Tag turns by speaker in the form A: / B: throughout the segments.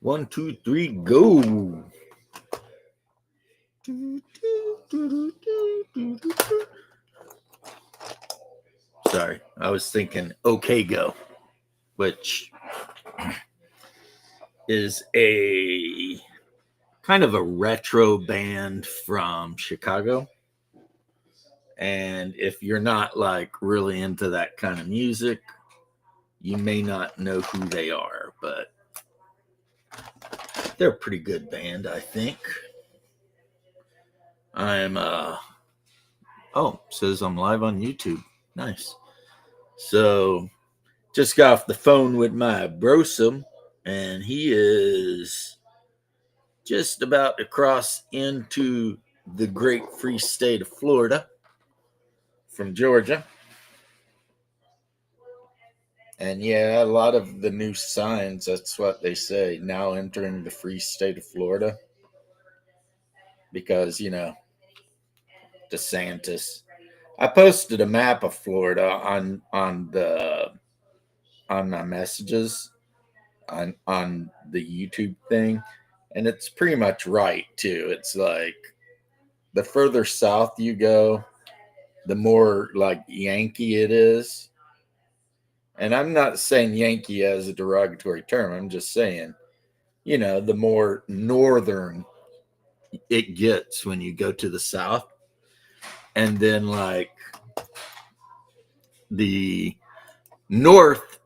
A: One, two, three, go. Sorry, I was thinking OK Go, which is a kind of a retro band from Chicago. And if you're not like really into that kind of music, you may not know who they are, but they're a pretty good band, I think. I'm oh, says I'm live on YouTube. Nice. So just got off the phone with my brosum, and he is just about to cross into the great free state of Florida from Georgia. And yeah, a lot of the new signs, that's what they say, now entering the free state of Florida. Because, DeSantis. I posted a map of Florida on my messages on the YouTube thing, and it's pretty much right too. It's like the further south you go, the more like Yankee it is. And I'm not saying Yankee as a derogatory term. I'm just saying, the more northern it gets when you go to the south. And then like the north,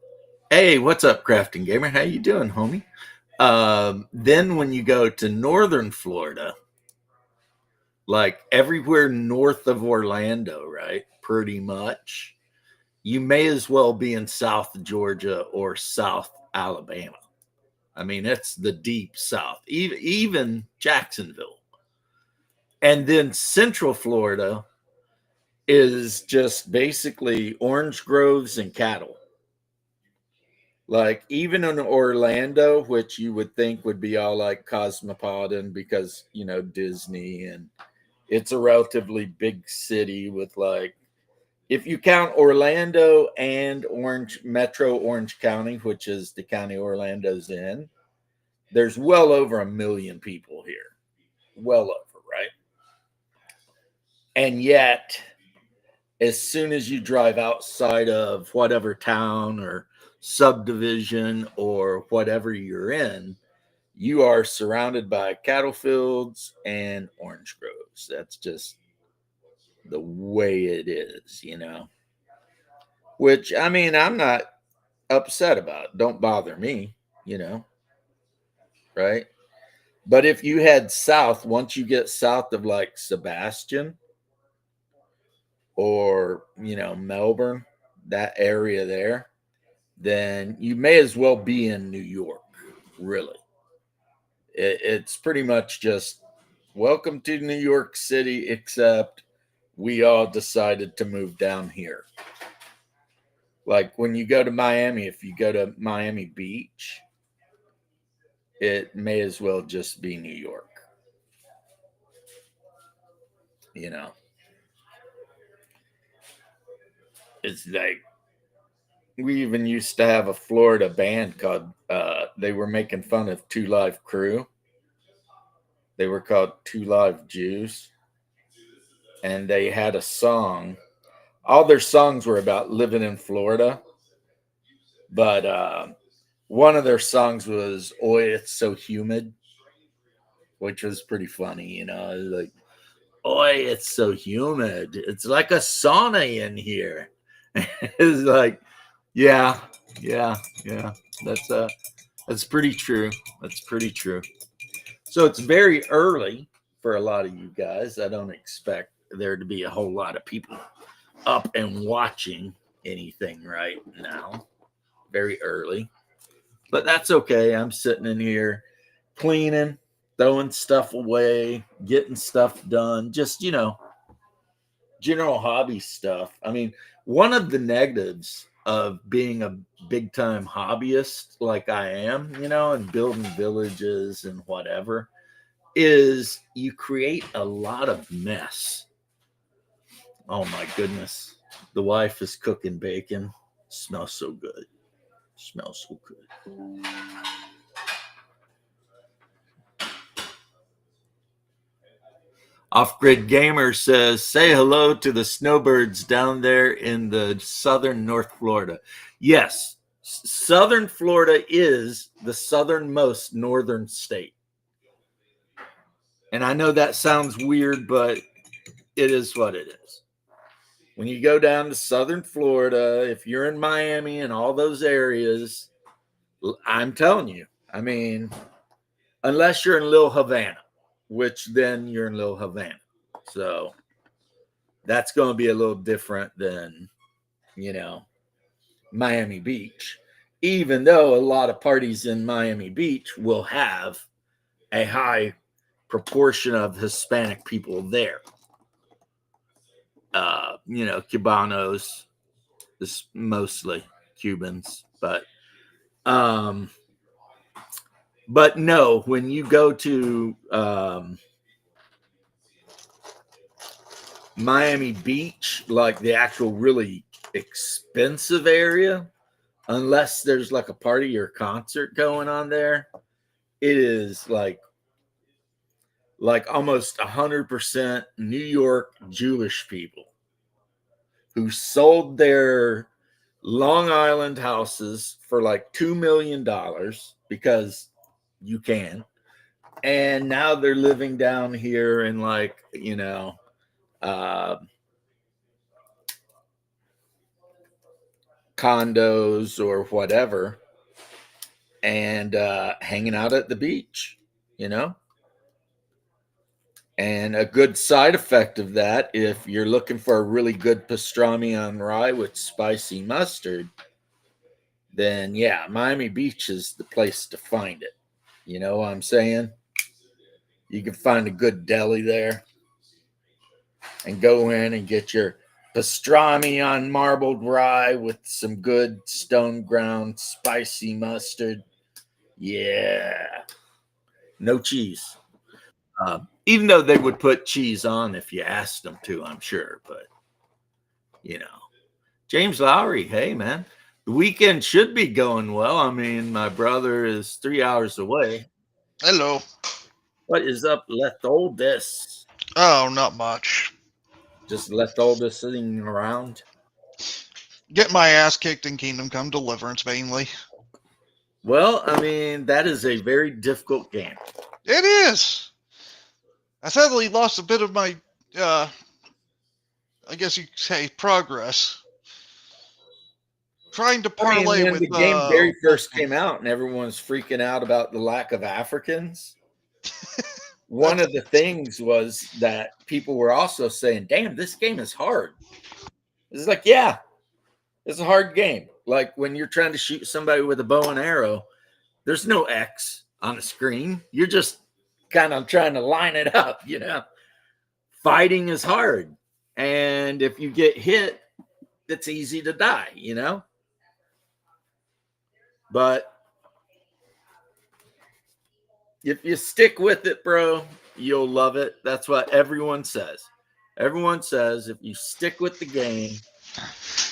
A: hey, what's up, Crafting Gamer? How you doing, homie? Then when you go to northern Florida, like everywhere north of Orlando, right? Pretty much, you may as well be in South Georgia or South Alabama. I mean, it's the deep South, even Jacksonville. And then Central Florida is just basically orange groves and cattle. Like even in Orlando, which you would think would be all like cosmopolitan because, Disney, and it's a relatively big city with like, if you count Orlando and Orange County, which is the county Orlando's in, there's well over 1 million people here. Well over, right? And yet, as soon as you drive outside of whatever town or subdivision or whatever you're in, you are surrounded by cattle fields and orange groves. That's just the way it is, Which, I mean, I'm not upset about. Don't bother me, right? But if you head south, once you get south of like Sebastian or, Melbourne, that area there, then you may as well be in New York, really. It's pretty much just welcome to New York City, except we all decided to move down here. Like when you go to Miami, if you go to Miami Beach, it may as well just be New York. It's like we even used to have a Florida band called they were making fun of Two Live Crew. They were called Two Live Jews. And they had a song. All their songs were about living in Florida. But one of their songs was "Oi, It's So Humid," which was pretty funny, like, "Oi, it's so humid. It's like a sauna in here." It's like, yeah, yeah, yeah. That's pretty true. That's pretty true. So it's very early for a lot of you guys. I don't expect there to be a whole lot of people up and watching anything right now. Very early. But that's okay. I'm sitting in here cleaning, throwing stuff away, getting stuff done. Just, general hobby stuff. I mean, one of the negatives of being a big time hobbyist like I am, and building villages and whatever, is you create a lot of mess. Oh my goodness. The wife is cooking bacon. Smells so good. Smells so good. Off Grid Gamer says, say hello to the snowbirds down there in the southern North Florida. Yes, southern Florida is the southernmost northern state. And I know that sounds weird, but it is what it is. When you go down to southern Florida, if you're in Miami and all those areas, I'm telling you, I mean, unless you're in Little Havana, which then you're in Little Havana. So that's going to be a little different than, Miami Beach, even though a lot of parties in Miami Beach will have a high proportion of Hispanic people there. Cubanos, is mostly Cubans, but no, when you go to Miami Beach, like the actual really expensive area, unless there's like a party or concert going on there, it is like almost 100% New York Jewish people who sold their Long Island houses for like $2 million because you can. And now they're living down here in condos or whatever, and hanging out at the beach, And a good side effect of that, if you're looking for a really good pastrami on rye with spicy mustard, then yeah, Miami Beach is the place to find it. You know what I'm saying? You can find a good deli there and go in and get your pastrami on marbled rye with some good stone ground spicy mustard. Yeah. No cheese. Even though they would put cheese on if you asked them to, I'm sure. But, James Lowry, hey, man. The weekend should be going well. I mean, my brother is 3 hours away.
B: Hello.
A: What is up, left oldest?
B: Oh, not much.
A: Just left oldest sitting around?
B: Get my ass kicked in Kingdom Come Deliverance, mainly.
A: Well, I mean, that is a very difficult game.
B: It is. I sadly lost a bit of my, I guess you could say, progress. Trying to parlay
A: when
B: with
A: the game very first came out and everyone was freaking out about the lack of Africans, one of the things was that people were also saying, damn, this game is hard. It's like, yeah, it's a hard game. Like when you're trying to shoot somebody with a bow and arrow, there's no X on the screen. You're just kind of trying to line it up, Fighting is hard. And if you get hit, it's easy to die, But if you stick with it, bro, you'll love it. That's what everyone says. Everyone says if you stick with the game,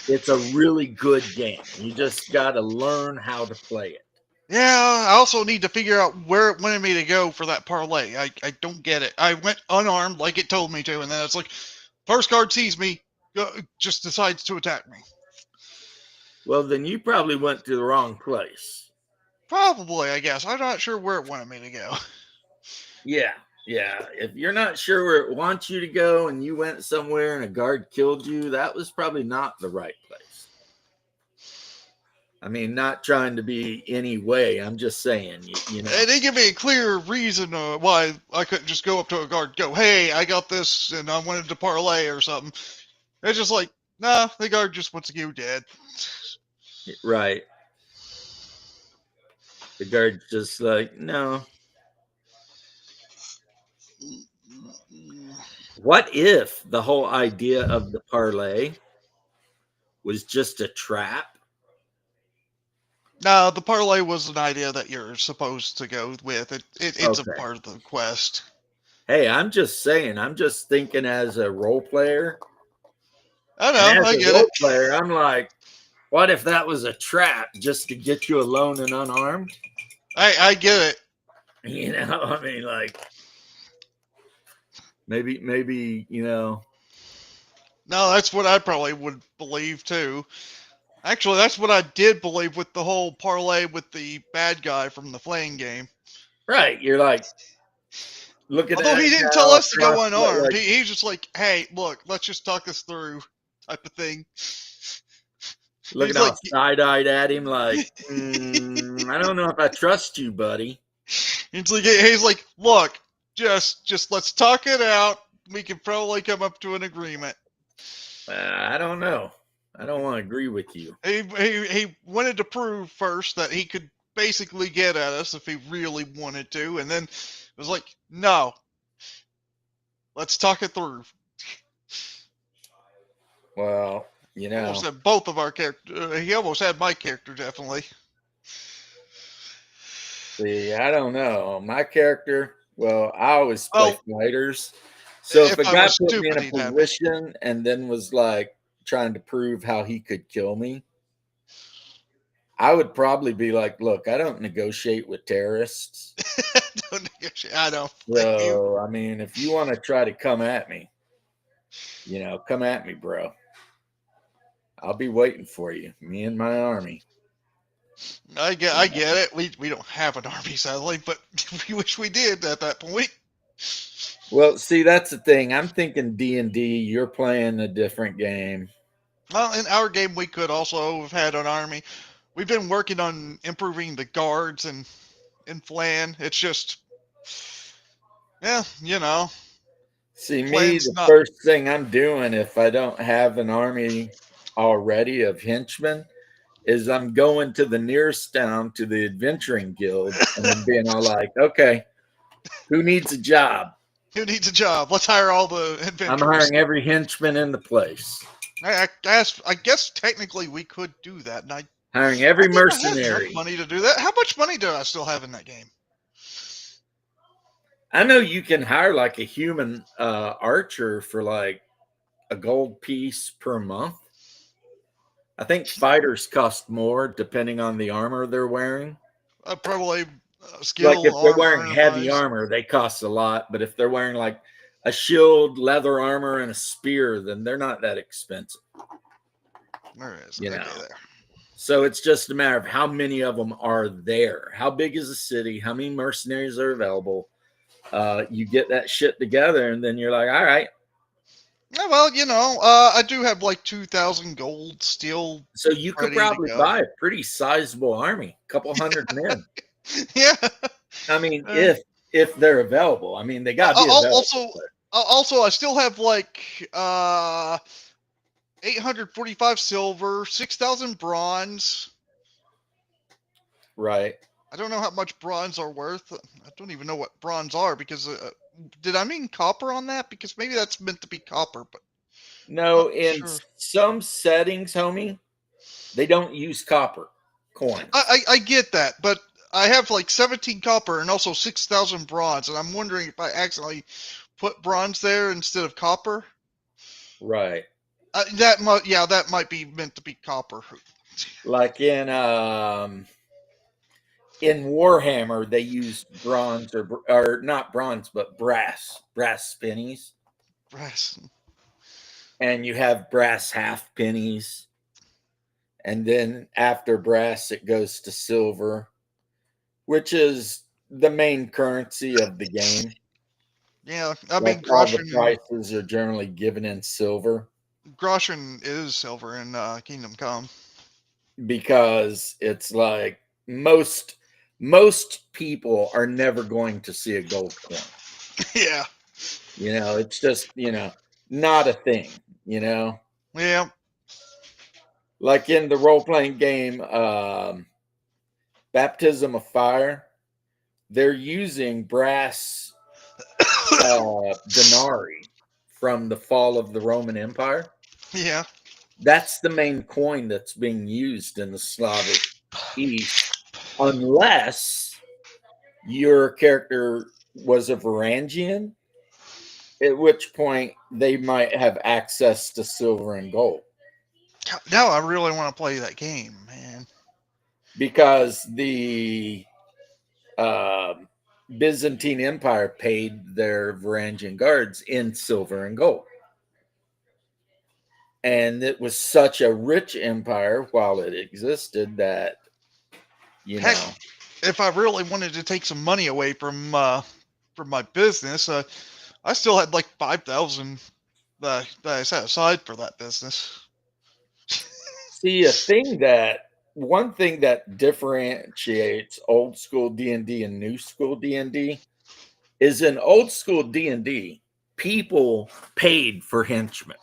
A: it's a really good game. You just got to learn how to play it.
B: Yeah, I also need to figure out where it wanted me to go for that parlay. I don't get it. I went unarmed like it told me to, and then it's like, first card sees me, just decides to attack me.
A: Well, then you probably went to the wrong place.
B: Probably, I guess. I'm not sure where it wanted me to go.
A: Yeah. If you're not sure where it wants you to go and you went somewhere and a guard killed you, that was probably not the right place. I mean, not trying to be any way. I'm just saying,
B: They didn't give me a clear reason why I couldn't just go up to a guard, go, hey, I got this, and I wanted to parlay or something. It's just like, nah, the guard just wants you dead.
A: Right. The guard's just like, no. What if the whole idea of the parlay was just a trap?
B: No, the parlay was an idea that you're supposed to go with. It's
A: Okay.
B: a part of the quest.
A: Hey, I'm just saying. I'm just thinking as a role player.
B: I know, I get
A: role
B: it.
A: player, I'm like, what if that was a trap just to get you alone and unarmed?
B: I get it.
A: I mean, like, Maybe
B: No, that's what I probably would believe too. Actually, that's what I did believe with the whole parlay with the bad guy from the Flame game.
A: right. You're like looking at
B: Although he
A: that
B: didn't
A: guy
B: tell
A: all
B: us to go
A: across,
B: unarmed,
A: like
B: he's just like, "Hey, look, let's just talk this through," type of thing.
A: looking
B: He's
A: all
B: like,
A: side-eyed at him, like, I don't know if I trust you, buddy.
B: he's like, "Look, just let's talk it out. We can probably come up to an agreement."
A: I don't know. I don't want to agree with you.
B: He wanted to prove first that he could basically get at us if he really wanted to, and then it was like, "No, let's talk it through."
A: Well,
B: Almost had both of our characters. He almost had my character, definitely.
A: see, I don't know. My character, well, I always play
B: Well,
A: fighters. So if
B: if
A: a
B: I
A: guy
B: was
A: put me in
B: stupid,
A: a
B: he'd have me.
A: position and then was like trying to prove how he could kill me, I would probably be like, look, I don't negotiate with terrorists.
B: Don't negotiate. I don't blame you.
A: So, I mean, if you want to try to come at me, come at me, bro. I'll be waiting for you, me and my army.
B: I get it. We don't have an army, sadly, but we wish we did at that point.
A: Well, see, that's the thing. I'm thinking D&D. You're playing a different game.
B: Well, in our game, we could also have had an army. We've been working on improving the guards and in Flan. It's just, yeah,
A: See, me,
B: Flan's
A: the
B: not.
A: first thing I'm doing if I don't have an army already of henchmen is I'm going to the nearest town to the adventuring guild and I'm being all like, okay, who needs a job?
B: Who needs a job? Let's hire all the
A: I'm
B: adventurers.
A: hiring every henchman in the place.
B: I guess technically we could do that, and
A: Hiring every
B: I think I have enough
A: mercenary.
B: money to do that. How much money do I still have in that game?
A: I know you can hire like a human archer for like a gold piece per month. I think fighters cost more depending on the armor they're wearing.
B: Probably skill,
A: Like if they're
B: armor,
A: wearing
B: and
A: heavy
B: wise.
A: armor, they cost a lot. But if they're wearing like a shield, leather armor, and a spear, then they're not that expensive.
B: Where is it?
A: You
B: Okay,
A: know.
B: there.
A: So it's just a matter of how many of them are there. How big is the city? How many mercenaries are available? You get that shit together, and then you're like, all right.
B: Yeah, well, I do have like 2,000 gold still.
A: So you could
B: Ready to
A: probably
B: go.
A: buy a pretty sizable army, a couple hundred men.
B: Yeah.
A: I mean, if they're available. I mean, they got to be available.
B: Also, I still have like 845 silver, 6,000 bronze.
A: Right.
B: I don't know how much bronze are worth. I don't even know what bronze are because did I mean copper on that? Because maybe that's meant to be copper, but
A: No, in
B: sure.
A: some settings, homie, they don't use copper coins.
B: I get that, but I have like 17 copper and also 6,000 bronze, and I'm wondering if I accidentally put bronze there instead of copper.
A: Right.
B: That might be meant to be copper.
A: Like in Warhammer, they use bronze or not bronze, but brass pennies,
B: Brass.
A: and you have brass half pennies, and then after brass, it goes to silver, which is the main currency of the game.
B: Yeah, I
A: Like
B: mean
A: all the
B: Groschen.
A: prices are generally given in silver
B: Groschen is silver in Kingdom Come.
A: because it's like most people are never going to see a gold coin.
B: Yeah.
A: It's just, not a thing,
B: Yeah.
A: like in the role-playing game Baptism of Fire, they're using brass denarii from the fall of the Roman Empire.
B: Yeah.
A: That's the main coin that's being used in the Slavic East, unless your character was a Varangian, at which point they might have access to silver and gold.
B: Now I really want to play that game, man.
A: Because the Byzantine Empire paid their Varangian guards in silver and gold. And it was such a rich empire while it existed that, you
B: Heck,
A: know,
B: if I really wanted to take some money away from my business, I still had like 5,000 that I set aside for that business.
A: see one thing that differentiates old school D&D and new school D&D is in old school D&D, people paid for henchmen.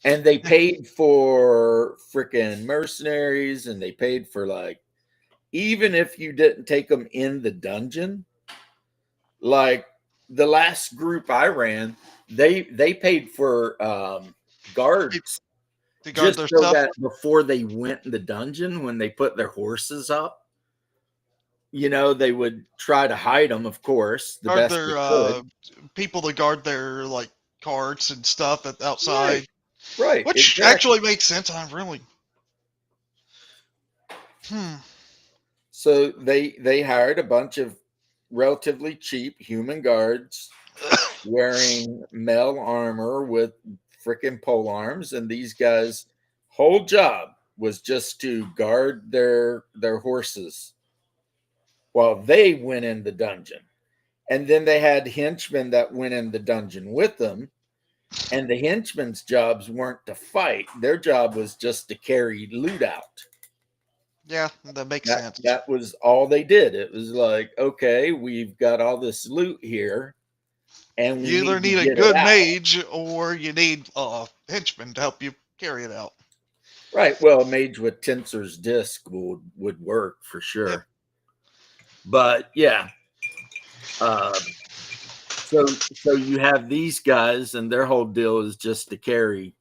A: And they paid for freaking mercenaries, and they paid for, like, even if you didn't take them in the dungeon, like the last group I ran, they paid for guards
B: To guard
A: just
B: their
A: so
B: stuff,
A: that before they went in the dungeon, when they put their horses up, they would try to hide them, of course, the
B: guard
A: best they
B: their
A: could.
B: people to guard their like carts and stuff
A: Right,
B: outside,
A: right,
B: which
A: exactly.
B: actually makes sense. I'm really hmm.
A: So they hired a bunch of relatively cheap human guards wearing mail armor with freaking pole arms, and these guys' whole job was just to guard their horses while they went in the dungeon. And then they had henchmen that went in the dungeon with them, and the henchmen's jobs weren't to fight. Their job was just to carry loot out.
B: Yeah, that makes
A: That
B: sense.
A: that was all they did. It was like, okay, we've got all this loot here, and we
B: You either
A: need to
B: need a
A: get it
B: good
A: out.
B: mage or you need a henchman to help you carry it out.
A: Right. Well, a mage with Tensor's disc would work for
B: Yep.
A: sure. But yeah, so you have these guys, and their whole deal is just to carry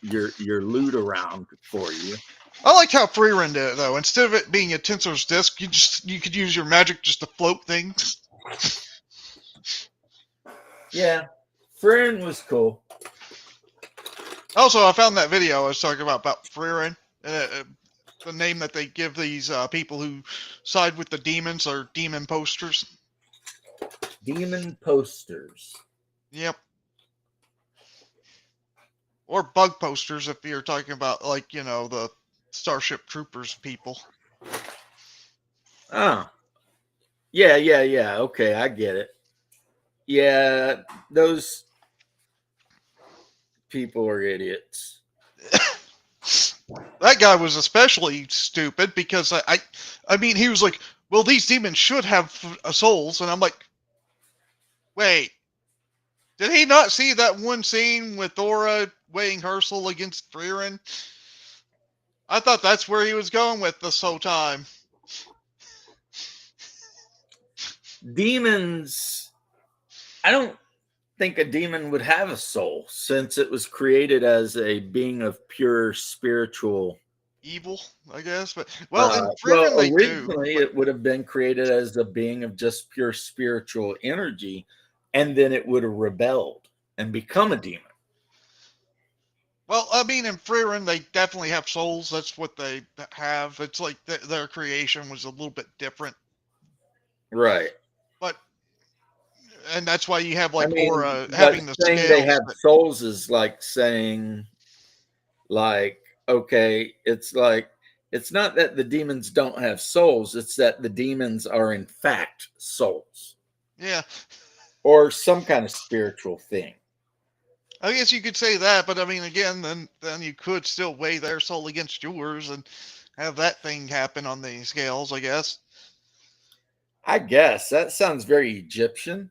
A: your loot around for you.
B: I liked how Freerun did it though. Instead of it being a Tensor's disc, you could use your magic just to float things.
A: Yeah, Friend was cool.
B: Also, I found that video I was talking about Freerun. The name that they give these people who side with the demons are demon posters.
A: Demon posters.
B: Yep. Or bug posters if you're talking about like, the Starship Troopers people.
A: Oh, yeah. Okay, I get it. Yeah, those people are idiots.
B: That guy was especially stupid because I mean, he was like, well, these demons should have souls. And I'm like, wait, did he not see that one scene with Thora weighing her soul against Freerin? I thought that's where he was going with this whole time.
A: Demons, I don't think a demon would have a soul since it was created as a being of pure spiritual.
B: Evil, I guess. But, well, in
A: Well,
B: Freerin they do.
A: originally
B: But,
A: it would have been created as a being of just pure spiritual energy, and then it would have rebelled and become a demon.
B: well, I mean, in Freerin they definitely have souls. That's what they have. It's like their creation was a little bit different.
A: Right.
B: But and that's why you have
A: I
B: like
A: mean,
B: Aura
A: but
B: having the
A: saying they
B: scales.
A: have souls is like saying, like, okay, it's not that the demons don't have souls, it's that the demons are in fact souls
B: Yeah,
A: or some kind of spiritual thing.
B: I guess you could say that. But I mean, again, then you could still weigh their soul against yours and have that thing happen on the scales. I guess.
A: I guess that sounds very Egyptian.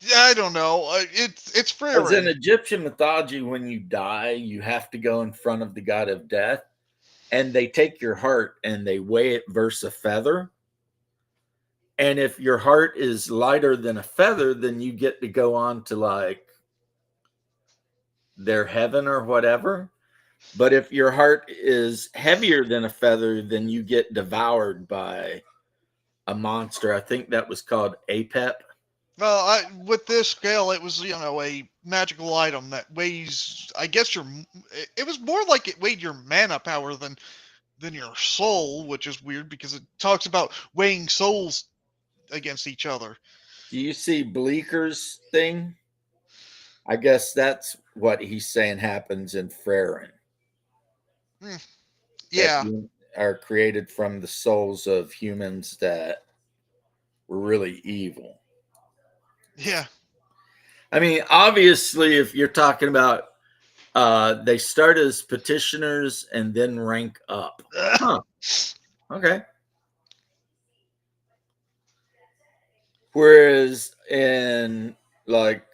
B: Yeah, I don't know. It's
A: As in
B: Freerin.
A: Egyptian mythology, when you die, you have to go in front of the god of death, and they take your heart and they weigh it versus a feather. And if your heart is lighter than a feather, then you get to go on to like their heaven or whatever. But if your heart is heavier than a feather, then you get devoured by a monster. I think that was called Apep.
B: Well, with this scale, it was a magical item that weighs. I guess It was more like it weighed your mana power than your soul, which is weird because it talks about weighing souls against each other.
A: Do you see Bleeker's thing? I guess that's what he's saying happens in Freyrin.
B: Hmm.
A: That
B: Yeah,
A: you are created from the souls of humans that were really evil.
B: yeah,
A: I mean, obviously, if you're talking about they start as petitioners and then rank up. Huh. Okay. Whereas in like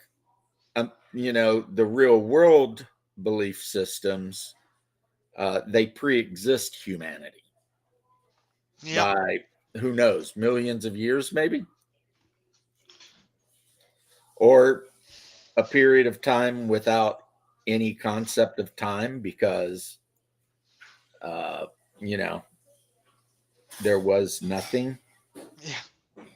A: the real world belief systems, they pre-exist humanity
B: yep,
A: by who knows millions of years maybe, or a period of time without any concept of time because uh, you know there was nothing
B: yeah.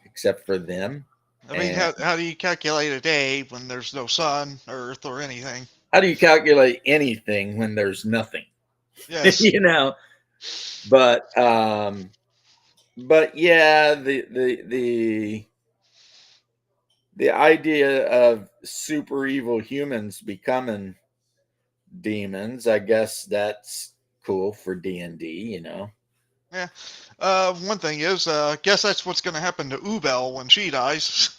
A: except for them.
B: I mean,
A: And
B: how do you calculate a day when there's no sun, earth, or anything?
A: how do you calculate anything when there's nothing?
B: Yes.
A: you know, but yeah, the idea of super evil humans becoming demons, I guess that's cool for D&D.
B: Yeah. One thing is, guess that's what's going to happen to Ubel when she dies.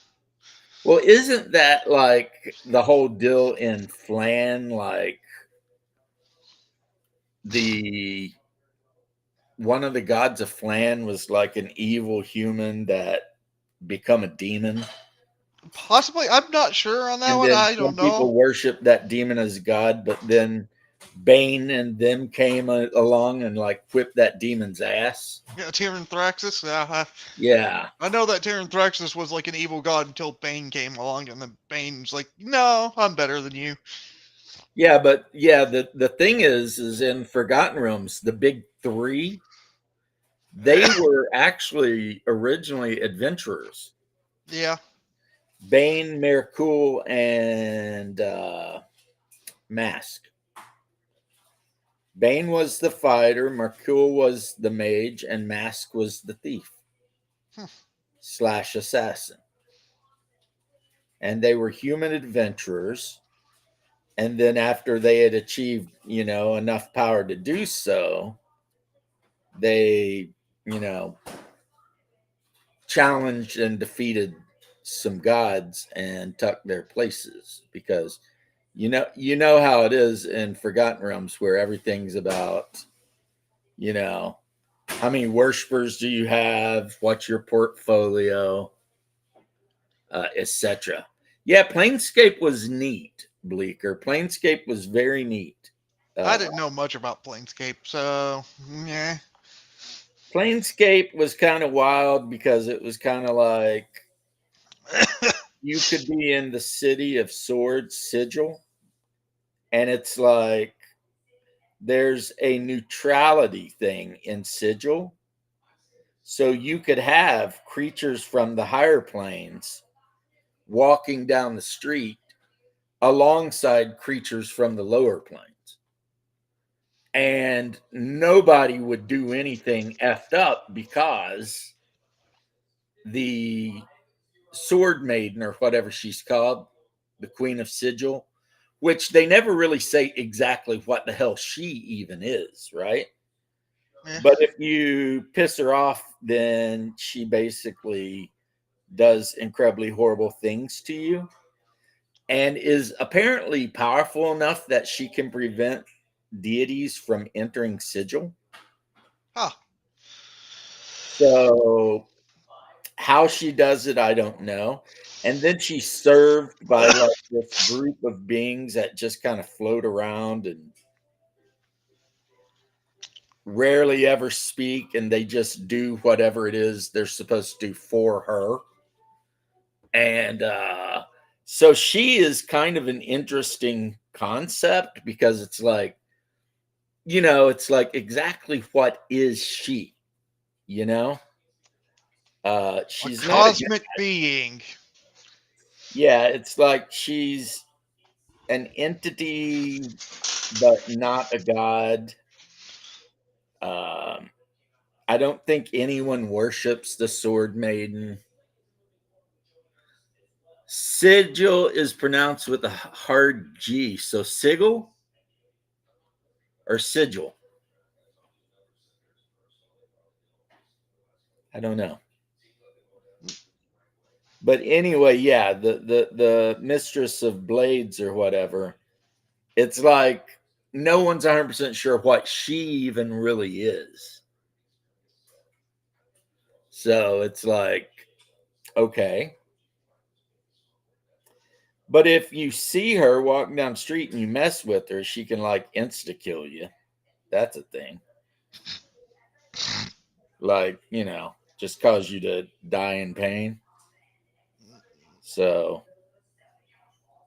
A: Well, isn't that like the whole deal in Flan? Like the one of the gods of Flan was like an evil human that become a demon,
B: Possibly, I'm not sure on that
A: and
B: one.
A: then
B: I don't
A: some
B: know.
A: people worship that demon as god, but then Bane and them came along and like whipped that demon's ass.
B: Yeah, Tyrion Thraxus. Yeah,
A: Yeah,
B: I know that Tyrion Thraxus was like an evil god until Bane came along, and then Bane's like, "No, I'm better than you."
A: yeah, but yeah, the thing is in Forgotten Realms, the big three, they were actually originally adventurers.
B: Yeah,
A: Bane, Mercoul, and Mask. Bane was the fighter, Mercoul was the mage, and Mask was the thief
B: Hmm.
A: slash assassin. And they were human adventurers. And then after they had achieved, enough power to do so, they, you know, challenged and defeated some gods and took their places because you know how it is in Forgotten Realms where everything's about, you know, how many worshippers do you have, what's your portfolio, etc. Yeah, Planescape was neat, Bleeker. Planescape was very neat.
B: I
A: Uh,
B: didn't know much about Planescape, so yeah.
A: Planescape was kind of wild because it was kind of like you could be in the city of Swords Sigil, and it's like there's a neutrality thing in Sigil. So you could have creatures from the higher planes walking down the street alongside creatures from the lower planes. And nobody would do anything effed up because the sword maiden or whatever she's called, the Queen of Sigil, which they never really say exactly what the hell she even is, right?
B: Yeah.
A: But if you piss her off, then she basically does incredibly horrible things to you and is apparently powerful enough that she can prevent deities from entering Sigil.
B: Huh.
A: So how she does it, I don't know. And then she's served by like this group of beings that just kind of float around and rarely ever speak, and they just do whatever it is they're supposed to do for her. And so she is kind of an interesting concept because it's like, it's like exactly what is she, you know?
B: A
A: She's not a
B: cosmic being.
A: yeah, it's like she's an entity, but not a god. Um, I don't think anyone worships the Sword Maiden. Sigil is pronounced with a hard G. So sigil or sigil? I don't know. But anyway, yeah, the mistress of blades or whatever, it's like no one's 100% sure what she even really is. So it's like, okay. But if you see her walking down the street and you mess with her, she can like insta kill you. That's a thing. Like, just cause you to die in pain. So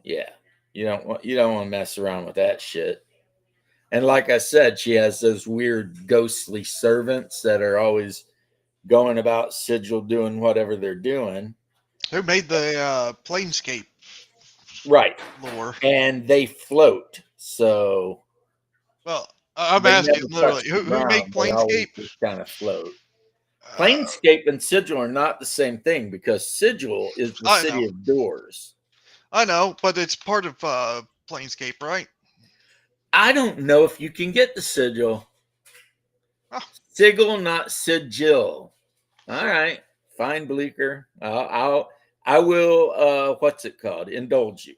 A: yeah, you don't want to mess around with that shit. And like I said, she has those weird ghostly servants that are always going about Sigil doing whatever they're doing.
B: Who made the Planescape
A: Right.
B: lore?
A: And they float. So
B: Well, I'm
A: they
B: asking
A: never touch
B: literally,
A: the
B: who made
A: ground. They always
B: Planescape?
A: just kind of float.
B: Uh,
A: Planescape and Sigil are not the same thing because Sigil is the
B: I
A: city
B: know,
A: of doors.
B: I know, but it's part of Planescape, right?
A: I don't know if you can get the Sigil.
B: Oh,
A: Sigil, not Sigil. All right, fine, Bleeker. I will. What's it called? Indulge you.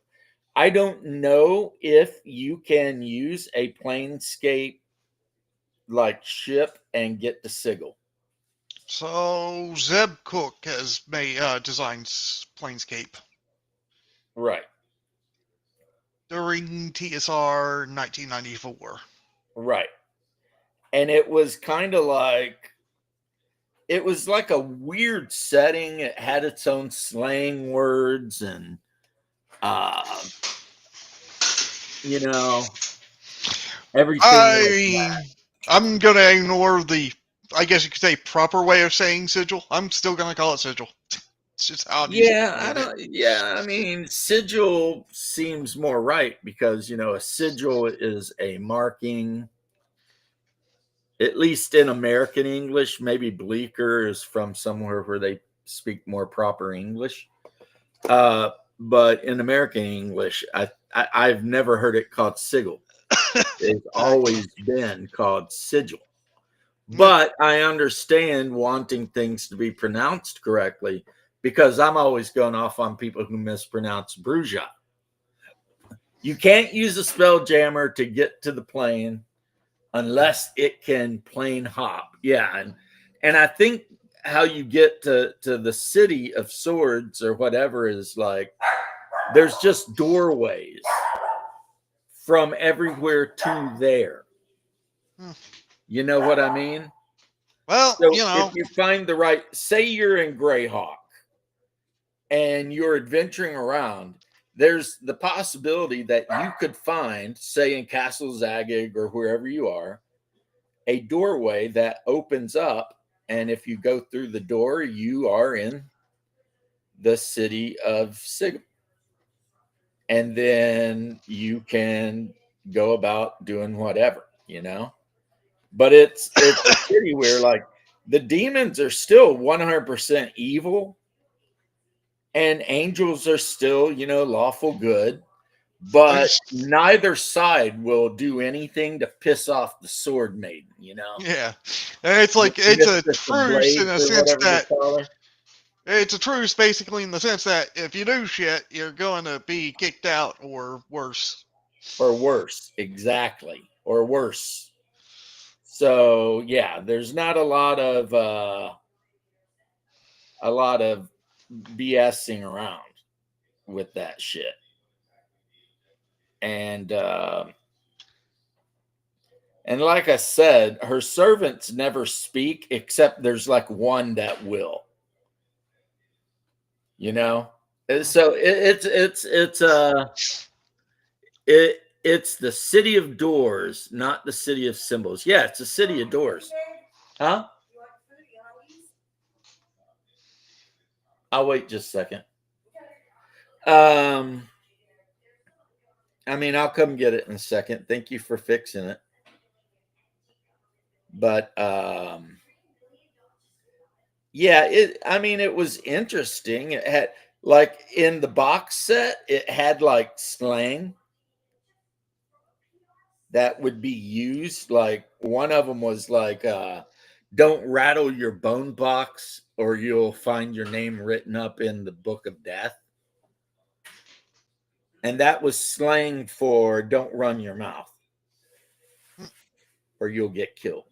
A: I don't know if you can use a Planescape like ship and get the Sigil.
B: so Zeb Cook has made designed Planescape
A: Right.
B: during TSR 1994.
A: Right. And it was kind of like it was like a weird setting. It had its own slang words and uh you know everything like that.
B: I'm gonna ignore the, I guess you could say, proper way of saying sigil. I'm still gonna call it sigil. It's just how I'm used to
A: Yeah,
B: saying it.
A: I mean sigil seems more right because a sigil is a marking, at least in American English. Maybe Bleecker is from somewhere where they speak more proper English. But in American English, I've never heard it called sigil. It's always been called sigil. But I understand wanting things to be pronounced correctly because I'm always going off on people who mispronounce Bruja. You can't use a spell jammer to get to the plane unless it can plane hop. Yeah, and I think how you get to the city of swords or whatever is like there's just doorways from everywhere to there.
B: Hmm.
A: You know what I mean?
B: Well,
A: So if you find the right, say you're in Greyhawk and you're adventuring around, there's the possibility that you could find, say in Castle Zagig or wherever you are, a doorway that opens up. And if you go through the door, you are in the city of Sigil. And then you can go about doing whatever. But it's a city where like the demons are still 100% evil and angels are still, lawful good, but neither side will do anything to piss off the sword maiden.
B: yeah, it's like it's a
A: Mistress of
B: truce in
A: Blades
B: a
A: or
B: sense
A: whatever they
B: that
A: call her.
B: it's a truce basically in the sense that if you do shit, you're going to be kicked out or worse.
A: Or worse, exactly. Or worse. So yeah, there's not a lot of BSing around with that shit. And like I said, her servants never speak except there's like one that will. So it's the city of doors, not the city of symbols. Yeah, it's a city of doors. Huh? I'll wait just a second. I mean, I'll come get it in a second. Thank you for fixing it. But yeah, it was interesting. It had Like in the box set, it had like slang that would be used. Like one of them was like, don't rattle your bone box or you'll find your name written up in the book of death. And that was slang for don't run your mouth or you'll get killed.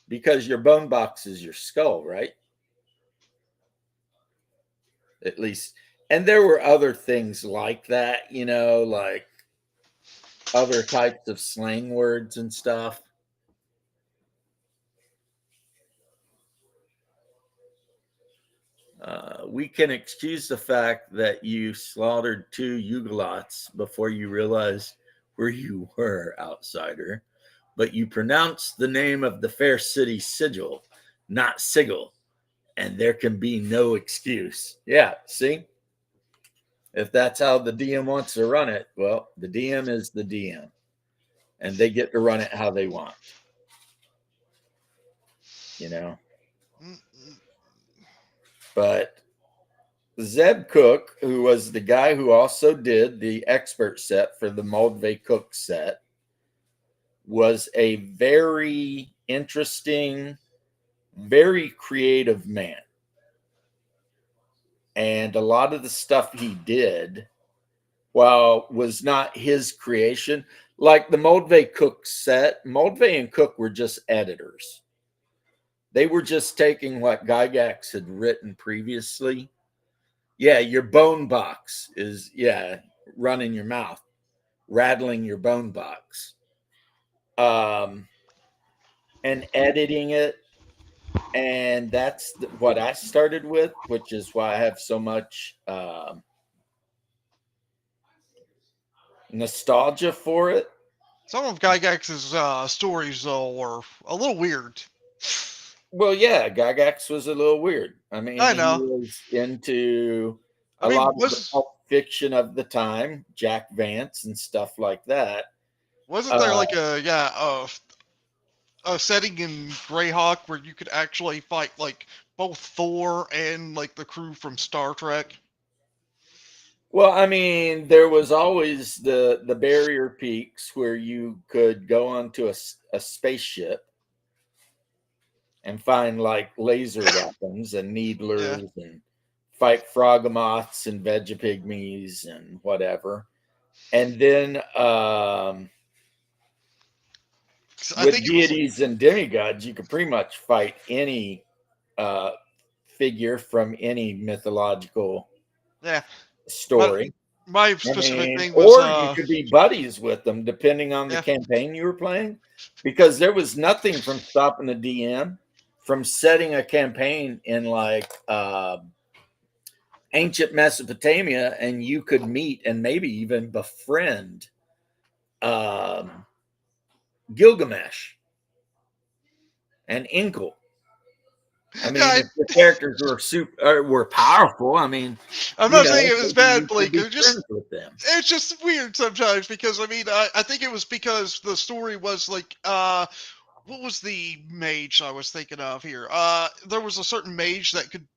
A: Because your bone box is your skull, right? At least. And there were other things like that, like other types of slang words and stuff. We can excuse the fact that you slaughtered 2 Yugolots before you realized where you were, outsider, but you pronounced the name of the fair city sigil, not sigil, and there can be no excuse. Yeah, see? If that's how the DM wants to run it, well, the DM is the DM, and they get to run it how they want. But Zeb Cook, who was the guy who also did the expert set for the Moldve Cook set, was a very interesting, very creative man. And a lot of the stuff he did, while was not his creation, like the Moldve Cook set, Moldve and Cook were just editors. They were just taking what Gygax had written previously. Yeah, your bone box is, running your mouth, rattling your bone box. And editing it. And that's what I started with, which is why I have so much nostalgia for it.
B: Some of Gygax's stories, though, were a little weird.
A: Well, yeah, Gygax was a little weird. I mean,
B: I know.
A: he was into a lot of the pulp fiction of the time, Jack Vance and stuff like that.
B: Wasn't there like a setting in Greyhawk where you could actually fight like both Thor and like the crew from Star Trek?
A: Well, I mean, there was always the barrier peaks where you could go onto a spaceship and find like laser weapons and needlers and fight frogomoths and vegapygmies and whatever. And then with deities and demigods, you could pretty much fight any figure from any mythological story.
B: My specific thing was,
A: or you could be buddies with them, depending on the campaign you were playing, because there was nothing from stopping the DM from setting a campaign in like ancient Mesopotamia, and you could meet and maybe even befriend Gilgamesh and Inkle. I mean, if the characters were powerful, I mean,
B: I'm not saying it was bad, Blake. It's just weird sometimes because I mean, I think it was because the story was like, what was the mage I was thinking of here? There was a certain mage that could,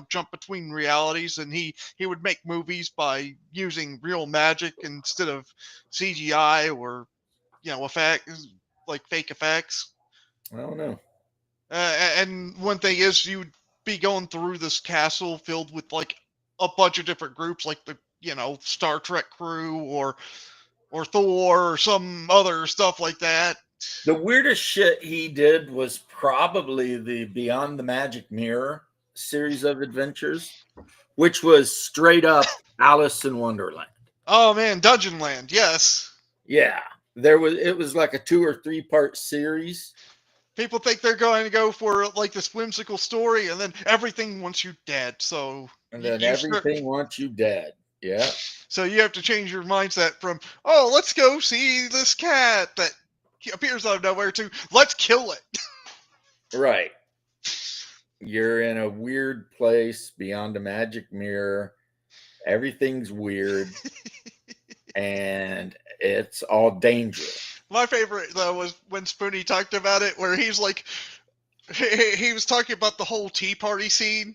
B: jump between realities, and he would make movies by using real magic instead of CGI or, effects, like fake effects.
A: I don't know.
B: And one thing is, you'd be going through this castle filled with like a bunch of different groups, like the Star Trek crew or Thor or some other stuff like that.
A: The weirdest shit he did was probably the Beyond the Magic Mirror series of adventures, which was straight up Alice in Wonderland.
B: Oh man, Dungeon Land, yes.
A: Yeah, it was like a 2 or 3 part series.
B: People think they're going to go for like this whimsical story, and then everything wants you dead. So
A: everything wants you dead. Yeah.
B: So you have to change your mindset from, oh, let's go see this cat that appears out of nowhere to let's kill it.
A: Right. You're in a weird place beyond a magic mirror. Everything's weird. And it's all dangerous.
B: My favorite, though, was when Spoonie talked about it, where he's like, he was talking about the whole Tea Party scene.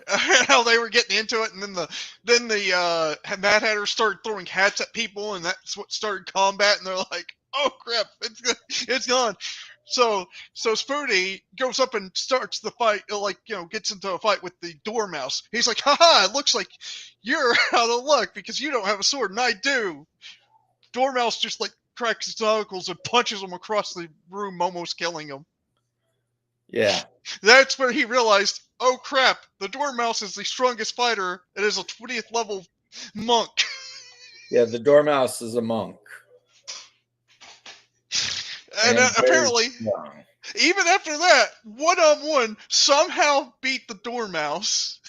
B: how they were getting into it, and then the Mad Hatter started throwing hats at people, and that's what started combat. And they're like, "Oh crap, it's gone." So Spoonie goes up and starts the fight, like, gets into a fight with the Dormouse. He's like, "Haha! It looks like you're out of luck because you don't have a sword, and I do." Dormouse just like cracks his knuckles and punches him across the room, almost killing him.
A: Yeah.
B: That's where he realized, oh crap, the Dormouse is the strongest fighter. It is a 20th level monk.
A: Yeah, the Dormouse is a monk.
B: And
A: very
B: apparently,
A: strong.
B: even after that, one-on-one somehow beat the Dormouse.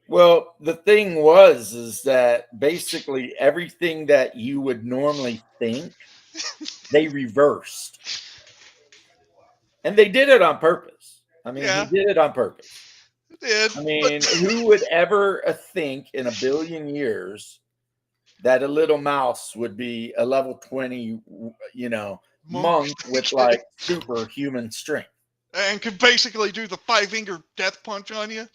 A: Well, the thing is that basically everything that you would normally think, they reversed. And they did it on purpose. I mean,
B: Yeah.
A: he did it on purpose.
B: It did.
A: I mean, who would ever think in a billion years that a little mouse would be a level 20, monk with like superhuman strength?
B: And could basically do the 5-finger death punch on you.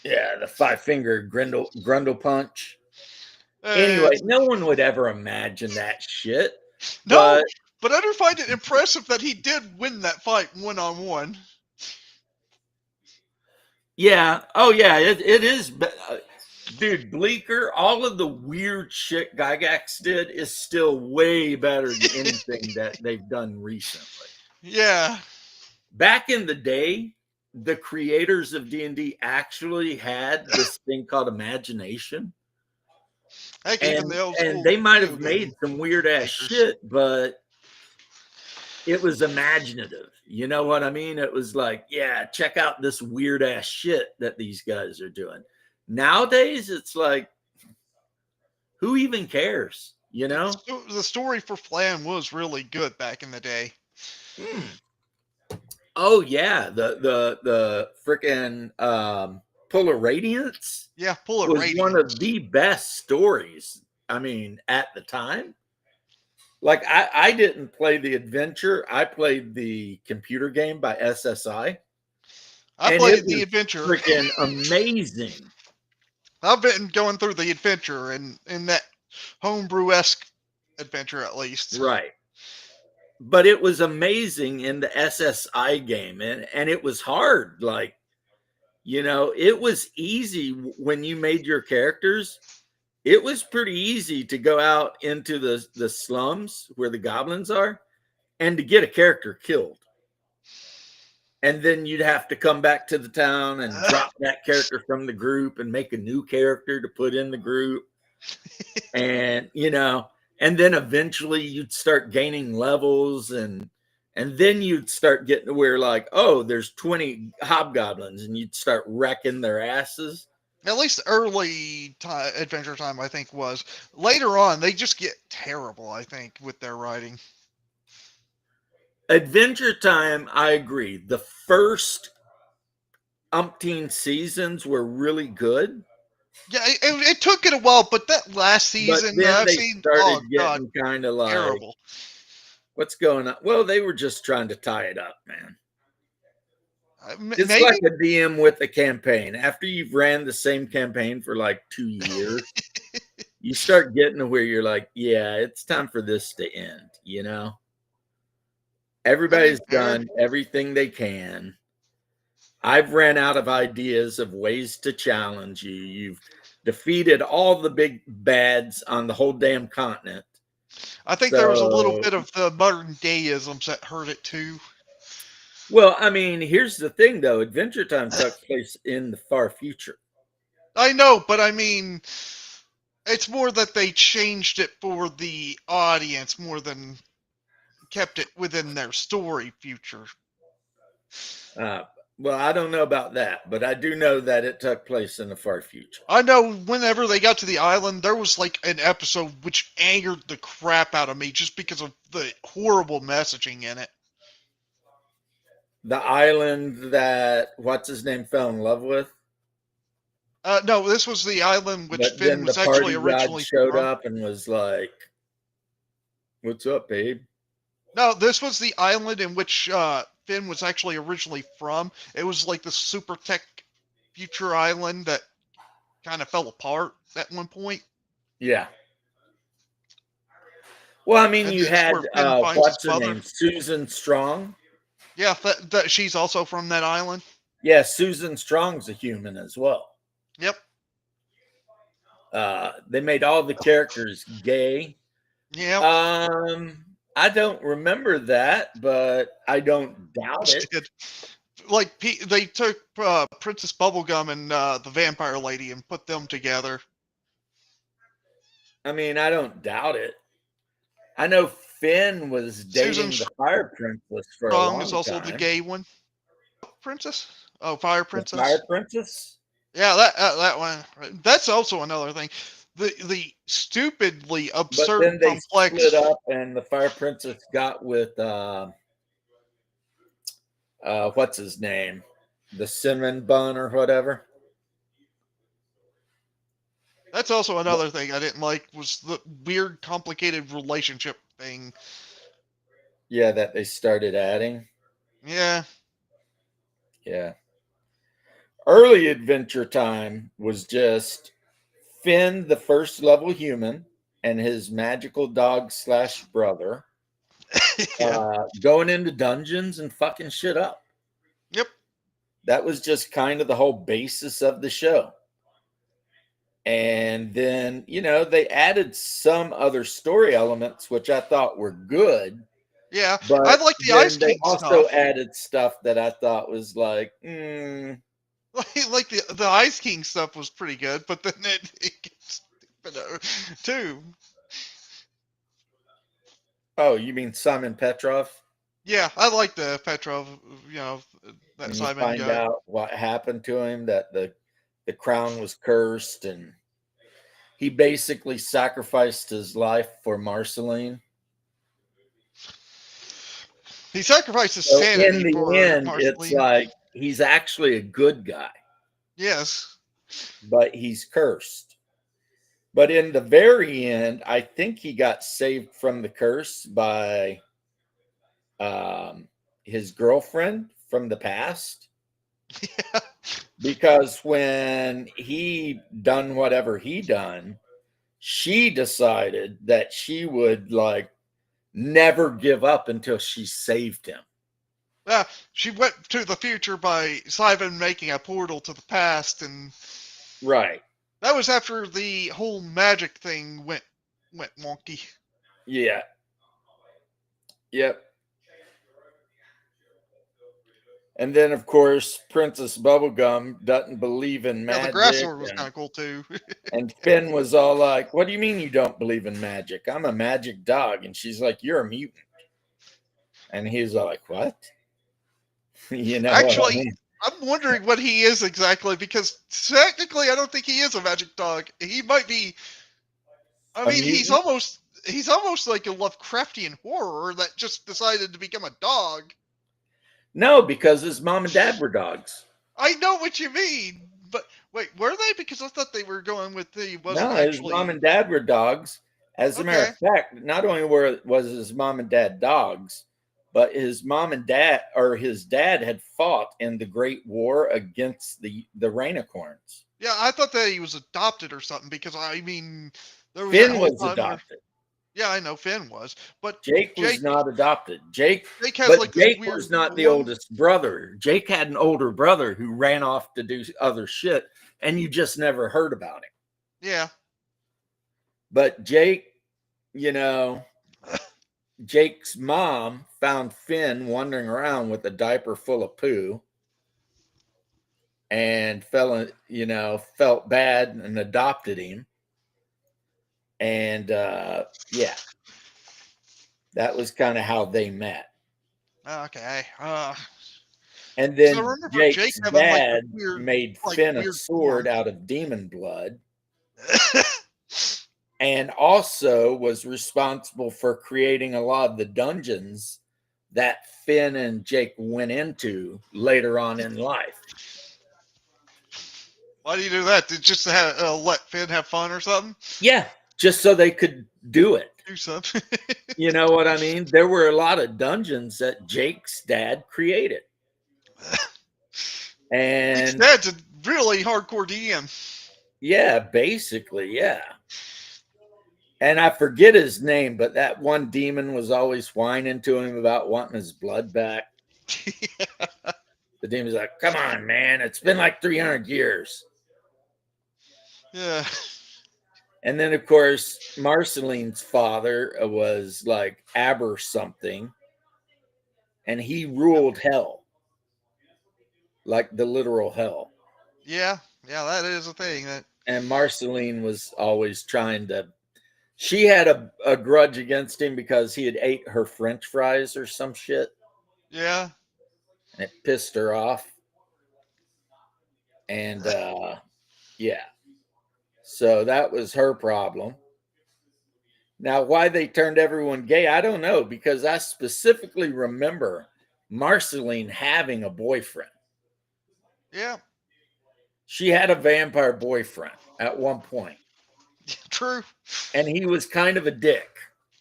A: Yeah, the 5-finger grundle punch. Anyway, no one would ever imagine that shit.
B: No, but I do find it impressive that he did win that fight one-on-one.
A: Yeah. Oh, yeah. It is. Dude, Bleecker, all of the weird shit Gygax did is still way better than anything that they've done recently.
B: Yeah.
A: Back in the day, the creators of D&D actually had this thing called imagination.
B: Heck,
A: and they might have made some weird ass shit, but it was imaginative. You know what I mean? It was like, yeah, check out this weird ass shit that these guys are doing. Nowadays, it's like, who even cares? You know?
B: The story for Flan was really good back in the day.
A: Oh yeah, the freaking Pull of Radiance.
B: Yeah, Pull of
A: Radiance was one of the best stories. I mean, at the time. Like I didn't play the adventure. I played the computer game by SSI.
B: I played the adventure.
A: Freaking amazing.
B: I've been going through the adventure and in that homebrew-esque adventure at least.
A: Right. But it was amazing in the SSI game, and it was hard. Like, it was easy when you made your characters. It was pretty easy to go out into the slums where the goblins are and to get a character killed. And then you'd have to come back to the town and drop that character from the group and make a new character to put in the group. And, and then eventually you'd start gaining levels and then you'd start getting to where like, oh, there's 20 hobgoblins and you'd start wrecking their asses.
B: At least early Adventure Time, I think, was. Later on, they just get terrible, I think, with their writing.
A: Adventure Time, I agree. The first umpteen seasons were really good.
B: Yeah, it took it a while, but that last season,
A: I've seen started getting kind of like
B: terrible.
A: What's going on? Well, they were just trying to tie it up, man. It's
B: maybe
A: like a DM with a campaign. After you've ran the same campaign for like 2 years, you start getting to where you're like, yeah, it's time for this to end, Everybody's done everything they can. I've ran out of ideas of ways to challenge you. You've defeated all the big bads on the whole damn continent.
B: I think there was a little bit of the modern deisms that hurt it too.
A: Well, I mean, here's the thing, though. Adventure Time took place in the far future.
B: I know, but I mean, it's more that they changed it for the audience more than kept it within their story future.
A: Well, I don't know about that, but I do know that it took place in the far future.
B: I know whenever they got to the island, there was like an episode which angered the crap out of me just because of the horrible messaging in it.
A: The island that what's-his-name fell in love with?
B: No, this was the island which Finn was actually originally
A: showed up and was like, "What's up, babe?"
B: No, this was the island in which Finn was actually originally from. It was like the super tech future island that kind of fell apart at one point.
A: Yeah. Well, I mean,
B: And
A: you
B: that's
A: had
B: where Finn finds his
A: what's her
B: mother.
A: name, Susan Strong.
B: Yeah, that she's also from that island.
A: Yeah, Susan Strong's a human as well.
B: Yep.
A: They made all the characters gay.
B: Yep.
A: I don't remember that, but I don't doubt it.
B: Did. Like they took Princess Bubblegum and the Vampire Lady and put them together.
A: I mean, I don't doubt it. I know Finn was dating the Fire Princess for a long time.
B: Is also the gay one. Princess? Oh, Fire Princess.
A: The Fire Princess?
B: Yeah, that one. That's also another thing. The stupidly absurd,
A: but then they
B: complex.
A: Split up, and the Fire Princess got with what's his name, the cinnamon bun or whatever.
B: That's also another thing I didn't like, was the weird, complicated relationship thing.
A: Yeah, that they started adding.
B: Yeah.
A: Yeah. Early Adventure Time was just Finn, the first level human, and his magical dog / brother going into dungeons and fucking shit up.
B: Yep.
A: That was just kind of the whole basis of the show. And then, they added some other story elements, which I thought were good.
B: Yeah,
A: but
B: I like the Ice King
A: stuff. They also added stuff that I thought was like,
B: like the Ice King stuff was pretty good, but then it gets stupider too.
A: Oh, you mean Simon Petrov?
B: Yeah, I like the Petrov. That
A: and
B: Simon
A: you find
B: guy.
A: out what happened to him, that the crown was cursed, and he basically sacrificed his life for Marceline.
B: He sacrificed his sanity.
A: In the end,
B: Marceline.
A: It's like he's actually a good guy.
B: Yes.
A: But he's cursed. But in the very end, I think he got saved from the curse by his girlfriend from the past.
B: Yeah.
A: Because when he done whatever he done, she decided that she would never give up until she saved him.
B: Yeah, she went to the future by Simon making a portal to the past, and
A: right.
B: That was after the whole magic thing went wonky.
A: Yeah. Yep. And then, of course, Princess Bubblegum doesn't believe in magic.
B: Yeah, the grass sword was kind of cool, too.
A: And Finn was all like, what do you mean you don't believe in magic? I'm a magic dog. And she's like, you're a mutant. And he's like, what?
B: Actually, I'm wondering what he is exactly, because technically I don't think he is a magic dog. He might be... I mean, he's almost like a Lovecraftian horror that just decided to become a dog.
A: No, because his mom and dad were dogs.
B: I know what you mean, but wait, were they? Because I thought they were going with
A: his mom and dad were dogs. As a matter of fact, not only was his mom and dad dogs, but his mom and dad, or his dad, had fought in the Great War against the Rainicorns.
B: Yeah, I thought that he was adopted or something, because I mean,
A: Finn was adopted.
B: Yeah, I know Finn was, but
A: Jake was not adopted. Jake
B: has
A: Jake was not the oldest brother. Jake had an older brother who ran off to do other shit, and you just never heard about him.
B: Yeah.
A: But Jake, Jake's mom found Finn wandering around with a diaper full of poo, and felt bad and adopted him. And yeah, that was kind of how they met.
B: Okay.
A: And then Jake's dad made Finn a sword out of demon blood. And also was responsible for creating a lot of the dungeons that Finn and Jake went into later on in life.
B: Why do you do that? Just to let Finn have fun or something?
A: Yeah, just so they could do it.
B: Do something.
A: You know what I mean? There were a lot of dungeons that Jake's dad created. And
B: Jake's dad's a really hardcore DM.
A: Yeah, basically, yeah. And I forget his name, but that one demon was always whining to him about wanting his blood back. The demon's like, "Come on, man! It's been like 300 years."
B: Yeah.
A: And then, of course, Marceline's father was like Aber something, and he ruled hell, like the literal hell.
B: Yeah. Yeah, that is a thing. That.
A: And Marceline was always trying to. She had a grudge against him because he had ate her French fries or some shit,
B: Yeah.
A: and it pissed her off. And yeah, so that was her problem. Now, why they turned everyone gay, I don't know, because I specifically remember Marceline having a boyfriend.
B: Yeah.
A: She had a vampire boyfriend at one point,
B: True.
A: and he was kind of a dick,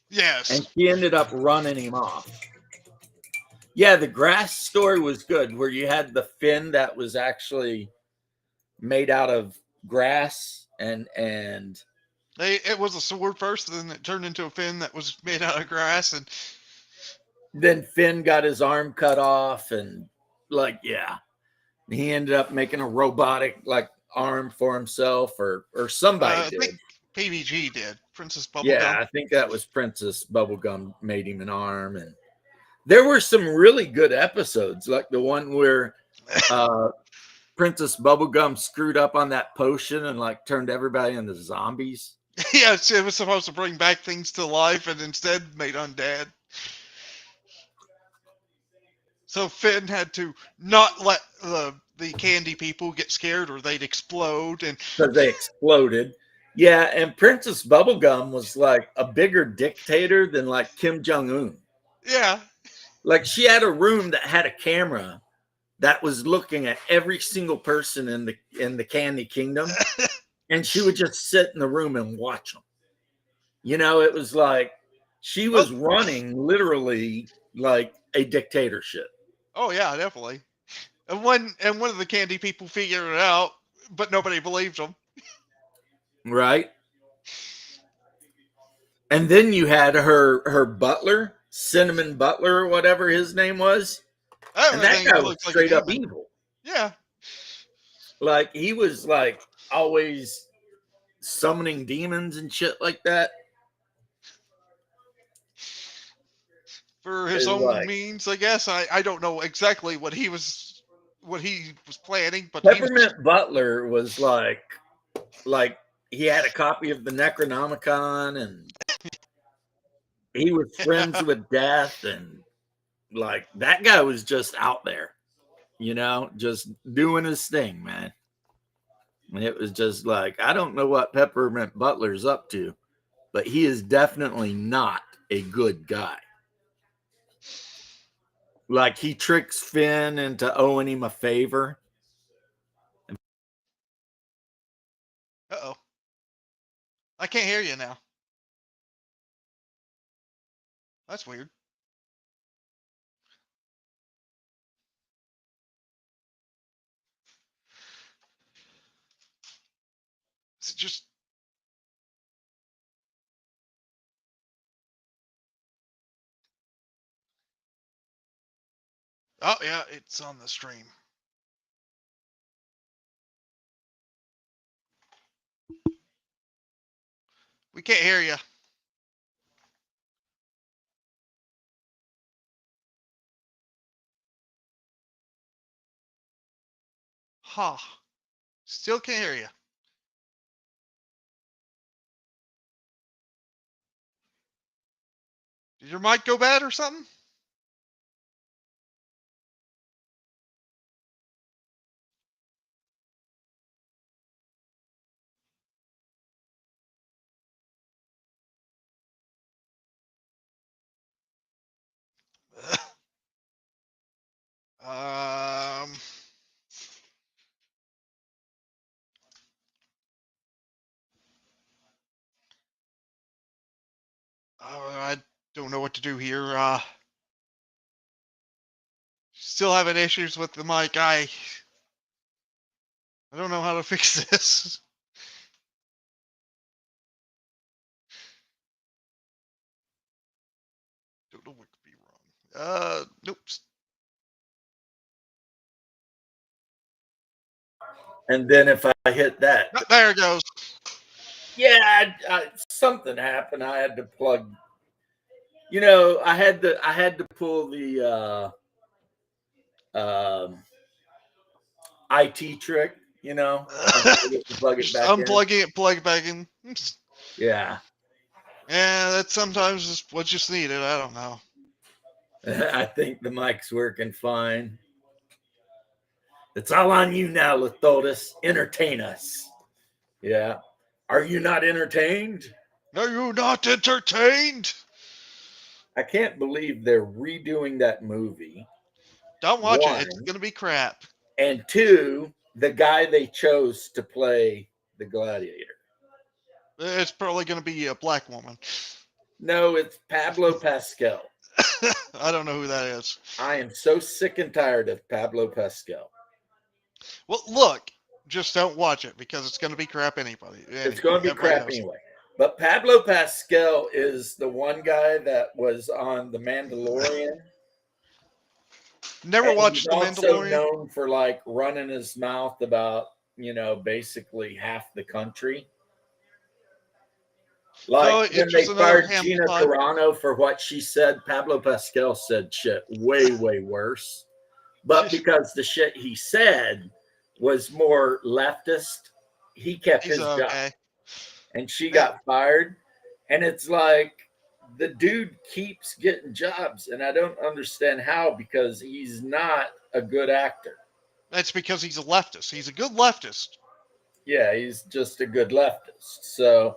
B: Yes.
A: and she ended up running him off. Yeah, the grass story was good, where you had the fin that was actually made out of grass, and
B: It was a sword first, then it turned into a fin that was made out of grass, and
A: then Finn got his arm cut off, and like, yeah, he ended up making a robotic like arm for himself, or somebody
B: I think
A: did.
B: PBG did. Princess
A: Yeah,
B: Bubblegum.
A: I think that was Princess Bubblegum made him an arm, and there were some really good episodes, like the one where uh, Princess Bubblegum screwed up on that potion and like turned everybody into zombies.
B: Yes, it was supposed to bring back things to life, and instead made undead. So Finn had to not let the candy people get scared, or they'd explode. And
A: Because they exploded. Yeah, and Princess Bubblegum was like a bigger dictator than like Kim Jong Un.
B: yeah,
A: Like she had a room that had a camera that was looking at every single person in the Candy Kingdom, and she would just sit in the room and watch them. You know, it was like she
B: well,
A: was running literally like a dictatorship,
B: oh yeah, definitely. And one of the candy people figured it out, but nobody believed them.
A: right? And then you had her butler, Cinnamon Butler, or whatever his name was, and that
B: Everything
A: guy was
B: looks like a
A: straight up
B: demon.
A: evil.
B: Yeah.
A: Like he was like always summoning demons and shit like that.
B: For his
A: It's
B: own
A: like
B: means, I guess. I don't know exactly what he was planning, but he was.
A: Peppermint Butler was like he had a copy of the Necronomicon, and he was friends with death, and like that guy was just out there, you know, just doing his thing, man. And it was just like, I don't know what Peppermint Butler's up to, but he is definitely not a good guy. Like he tricks Finn into owing him a favor.
B: Uh-oh. I can't hear you now. That's weird. It's just. Oh, yeah, it's on the stream. We can't hear you. Huh. Still can't hear you. Did your mic go bad or something? um. I don't know what to do here. Still having issues with the mic. I don't know how to fix this. Don't know what could be wrong. Nope.
A: And then if I hit that,
B: There it goes.
A: yeah, something happened. I had to plug. You know, I had to pull the IT trick. You know, plug it
B: Just
A: back in.
B: unplugging it, plug it back in.
A: Yeah,
B: Yeah, that's sometimes just what's just needed. I don't know.
A: I think the mic's working fine. It's all on you now, Lithotus. Entertain us. Yeah. Are you not entertained?
B: Are you not entertained?
A: I can't believe they're redoing that movie.
B: Don't watch it. It's
A: One.
B: gonna be crap.
A: And two, the guy they chose to play the gladiator.
B: It's probably gonna be a black woman.
A: No, it's Pablo Pascal.
B: I don't know who that is.
A: I am so sick and tired of Pablo Pascal.
B: Well, look, just don't watch it because it's gonna be crap anybody.
A: It's going to be
B: Everybody
A: crap
B: knows.
A: anyway. But Pablo Pascal is the one guy that was on The Mandalorian.
B: Never
A: And
B: watched
A: he's
B: The
A: also
B: Mandalorian.
A: known for like running his mouth about, basically half the country. Like
B: It's
A: when they
B: just another
A: fired
B: Hamill
A: Gina
B: type.
A: Carano for what she said, Pablo Pascal said shit way, way worse. But because the shit he said was more leftist, he kept
B: He's
A: his job.
B: okay.
A: And she got fired. And it's like the dude keeps getting jobs. And I don't understand how, because he's not a good actor.
B: That's because he's a leftist. He's a good leftist.
A: Yeah, he's just a good leftist. So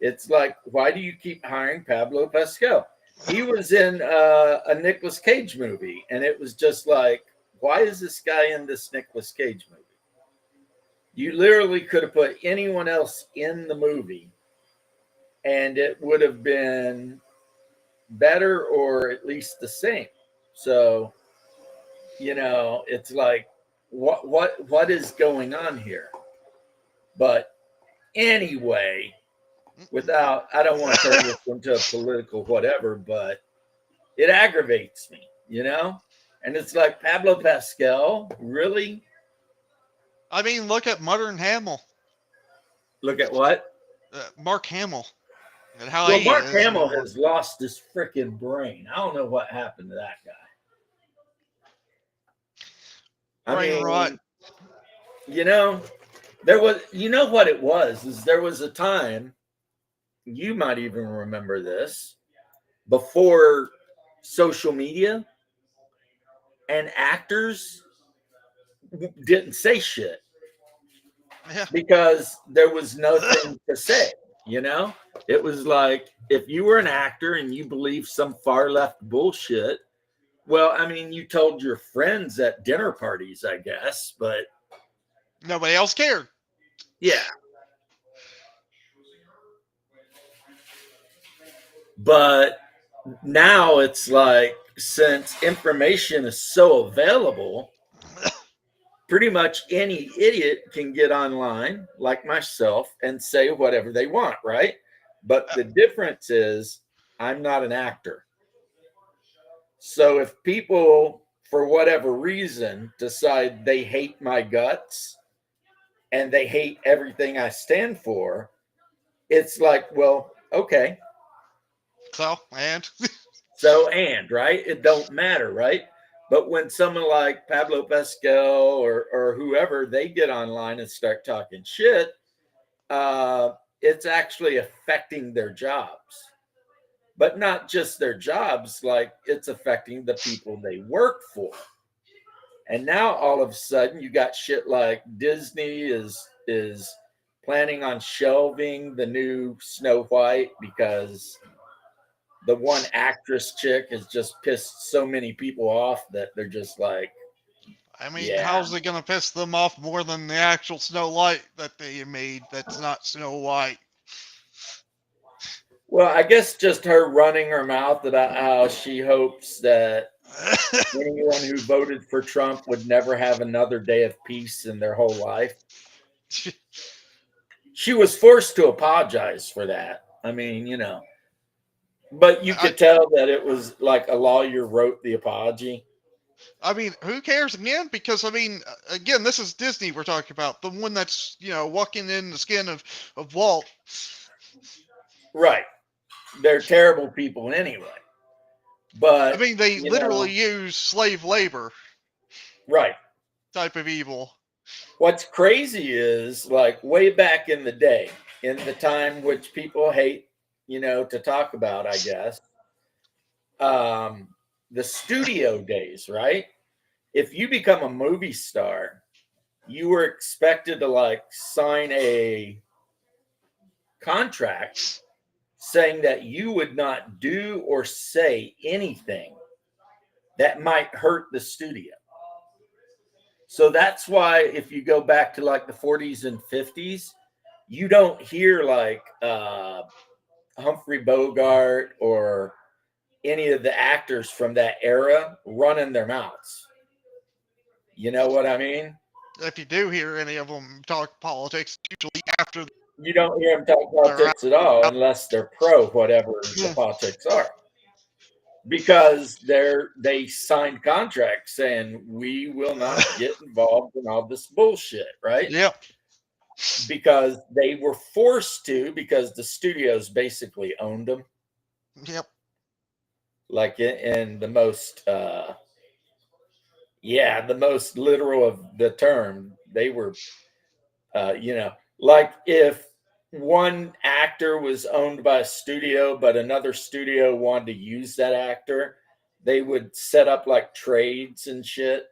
A: it's like, why do you keep hiring Pablo Pascal? He was in a Nicolas Cage movie, and it was just like, why is this guy in this Nicolas Cage movie? You literally could have put anyone else in the movie, and it would have been better or at least the same. So, it's like, what is going on here? But anyway, I don't want to turn this into a political whatever, but it aggravates me, And it's like, Pablo Pascal, really?
B: I mean, look at Modern Hamill.
A: Look at what?
B: Mark Hamill. And how
A: Well,
B: he
A: Mark
B: is.
A: Hamill has lost his freaking brain. I don't know what happened to that guy.
B: Brain rot.
A: There was, what it was, is there was a time, you might even remember this, before social media, and actors didn't say shit.
B: Yeah.
A: Because there was nothing to say, It was like, if you were an actor and you believed some far left bullshit, well, I mean, you told your friends at dinner parties, I guess, but
B: nobody else cared.
A: Yeah. But now it's like, since information is so available, pretty much any idiot can get online, like myself, and say whatever they want, right? But the difference is, I'm not an actor. So if people, for whatever reason, decide they hate my guts and they hate everything I stand for, it's like, well, okay. Right? It don't matter, right? But when someone like Pablo Pascal or whoever, they get online and start talking shit, it's actually affecting their jobs. But not just their jobs, like it's affecting the people they work for. And now all of a sudden you got shit like Disney is planning on shelving the new Snow White because the one actress chick has just pissed so many people off that they're just like,
B: I mean, how's it gonna piss them off more than the actual Snow White that they made that's not Snow White?
A: Well, I guess just her running her mouth about how she hopes that anyone who voted for Trump would never have another day of peace in their whole life. She was forced to apologize for that. I mean, but you could tell that it was like a lawyer wrote the apology.
B: I mean, who cares again? Because I mean, again, this is Disney we're talking about, the one that's walking in the skin of Walt.
A: Right. They're terrible people anyway. But
B: I mean, they literally use slave labor.
A: Right.
B: Type of evil.
A: What's crazy is like way back in the day, in the time which people hate, to talk about, I guess, the studio days, right? If you become a movie star, you were expected to like sign a contract saying that you would not do or say anything that might hurt the studio. So that's why if you go back to like the 40s and 50s, you don't hear like Humphrey Bogart or any of the actors from that era running their mouths. You know what I mean?
B: If you do hear any of them talk politics, usually after
A: you don't hear them talk politics at all unless they're pro whatever the politics are. Because they signed contracts saying we will not get involved in all this bullshit, right?
B: Yep.
A: Because they were forced to, because the studios basically owned them.
B: Yep.
A: Like in the most the most literal of the term. They were like if one actor was owned by a studio, but another studio wanted to use that actor, they would set up like trades and shit.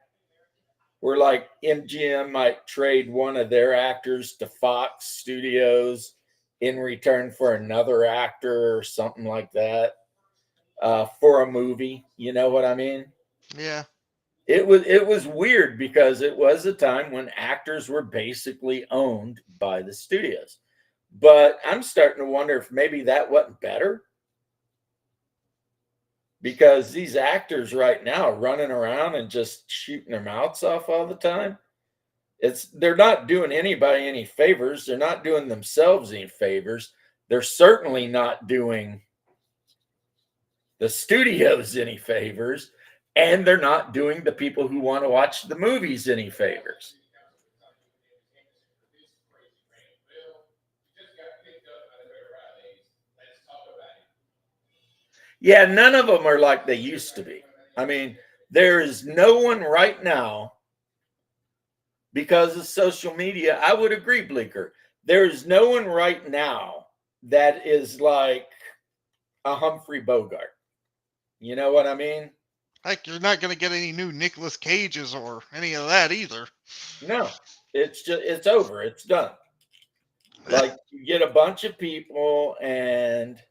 A: Where like MGM might trade one of their actors to Fox Studios in return for another actor or something like that for a movie. You know what I mean?
B: Yeah.
A: It was weird because it was a time when actors were basically owned by the studios. But I'm starting to wonder if maybe that wasn't better. Because these actors right now running around and just shooting their mouths off all the time, they're not doing anybody any favors. They're not doing themselves any favors. They're certainly not doing the studios any favors, and they're not doing the people who want to watch the movies any favors. Yeah, none of them are like they used to be. I mean, there is no one right now because of social media. I would agree, Bleecker. There is no one right now that is like a Humphrey Bogart. You know what I mean?
B: Like you're not going to get any new Nicolas Cages or any of that either.
A: No, it's over. It's done. Like you get a bunch of people and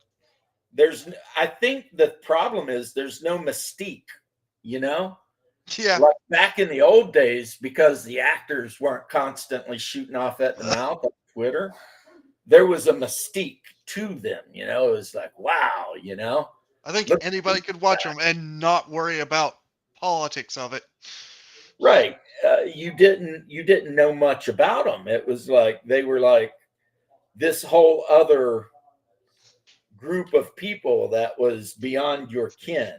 A: I think the problem is there's no mystique,
B: Yeah.
A: Like back in the old days, because the actors weren't constantly shooting off at the mouth on Twitter, there was a mystique to them, it was like, wow,
B: I think anybody could watch them and not worry about politics of it.
A: Right. You didn't know much about them. It was like they were like this whole other group of people that was beyond your kin,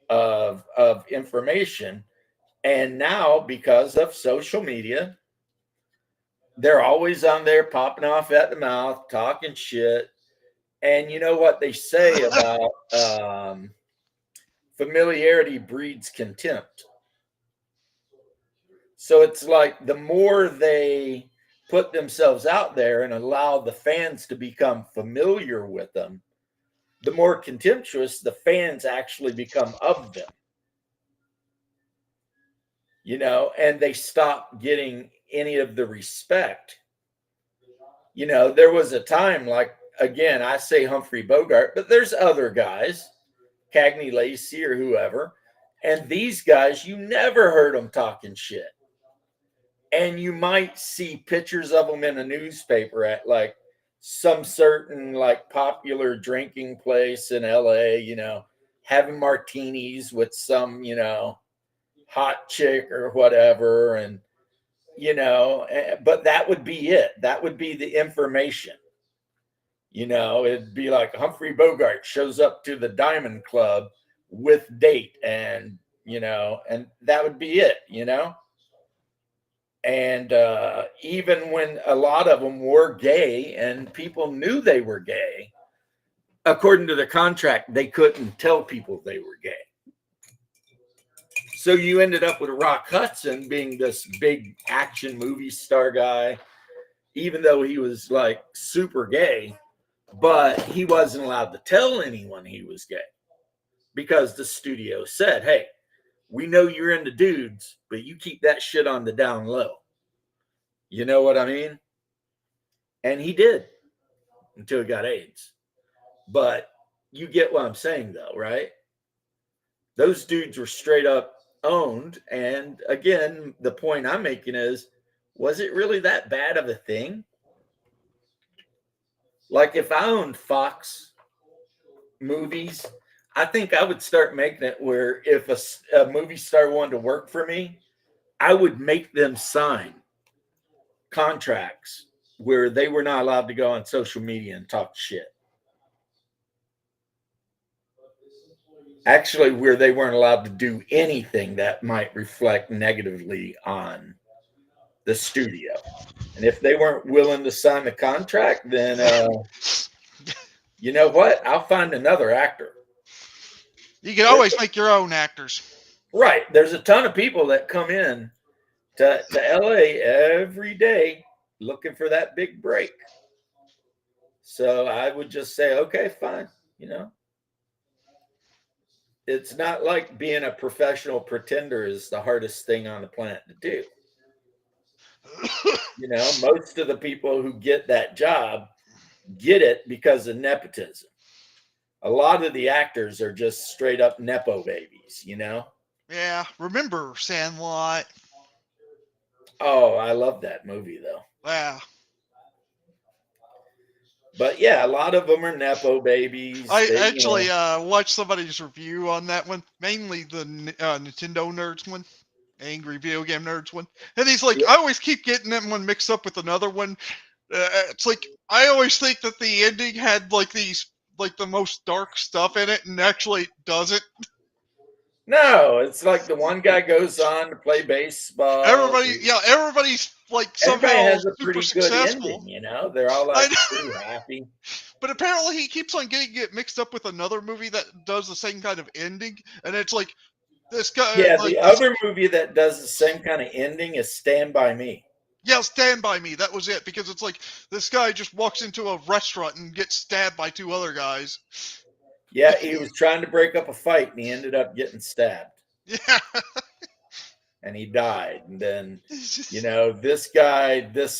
A: of information. And now, because of social media, they're always on there popping off at the mouth, talking shit. And you know what they say about familiarity breeds contempt. So it's like the more they put themselves out there and allow the fans to become familiar with them, the more contemptuous the fans actually become of them. And they stop getting any of the respect. There was a time like, again, I say Humphrey Bogart, but there's other guys, Cagney Lacey or whoever, and these guys, you never heard them talking shit. And you might see pictures of them in a newspaper at like some certain like popular drinking place in LA, having martinis with some, hot chick or whatever. And, but that would be it. That would be the information. It'd be like Humphrey Bogart shows up to the Diamond Club with date, and that would be it. And even when a lot of them were gay and people knew they were gay, according to the contract, they couldn't tell people they were gay. So you ended up with Rock Hudson being this big action movie star guy, even though he was like super gay, but he wasn't allowed to tell anyone he was gay because the studio said, hey, we know you're into dudes, but you keep that shit on the down low. You know what I mean? And he did until he got AIDS. But you get what I'm saying, though, right? Those dudes were straight up owned. And again, the point I'm making is, was it really that bad of a thing? Like if I owned Fox Movies, I think I would start making it where if a movie star wanted to work for me, I would make them sign contracts where they were not allowed to go on social media and talk shit. Actually, where they weren't allowed to do anything that might reflect negatively on the studio. And if they weren't willing to sign the contract, then you know what? I'll find another actor.
B: You can always make your own actors.
A: Right. There's a ton of people that come in to LA every day looking for that big break. So I would just say, okay, fine. It's not like being a professional pretender is the hardest thing on the planet to do. Most of the people who get that job get it because of nepotism. A lot of the actors are just straight up nepo babies,
B: Yeah, remember Sandlot?
A: Oh, I love that movie though.
B: Yeah.
A: But yeah, a lot of them are nepo babies.
B: I actually watched somebody's review on that one, mainly the Nintendo Nerds one, Angry Video Game Nerds one, and he's like, I always keep getting that one mixed up with another one. It's like I always think that the ending had like these like the most dark stuff in it, and actually it doesn't.
A: No, it's like the one guy goes on to play baseball.
B: Everybody's like somehow
A: has a
B: super
A: pretty
B: successful.
A: Good ending, They're all like pretty happy.
B: But apparently he keeps on getting it mixed up with another movie that does the same kind of ending, and it's like this guy.
A: Yeah, the other movie that does the same kind of ending is Stand By Me.
B: Yeah, Stand By Me. That was it, because it's like this guy just walks into a restaurant and gets stabbed by two other guys.
A: Yeah, he was trying to break up a fight and he ended up getting stabbed.
B: Yeah.
A: And he died. And then, this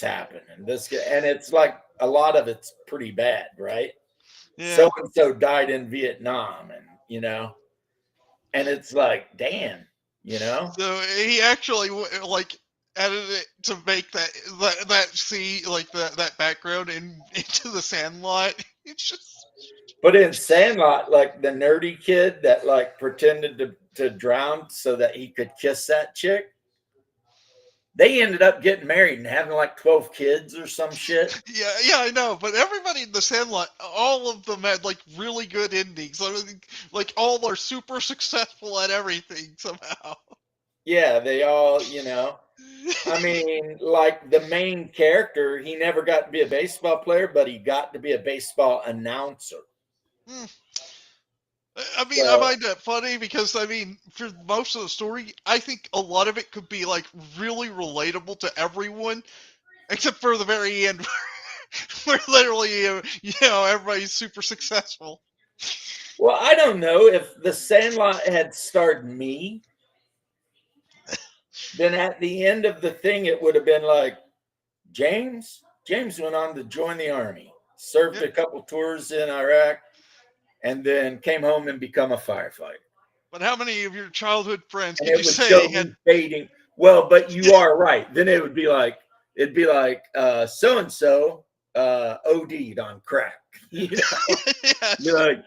A: happened and this guy, and it's like a lot of it's pretty bad, right?
B: Yeah.
A: So-and-so died in Vietnam, and, and it's like, damn,
B: So he actually like edited it to make that scene, like that background into the Sandlot. It's just.
A: But in Sandlot, like the nerdy kid that like pretended to drown so that he could kiss that chick, they ended up getting married and having like 12 kids or some shit.
B: Yeah, I know. But everybody in the Sandlot, all of them had like really good endings. Like all are super successful at everything somehow.
A: Yeah, they all, I mean, like the main character, he never got to be a baseball player, but he got to be a baseball announcer.
B: I mean, I find that funny because, I mean, for most of the story, I think a lot of it could be, like, really relatable to everyone, except for the very end, where literally, everybody's super successful.
A: Well, I don't know. If The Sandlot had starred me, then at the end of the thing, it would have been like, James went on to join the army, served a couple tours in Iraq, and then came home and become a firefighter.
B: But how many of your childhood friends
A: could
B: you say
A: had fading? Well, but you are right. Then it would be like, so and so OD'd on crack. You're like,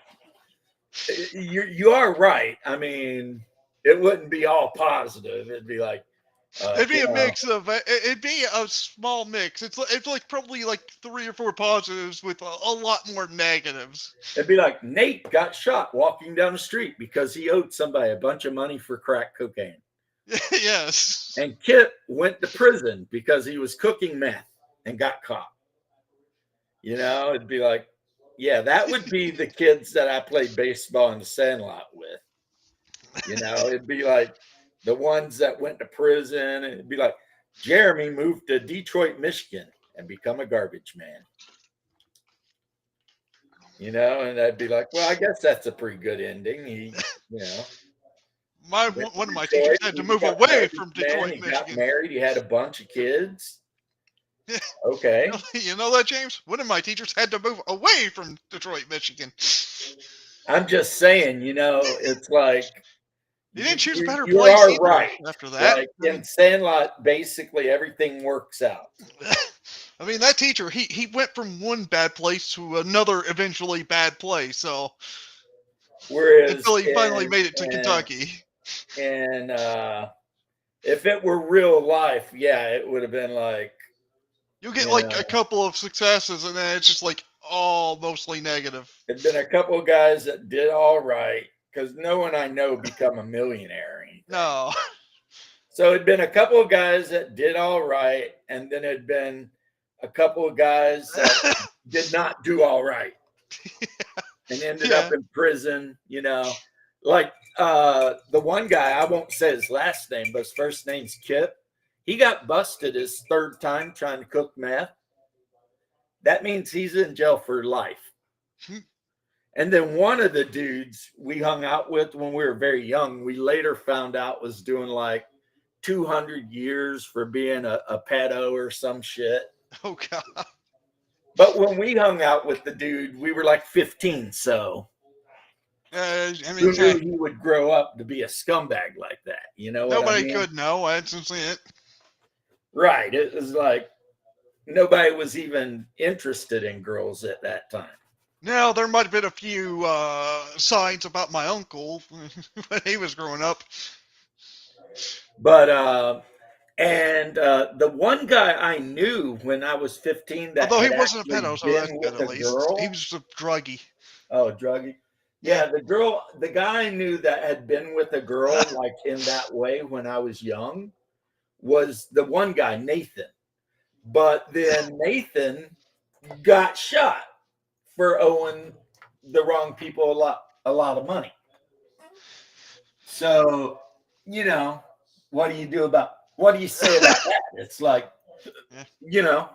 A: you are right. I mean, it wouldn't be all positive. It'd be like,
B: It'd be
A: You
B: a
A: know,
B: mix of it'd be a small mix. It's like probably like 3 or 4 positives with a lot more negatives.
A: it'd be like Nate got shot walking down the street because he owed somebody a bunch of money for crack cocaine.
B: Yes.
A: And Kip went to prison because he was cooking meth and got caught. You know, it'd be like, yeah, that would be the kids that I played baseball in the Sandlot with. You know, it'd be like the ones that went to prison, and it'd be like Jeremy moved to Detroit, Michigan, and become a garbage man. You know, and I'd be like, well, I guess that's a pretty good ending. He, you know, went to
B: One of my teachers
A: Detroit,
B: had
A: he
B: to move
A: became a
B: away
A: garbage
B: from
A: man.
B: Detroit,
A: He got
B: Michigan.
A: married. He had a bunch of kids. Okay.
B: You know that, James? One of my teachers had to move away from Detroit, Michigan.
A: I'm just saying, you know, it's like
B: He didn't choose a better
A: you
B: place
A: are
B: either
A: right.
B: after that.
A: Like in Sandlot, basically everything works out.
B: I mean, that teacher, he went from one bad place to another eventually bad place. So
A: Whereas
B: until he finally made it to Kentucky.
A: And if it were real life, yeah, it would have been like
B: You get like a couple of successes, and then it's just like all mostly negative.
A: It'd been a couple of guys that did all right because no one I know become a millionaire or anything.
B: No.
A: So it'd been a couple of guys that did all right, and then it'd been a couple of guys that did not do all right and ended up in prison, you know. Like the one guy, I won't say his last name, but his first name's Kip. He got busted his third time trying to cook meth. That means he's in jail for life. And then one of the dudes we hung out with when we were very young, we later found out was doing like 200 years for being a pedo or some shit.
B: Oh, God.
A: But when we hung out with the dude, we were like 15. So
B: I mean,
A: who knew he would grow up to be a scumbag like that? You know what
B: nobody
A: I mean?
B: could know. I didn't see it.
A: Right. It was like nobody was even interested in girls at that time.
B: Now, there might have been a few signs about my uncle when he was growing up.
A: But the one guy I knew when I was 15 that
B: although he wasn't a pedo, so that's good at least.
A: Girl,
B: he was a druggie.
A: Oh, druggie. Yeah, the guy I knew that had been with a girl like in that way when I was young was the one guy, Nathan. But then Nathan got shot for owing the wrong people a lot of money. So, you know, what do you say about that? It's like, you know,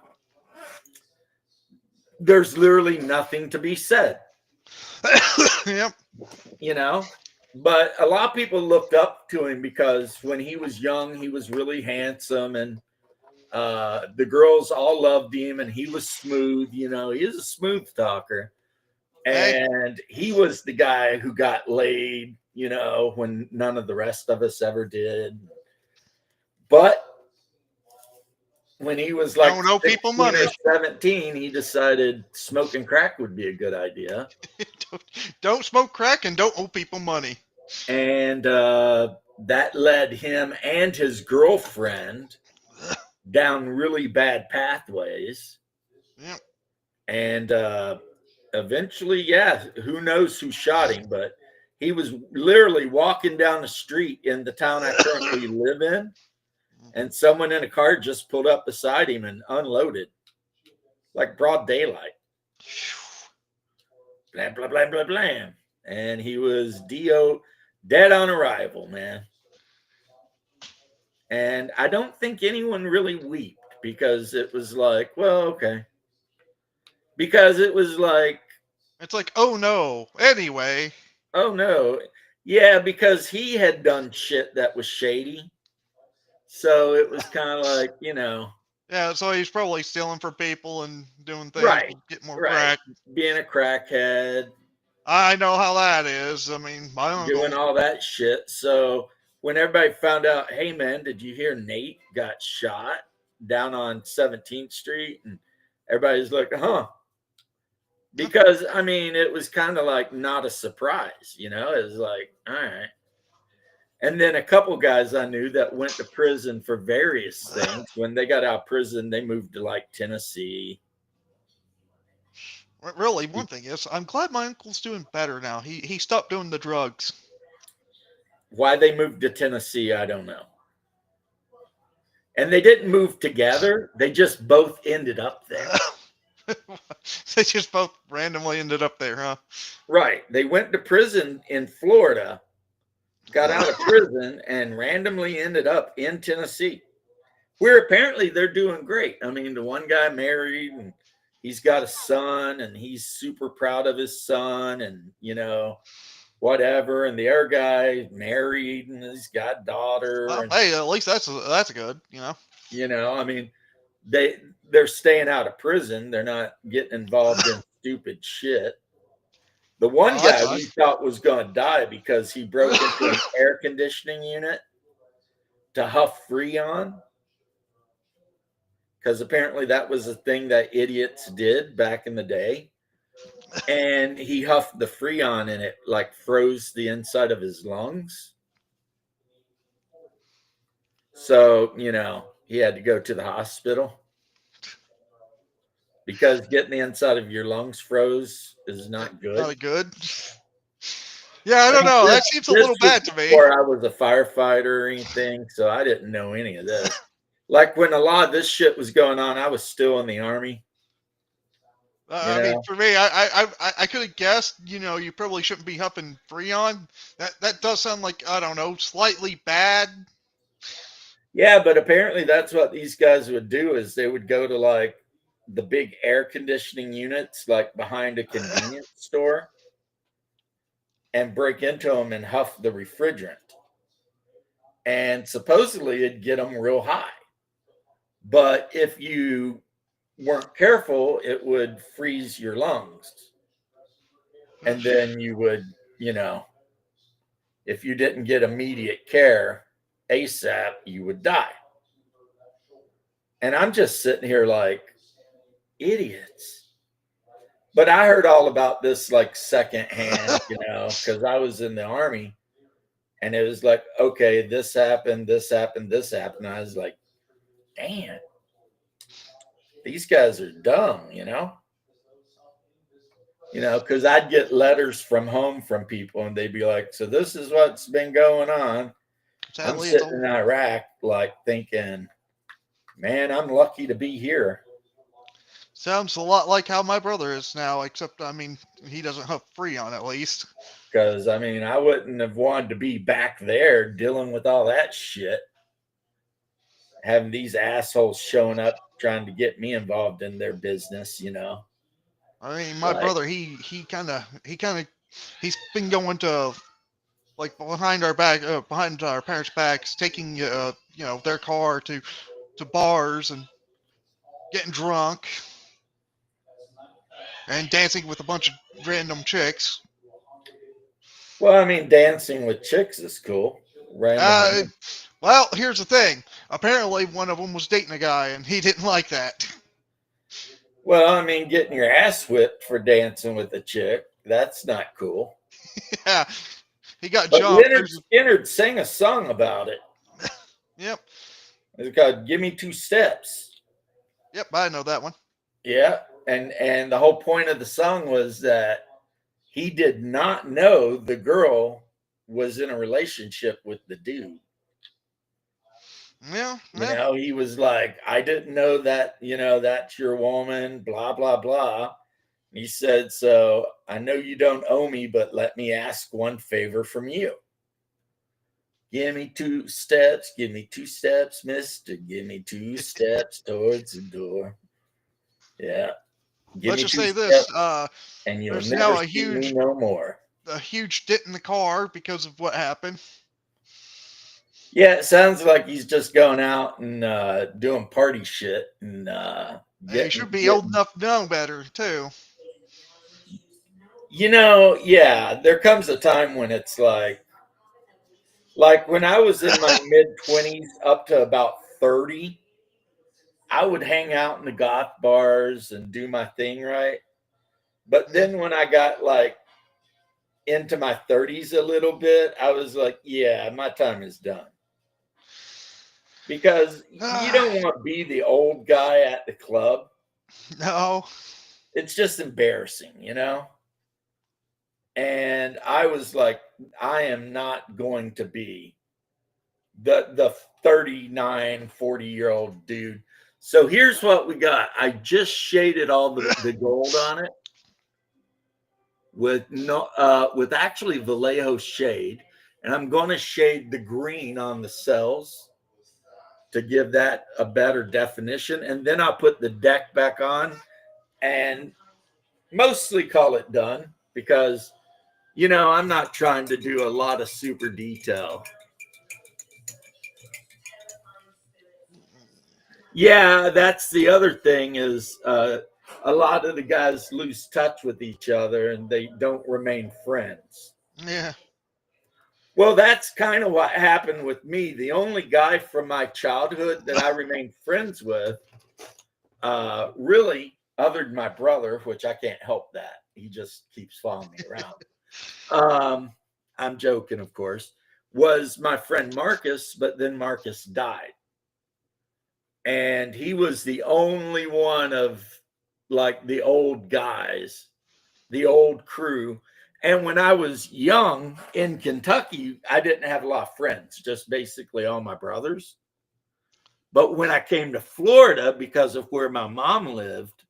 A: there's literally nothing to be said.
B: Yep.
A: You know, but a lot of people looked up to him because when he was young, he was really handsome and the girls all loved him and he was smooth. You know, he was a smooth talker. And he was the guy who got laid, you know, when none of the rest of us ever did. But when he was like
B: don't owe people money.
A: 17, he decided smoking crack would be a good idea.
B: Don't smoke crack and don't owe people money.
A: And that led him and his girlfriend down really bad pathways.
B: Yep.
A: And eventually, yeah, who knows who shot him, but he was literally walking down the street in the town I currently live in, and someone in a car just pulled up beside him and unloaded, like broad daylight. Blam, blam, blam, blam, blam. And he was dead on arrival, man. And I don't think anyone really wept because it was like, well, okay. Because it was like,
B: it's like, oh no. Anyway.
A: Oh no. Yeah, because he had done shit that was shady. So it was kind of like, you know.
B: Yeah, so he's probably stealing for people and doing things
A: right,
B: to get more crack.
A: Being a crackhead.
B: I know how that is. I mean, my uncle.
A: Doing all that shit. So when everybody found out, hey man, did you hear Nate got shot down on 17th Street? And everybody's like, huh. Because, I mean, it was kind of like not a surprise, you know? It was like, all right. And then a couple guys I knew that went to prison for various things. When they got out of prison, they moved to like Tennessee.
B: Really, one thing is, I'm glad my uncle's doing better now. He stopped doing the drugs.
A: Why they moved to Tennessee, I don't know. And they didn't move together. They just both ended up there.
B: They just both randomly ended up there, huh?
A: Right. They went to prison in Florida, got out of prison, and randomly ended up in Tennessee, where apparently they're doing great. I mean, the one guy married and he's got a son and he's super proud of his son and, you know, whatever. And the other guy married and he's got a daughter.
B: Well,
A: And,
B: hey, at least that's good, you know.
A: I mean, they're staying out of prison. They're not getting involved in stupid shit. The one guy we thought was going to die because he broke into an air conditioning unit to huff Freon. Because apparently that was a thing that idiots did back in the day. And he huffed the Freon and it like froze the inside of his lungs. So, you know, he had to go to the hospital. Because getting the inside of your lungs froze is not good.
B: Not good. Yeah, I don't know. That seems a little bad to me.
A: Before I was a firefighter or anything, so I didn't know any of this. Like when a lot of this shit was going on, I was still in the Army.
B: I mean, for me, I could have guessed. You know, you probably shouldn't be huffing Freon. That does sound like, I don't know, slightly bad.
A: Yeah, but apparently that's what these guys would do is they would go to like the big air conditioning units, like behind a convenience store, and break into them and huff the refrigerant. And supposedly it'd get them real high. But if you weren't careful, it would freeze your lungs. And then you would, you know, if you didn't get immediate care ASAP, you would die. And I'm just sitting here like, idiots. But I heard all about this like secondhand, you know, because I was in the Army and it was like, okay, this happened, this happened, this happened. I was like, damn, these guys are dumb, you know? You know, because I'd get letters from home from people and they'd be like, so this is what's been going on. I'm sitting in Iraq, like thinking, man, I'm lucky to be here.
B: Sounds a lot like how my brother is now, except, I mean, he doesn't have Freon at least.
A: Because, I mean, I wouldn't have wanted to be back there dealing with all that shit. Having these assholes showing up trying to get me involved in their business, you know.
B: I mean, my brother, he's been going to, like, behind our parents' backs, taking, you know, their car to bars and getting drunk and dancing with a bunch of random chicks.
A: Well, I mean, dancing with chicks is cool.
B: Well, here's the thing. Apparently, one of them was dating a guy, and he didn't like that.
A: Well, I mean, getting your ass whipped for dancing with a chick, that's not cool.
B: Yeah. He got
A: but
B: jumped.
A: Leonard Skinner sang a song about it.
B: Yep.
A: It's called Give Me Two Steps.
B: Yep, I know that one.
A: Yeah. And the whole point of the song was that he did not know the girl was in a relationship with the dude.
B: Yeah.
A: You know, he was like, I didn't know that, you know, that's your woman, blah, blah, blah. He said, so I know you don't owe me, but let me ask one favor from you. Give me 2 steps, mister. Give me 2 steps towards the door. Yeah.
B: Let's just say this,
A: and you'll
B: there's
A: never
B: now
A: see me no more.
B: A huge dent in the car because of what happened.
A: Yeah, it sounds like he's just going out and doing party shit. And
B: he should be old enough to know better, too.
A: You know, yeah, there comes a time when it's like when I was in my mid-20s up to about 30, I would hang out in the goth bars and do my thing, right? But then when I got like into my 30s a little bit, I was like, yeah, my time is done. Because you don't want to be the old guy at the club.
B: No.
A: It's just embarrassing, And I was like, I am not going to be the 39, 40-year-old dude. So here's what we got. I just shaded all the gold on it with actually Vallejo shade, and I'm going to shade the green on the cells to give that a better definition, and then I'll put the deck back on and mostly call it done because I'm not trying to do a lot of super detail. Yeah, that's the other thing is a lot of the guys lose touch with each other and they don't remain friends.
B: Yeah.
A: Well, that's kind of what happened with me. The only guy from my childhood that I remained friends with, really, other than my brother, which I can't help that. He just keeps following me around. I'm joking, of course, was my friend Marcus, but then Marcus died. And he was the only one of like the old guys, the old crew. And when I was young in Kentucky, I didn't have a lot of friends, just basically all my brothers. But when I came to Florida, because of where my mom lived,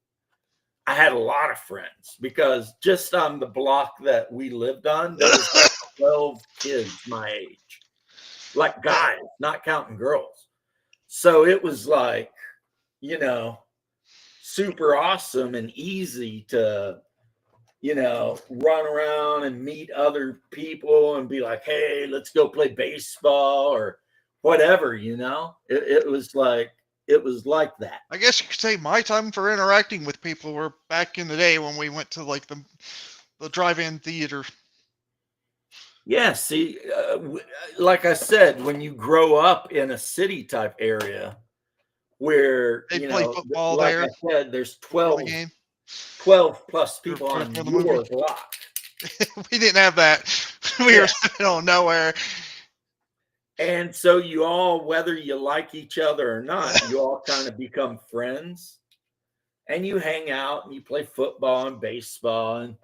A: I had a lot of friends because just on the block that we lived on, there was like 12 kids my age, like guys, not counting girls. So it was like, super awesome and easy to, run around and meet other people and be like, hey, let's go play baseball or whatever, it was like that.
B: I guess you could say my time for interacting with people were back in the day when we went to like the drive-in theater.
A: Yeah, see, like I said, when you grow up in a city type area where,
B: They play football
A: like
B: there.
A: I said, there's
B: The game.
A: 12 plus people
B: For
A: on
B: the
A: your
B: movie.
A: block.
B: We didn't have that. We were sitting on nowhere.
A: And so you all, whether you like each other or not, you all kind of become friends and you hang out and you play football and baseball and,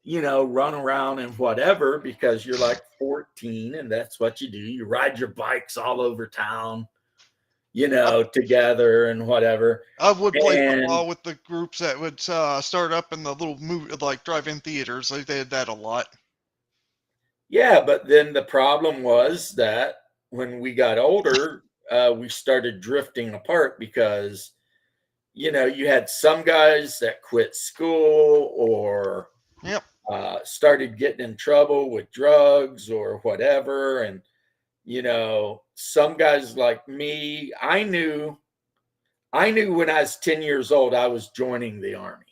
A: run around and whatever because you're like 14 and that's what you do. You ride your bikes all over town, together and whatever.
B: I would play football with the groups that would start up in the little movie, like drive-in theaters. They did that a lot.
A: Yeah, but then the problem was that when we got older, we started drifting apart because, you had some guys that quit school or
B: Yep.
A: Started getting in trouble with drugs or whatever. And, some guys like me, I knew when I was 10 years old, I was joining the Army.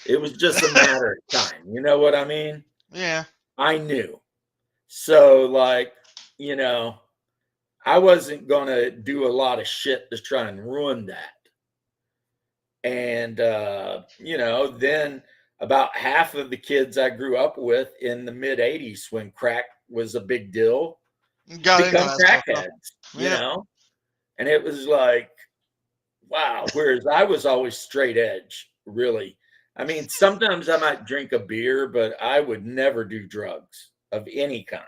A: It was just a matter of time. You know what I mean?
B: Yeah.
A: I knew. So, like, I wasn't going to do a lot of shit to try and ruin that. And, then about half of the kids I grew up with in the mid 80s when crack was a big deal become crackheads, and it was like, wow. Whereas I was always straight edge, really. I mean, sometimes I might drink a beer, but I would never do drugs of any kind.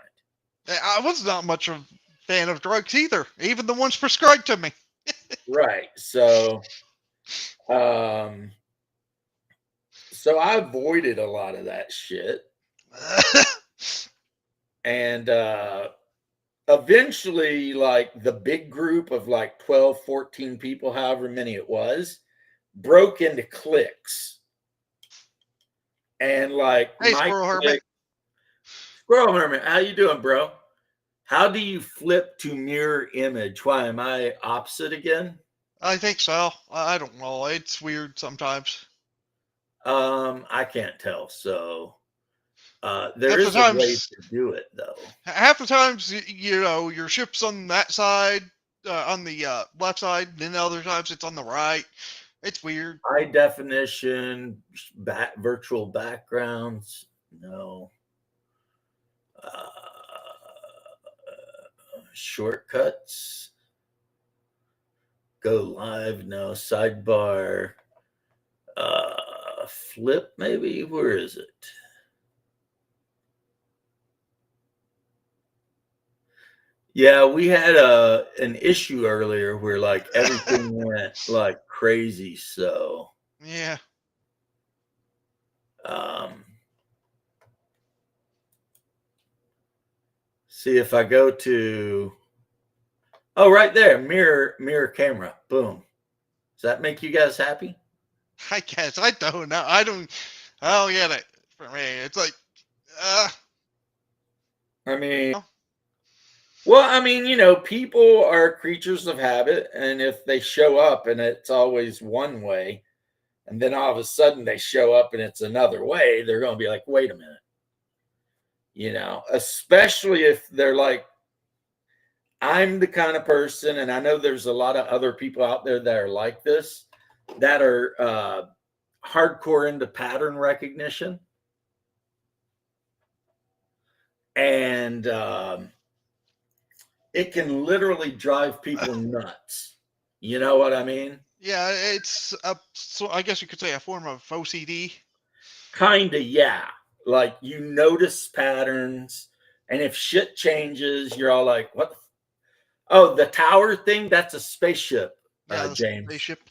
B: I was not much of a fan of drugs either, even the ones prescribed to me.
A: Right. So I avoided a lot of that shit. And eventually, like the big group of like 12, 14 people, however many it was, broke into cliques. And like,
B: hey, Squirrel Hermit.
A: Squirrel Hermit, how you doing, bro? How do you flip to mirror image? Why am I opposite again?
B: I think so. I don't know. It's weird sometimes.
A: I can't tell. So there is a way to do it, though.
B: Half the times, your ship's on that side, on the left side. Then other times it's on the right. It's weird.
A: High definition, virtual backgrounds. No. Shortcuts. Go live. No. Sidebar. Flip maybe. Where is it? Yeah, we had an issue earlier where like everything went like crazy. So
B: Yeah.
A: see if I go to right there, mirror camera. Boom. Does that make you guys happy?
B: I guess I don't know. I don't get it. For me, it's like,
A: I mean, well, I mean, people are creatures of habit, and if they show up and it's always one way, and then all of a sudden they show up and it's another way, they're going to be like, wait a minute. Especially if they're like, I'm the kind of person, and I know there's a lot of other people out there that are like this, that are hardcore into pattern recognition. And it can literally drive people nuts. You know what I mean?
B: yeah, it's so I guess you could say a form of OCD.
A: Kinda, yeah. Like you notice patterns, and if shit changes, you're all like, "What? Oh, the tower thing? That's a spaceship,
B: Yeah, the
A: James.
B: spaceship.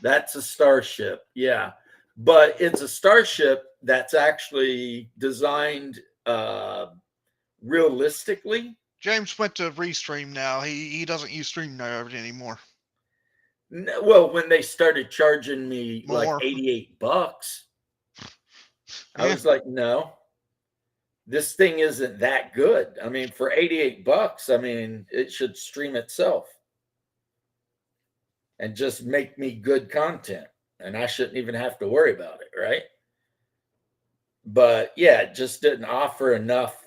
A: That's a starship. Yeah, but it's a starship that's actually designed realistically.
B: James went to Restream now. He doesn't use StreamYard anymore.
A: Well, when they started charging me like
B: More.
A: $88, I
B: Yeah.
A: was like, no, this thing isn't that good. I mean, for $88, I mean, it should stream itself and just make me good content, and I shouldn't even have to worry about it, right? But yeah, it just didn't offer enough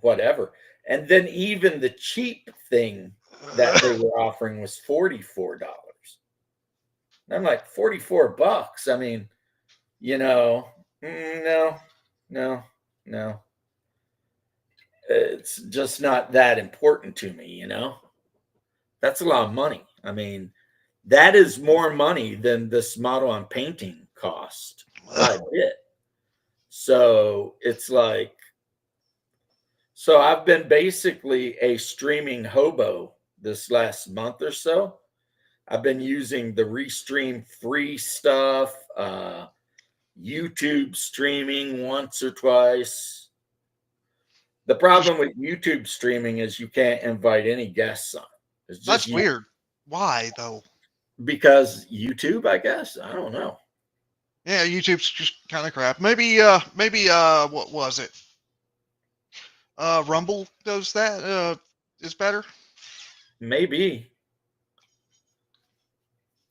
A: whatever. And then even the cheap thing that they were offering was $44. And I'm like, $44. I mean, no, no, no. It's just not that important to me, That's a lot of money. I mean, that is more money than this model I'm painting cost by a bit. So it's like, so I've been basically a streaming hobo this last month or so. I've been using the Restream free stuff, YouTube streaming once or twice. The problem with YouTube streaming is you can't invite any guests on. It's just
B: That's weird. Why though?
A: Because YouTube, I guess. I don't know.
B: Yeah, YouTube's just kind of crap. Maybe what was it? Rumble does that. Is better.
A: Maybe.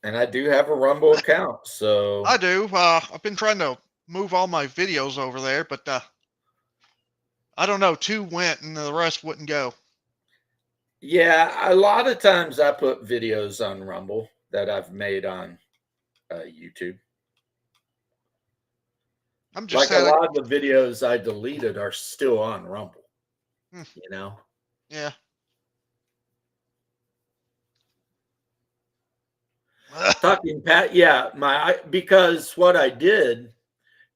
A: And I do have a Rumble account, so
B: I do. I've been trying to move all my videos over there, but I don't know. 2 went and the rest wouldn't go.
A: yeah, a lot of times I put videos on Rumble that I've made on YouTube.
B: I'm just
A: Like a lot of the videos I deleted are still on Rumble.
B: Yeah.
A: Talking Pat, yeah, because what I did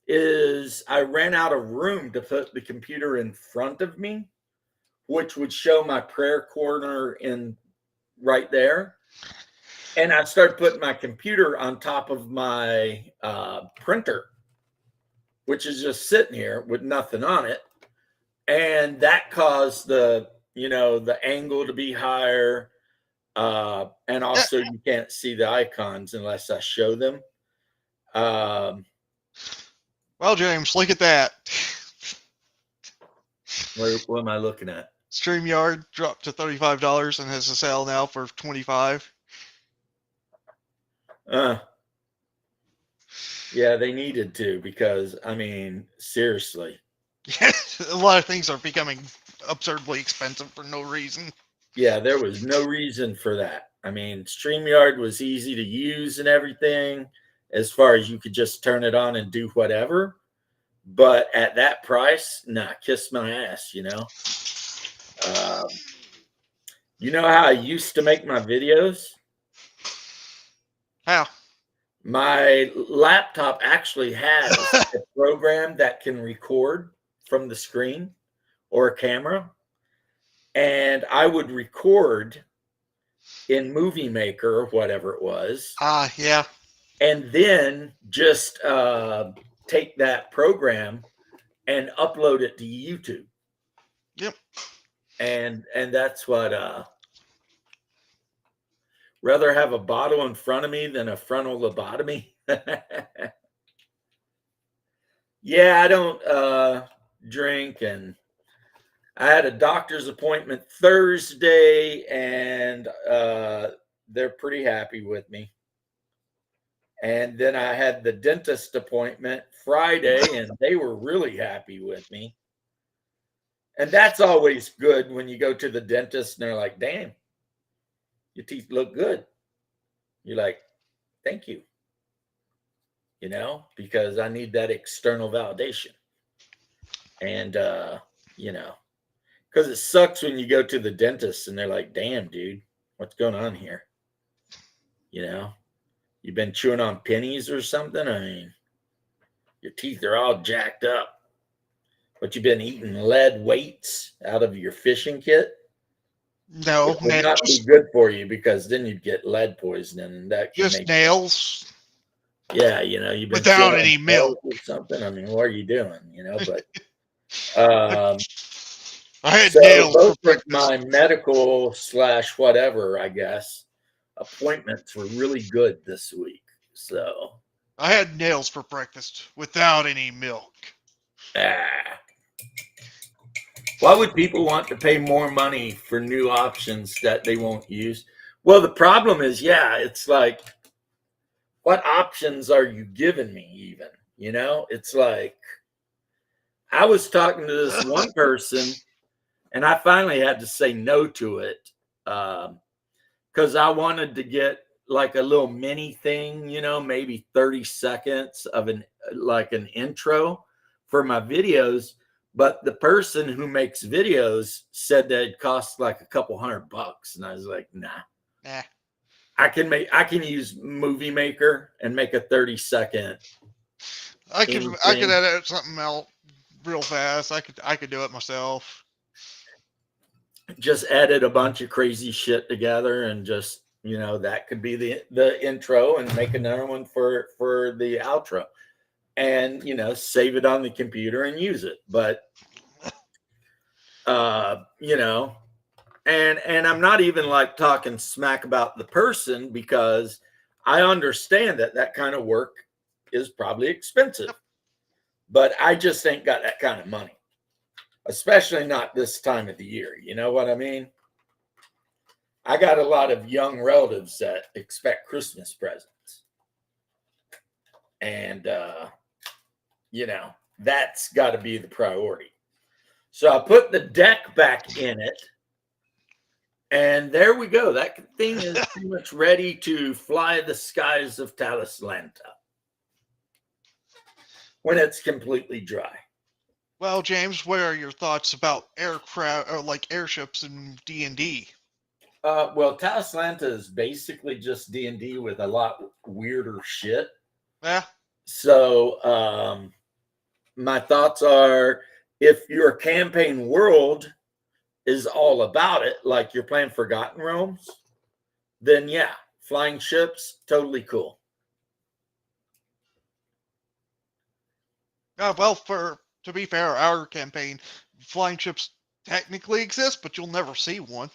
A: is I ran out of room to put the computer in front of me, which would show my prayer corner in right there. And I started putting my computer on top of my printer, which is just sitting here with nothing on it. And that caused the angle to be higher. And also you can't see the icons unless I show them.
B: Well, James, look at that.
A: What am I looking at?
B: StreamYard dropped to $35 and has a sale now for $25.
A: Yeah, they needed to, because I mean, seriously.
B: A lot of things are becoming absurdly expensive for no reason.
A: Yeah, there was no reason for that. I mean, StreamYard was easy to use and everything, as far as you could just turn it on and do whatever. But at that price, nah, kiss my ass, you know. You know how I used to make my videos?
B: How?
A: My laptop actually has a program that can record from the screen or a camera. And I would record in Movie Maker or whatever it was,
B: Yeah.
A: and then just take that program and upload it to YouTube.
B: Yep.
A: And that's what rather have a bottle in front of me than a frontal lobotomy. Yeah, I don't drink, and I had a doctor's appointment Thursday, and they're pretty happy with me. And then I had the dentist appointment Friday, and they were really happy with me. And that's always good when you go to the dentist and they're like, damn, your teeth look good. You're like, thank you. You know, because I need that external validation. And, you know, because it sucks when you go to the dentist and they're like, damn, dude, what's going on here? You know, you've been chewing on pennies or something. I mean, your teeth are all jacked up. But you've been eating lead weights out of your fishing kit.
B: No,
A: It would not be good for you, because then you'd get lead poisoning, and that can
B: just
A: make
B: nails.
A: Yeah, you know, you've been
B: Without any milk
A: or something. I mean, what are you doing? You know, but
B: I had
A: so
B: nails
A: both
B: for
A: of my
B: breakfast.
A: medical / whatever, I guess, appointments were really good this week. So
B: I had nails for breakfast without any milk.
A: why would people want to pay more money for new options that they won't use? Well, the problem is, yeah, it's like, what options are you giving me even? You know, it's like, I was talking to this one person, and I finally had to say no to it, because I wanted to get like a little mini thing, you know, maybe 30 seconds of an intro for my videos. But the person who makes videos said that it costs like a couple $100, and I was like, nah. I can use Movie Maker and make a 30-second.
B: I could edit something out real fast. I could do it myself.
A: Just edit a bunch of crazy shit together, and just, you know, that could be the intro, and make another one for the outro, and, you know, save it on the computer and use it. But you know, and I'm not even like talking smack about the person, because I understand that kind of work is probably expensive, but I just ain't got that kind of money, especially not this time of the year. You know what I mean? I got a lot of young relatives that expect Christmas presents, and you know, that's got to be the priority. So I put the deck back in it, and there we go. That thing is pretty much ready to fly the skies of Talislanta when it's completely dry.
B: Well, James, what are your thoughts about aircraft or like airships in D&D?
A: Well, Talislanta is basically just D&D with a lot weirder shit.
B: Yeah.
A: So my thoughts are, if your campaign world is all about it, like you're playing Forgotten Realms, then yeah, flying ships, totally cool.
B: Well, to be fair, our campaign, flying ships technically exist, but you'll never see one.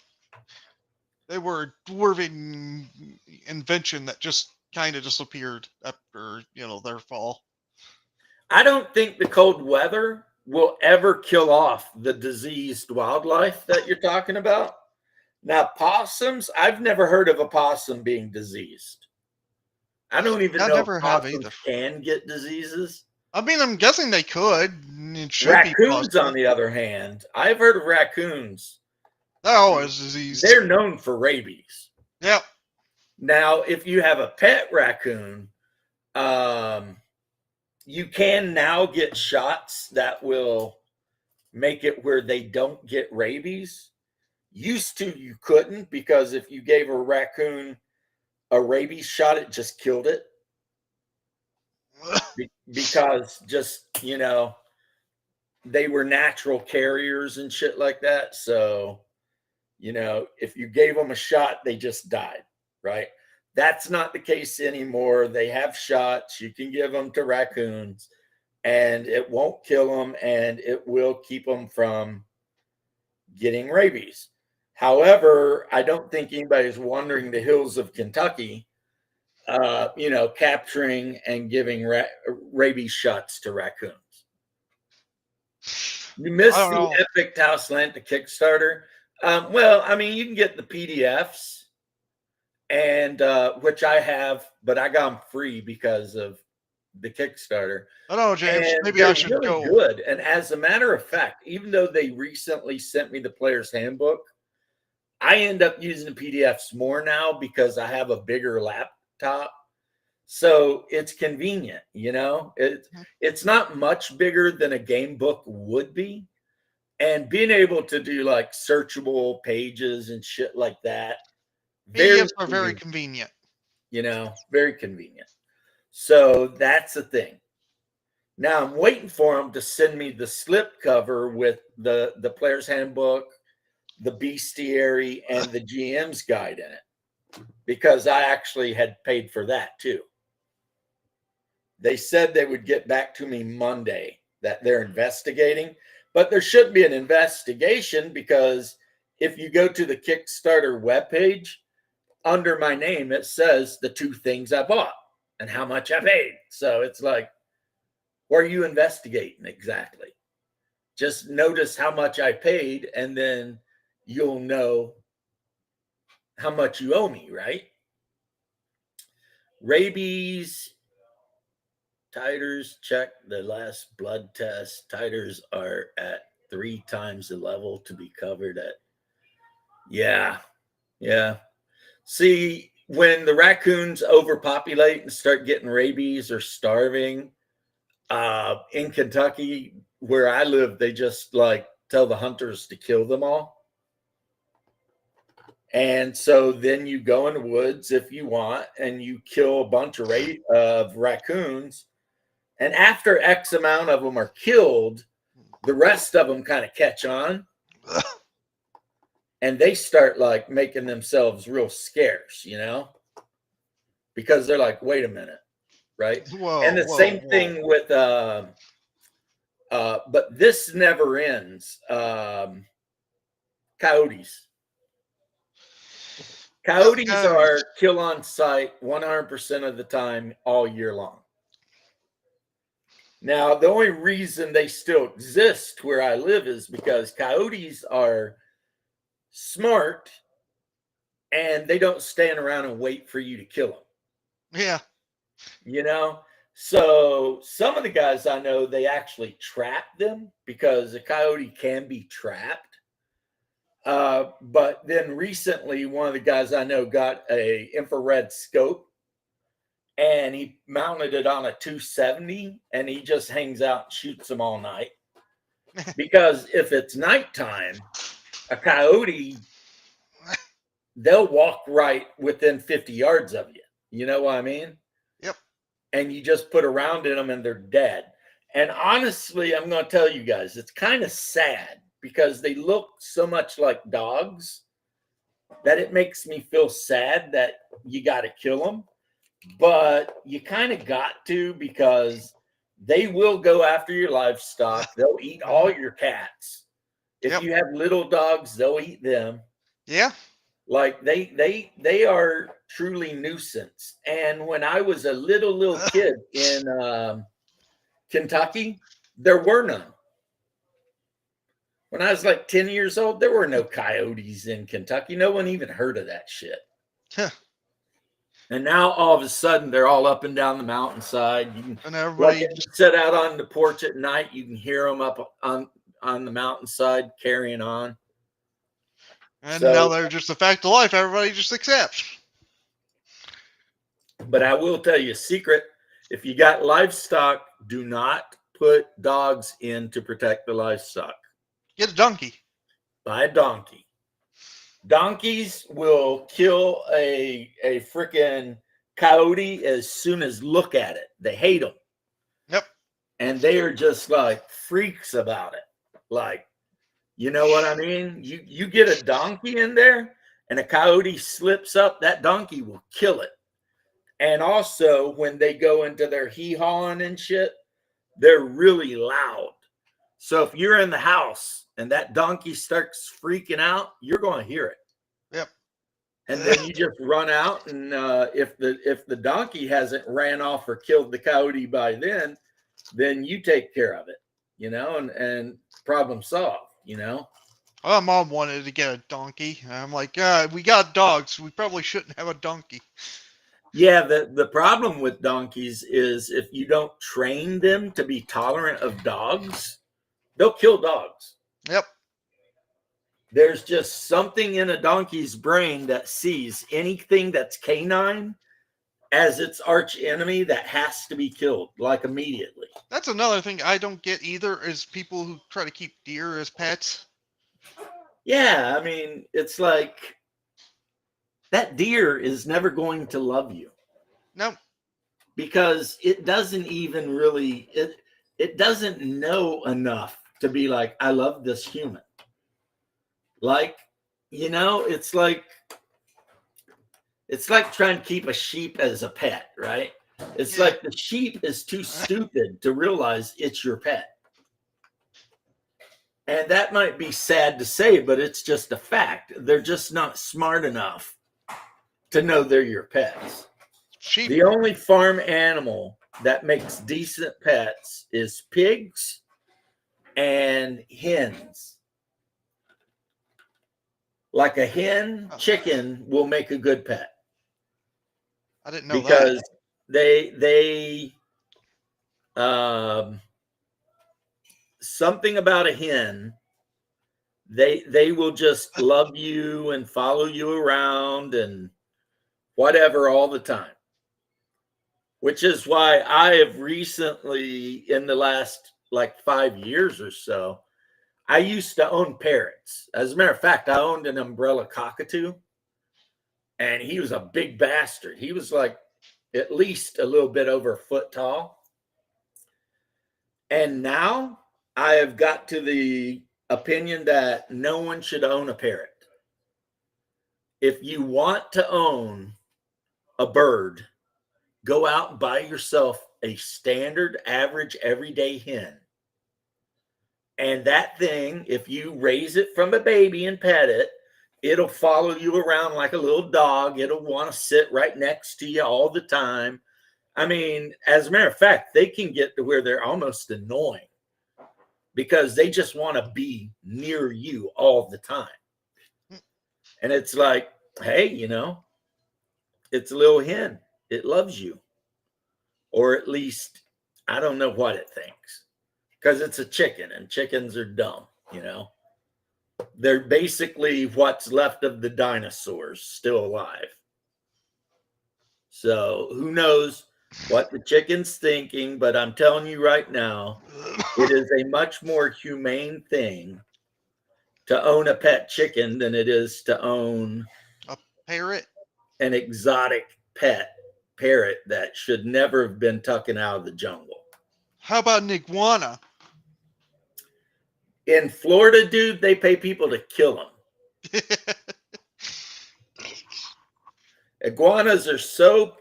B: They were a dwarven invention that just kind of disappeared after, their fall.
A: I don't think the cold weather will ever kill off the diseased wildlife that you're talking about. Now, possums, I've never heard of a possum being diseased. I don't even know if possums can get diseases.
B: I mean, I'm guessing they could. It should
A: Raccoons, on the other hand, I've heard of raccoons.
B: They're always diseased.
A: They're known for rabies.
B: Yep.
A: Now, if you have a pet raccoon, you can now get shots that will make it where they don't get rabies. Used to, you couldn't, because if you gave a raccoon a rabies shot, it just killed it. Because just, they were natural carriers and shit like that. So, if you gave them a shot, they just died, right? That's not the case anymore. They have shots. You can give them to raccoons and it won't kill them, and it will keep them from getting rabies. However, I don't think anybody's wandering the hills of Kentucky, capturing and giving rabies shots to raccoons. You missed the Epic House Lanta Kickstarter. Well, I mean, you can get the PDFs, and which I have, but I got them free because of the Kickstarter.
B: I don't know, James.
A: And
B: maybe I should
A: really
B: go.
A: Good. And as a matter of fact, even though they recently sent me the player's handbook, I end up using the PDFs more now because I have a bigger laptop. So it's convenient, It's not much bigger than a game book would be. And being able to do like searchable pages and shit like that.
B: PDFs are very convenient.
A: Very convenient. So that's the thing. Now I'm waiting for them to send me the slip cover with the player's handbook, the bestiary, and the GM's guide in it, because I actually had paid for that too. They said they would get back to me Monday, that they're investigating, but there shouldn't be an investigation, because if you go to the Kickstarter webpage, under my name, it says the 2 things I bought and how much I paid. So it's like, what are you investigating exactly? Just notice how much I paid, and then you'll know how much you owe me, right? Rabies titers, check the last blood test. Titers are at 3 times the level to be covered at. Yeah. See, when the raccoons overpopulate and start getting rabies or starving, in Kentucky, where I live, they just tell the hunters to kill them all. And so then you go in the woods if you want, and you kill a bunch of raccoons. And after X amount of them are killed, the rest of them kind of catch on. And they start making themselves real scarce, because they're like, wait a minute, right? And the same thing with, but this never ends. Coyotes. Coyotes are kill on sight 100% of the time, all year long. Now, the only reason they still exist where I live is because coyotes are smart, and they don't stand around and wait for you to kill them.
B: Yeah.
A: So some of the guys I know, they actually trap them, because a coyote can be trapped. But then recently, one of the guys I know got a infrared scope, and he mounted it on a 270, and he just hangs out and shoots them all night. Because if it's nighttime, a coyote, they'll walk right within 50 yards of you. You know what I mean?
B: Yep.
A: And you just put a round in them and they're dead. And honestly, I'm going to tell you guys, it's kind of sad, because they look so much like dogs that it makes me feel sad that you got to kill them. But you kind of got to, because they will go after your livestock. They'll eat all your cats. If you have little dogs, they'll eat them.
B: Yeah.
A: They are truly nuisance. And when I was a little kid in Kentucky, there were none. When I was 10 years old, there were no coyotes in Kentucky. No one even heard of that shit.
B: Huh.
A: And now all of a sudden, they're all up and down the mountainside. You can,
B: and everybody
A: just sit out on the porch at night. You can hear them up on the mountainside carrying on.
B: And now they're just a fact of life. Everybody just accepts.
A: But I will tell you a secret. If you got livestock Do not put dogs in to protect the livestock.
B: Get a donkey.
A: Buy a donkey. Donkeys will kill a freaking coyote as soon as look at it. They hate them.
B: Yep.
A: And they are just like freaks about it. Like, you know what I mean? You get a donkey in there and a coyote slips up, that donkey will kill it. And also when they go into their hee-hawing and shit, they're really loud. So if you're in the house and that donkey starts freaking out, you're going to hear it.
B: Yep.
A: And then you just run out, and if the donkey hasn't ran off or killed the coyote by then you take care of it, you know, and problem solved, you know.
B: My mom wanted to get a donkey. And I'm like, we got dogs. We probably shouldn't have a donkey.
A: Yeah, the problem with donkeys is if you don't train them to be tolerant of dogs, they'll kill dogs.
B: Yep.
A: There's just something in a donkey's brain that sees anything that's canine as its arch enemy that has to be killed, like immediately.
B: That's another thing I don't get either, is people who try to keep deer as pets.
A: Yeah, I mean, it's like that deer is never going to love you.
B: No.
A: Because it doesn't even really, it doesn't know enough to be like, I love this human. Like, you know, it's like trying to keep a sheep as a pet, right? It's like the sheep is too stupid to realize it's your pet. And that might be sad to say, but it's just a fact. They're just not smart enough to know they're your pets.
B: Sheep.
A: The only farm animal that makes decent pets is pigs and hens. Like a hen, chicken will make a good pet.
B: I didn't know
A: because
B: that.
A: they something about a hen, they will just love you and follow you around and whatever all the time. Which is why I have recently, in the last like 5 years or so, I used to own parrots. As a matter of fact, I owned an umbrella cockatoo, and he was a big bastard. He was like at least a little bit over a foot tall. And now I have got to the opinion that no one should own a parrot. If you want to own a bird, go out and buy yourself a standard, average, everyday hen. And that thing, if you raise it from a baby and pet it, it'll follow you around like a little dog. It'll want to sit right next to you all the time. I mean, as a matter of fact, they can get to where they're almost annoying because they just want to be near you all the time. And it's like, hey, you know, it's a little hen. It loves you. Or at least, I don't know what it thinks. Because it's a chicken, and chickens are dumb, you know. They're basically what's left of the dinosaurs still alive. So who knows what the chicken's thinking, but I'm telling you right now, it is a much more humane thing to own a pet chicken than it is to own
B: a parrot,
A: an exotic pet parrot that should never have been taken out of the jungle.
B: How about an iguana?
A: In Florida, dude, they pay people to kill them. Iguanas are so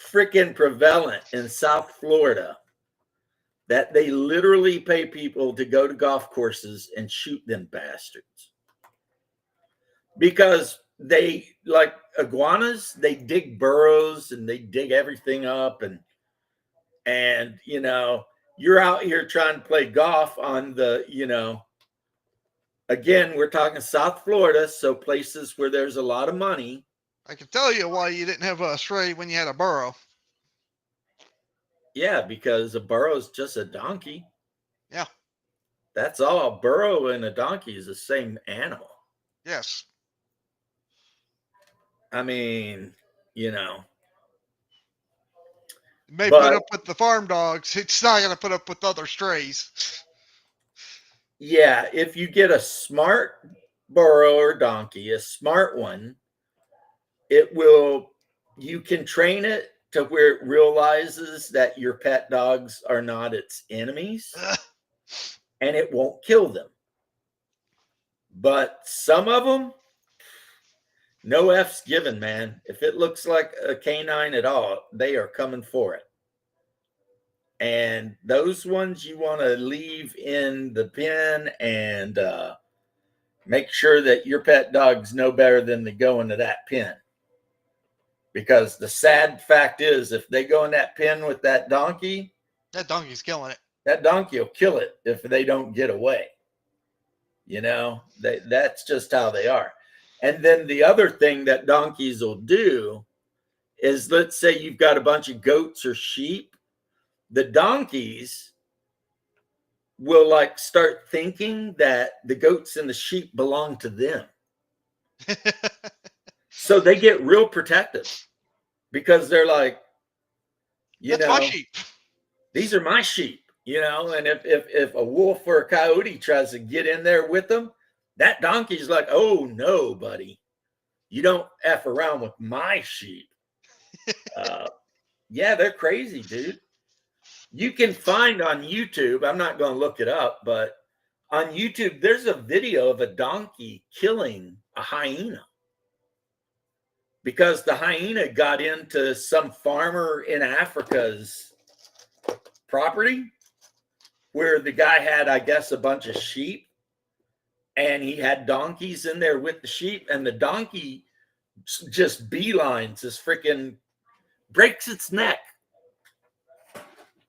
A: freaking prevalent in South Florida that they literally pay people to go to golf courses and shoot them bastards. Because they, like iguanas, they dig burrows and they dig everything up, and you know, you're out here trying to play golf on the, you know, again, we're talking South Florida, so places where there's a lot of money.
B: I can tell you why you didn't have a stray when you had a burro.
A: Yeah, because a burro is just a donkey.
B: Yeah.
A: That's all. A burro and a donkey is the same animal.
B: Yes.
A: I mean, you know.
B: may put
A: But
B: up with the farm dogs. It's not going to put up with other strays.
A: yeah, if you get a smart burro or donkey, a smart one, it will, you can train it to where it realizes that your pet dogs are not its enemies and it won't kill them. But some of them, no F's given, man. If it looks like a canine at all, they are coming for it. And those ones you want to leave in the pen and make sure that your pet dogs know better than to go into that pen. Because the sad fact is, if they go in that pen with that donkey,
B: That donkey's killing it.
A: that donkey will kill it if they don't get away. You know, that's just how they are. And then the other thing that donkeys will do is, let's say you've got a bunch of goats or sheep, the donkeys will like start thinking that the goats and the sheep belong to them. So they get real protective because they're like,
B: That's my sheep.
A: These are my sheep, you know, and if a wolf or a coyote tries to get in there with them, that donkey's like, oh no, buddy, you don't F around with my sheep. Yeah, they're crazy, dude. You can find on YouTube, I'm not going to look it up, but on YouTube, there's a video of a donkey killing a hyena because the hyena got into some farmer in Africa's property where the guy had, I guess, a bunch of sheep, and he had donkeys in there with the sheep, and the donkey just beelines this freaking, breaks its neck.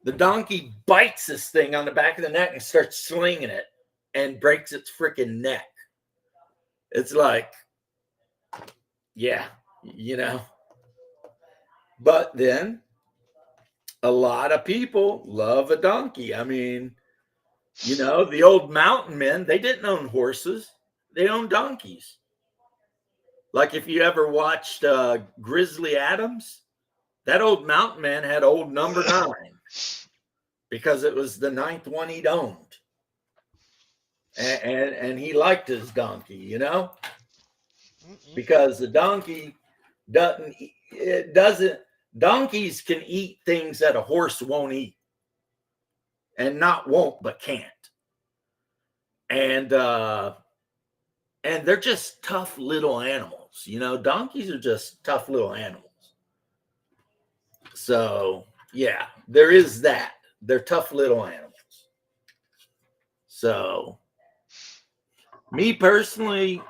A: The donkey bites this thing on the back of the neck and starts slinging it and breaks its freaking neck. It's like, yeah, you know. But then a lot of people love a donkey. I mean, you know, the old mountain men, they didn't own horses. They owned donkeys. Like if you ever watched Grizzly Adams, that old mountain man had old number 9 because it was the 9th one he'd owned. And he liked his donkey, you know, because the donkey doesn't, donkeys can eat things that a horse won't eat, and not won't, but can't. And they're just tough little animals, you know, donkeys are just tough little animals. So yeah, there is that. They're tough little animals. So me personally,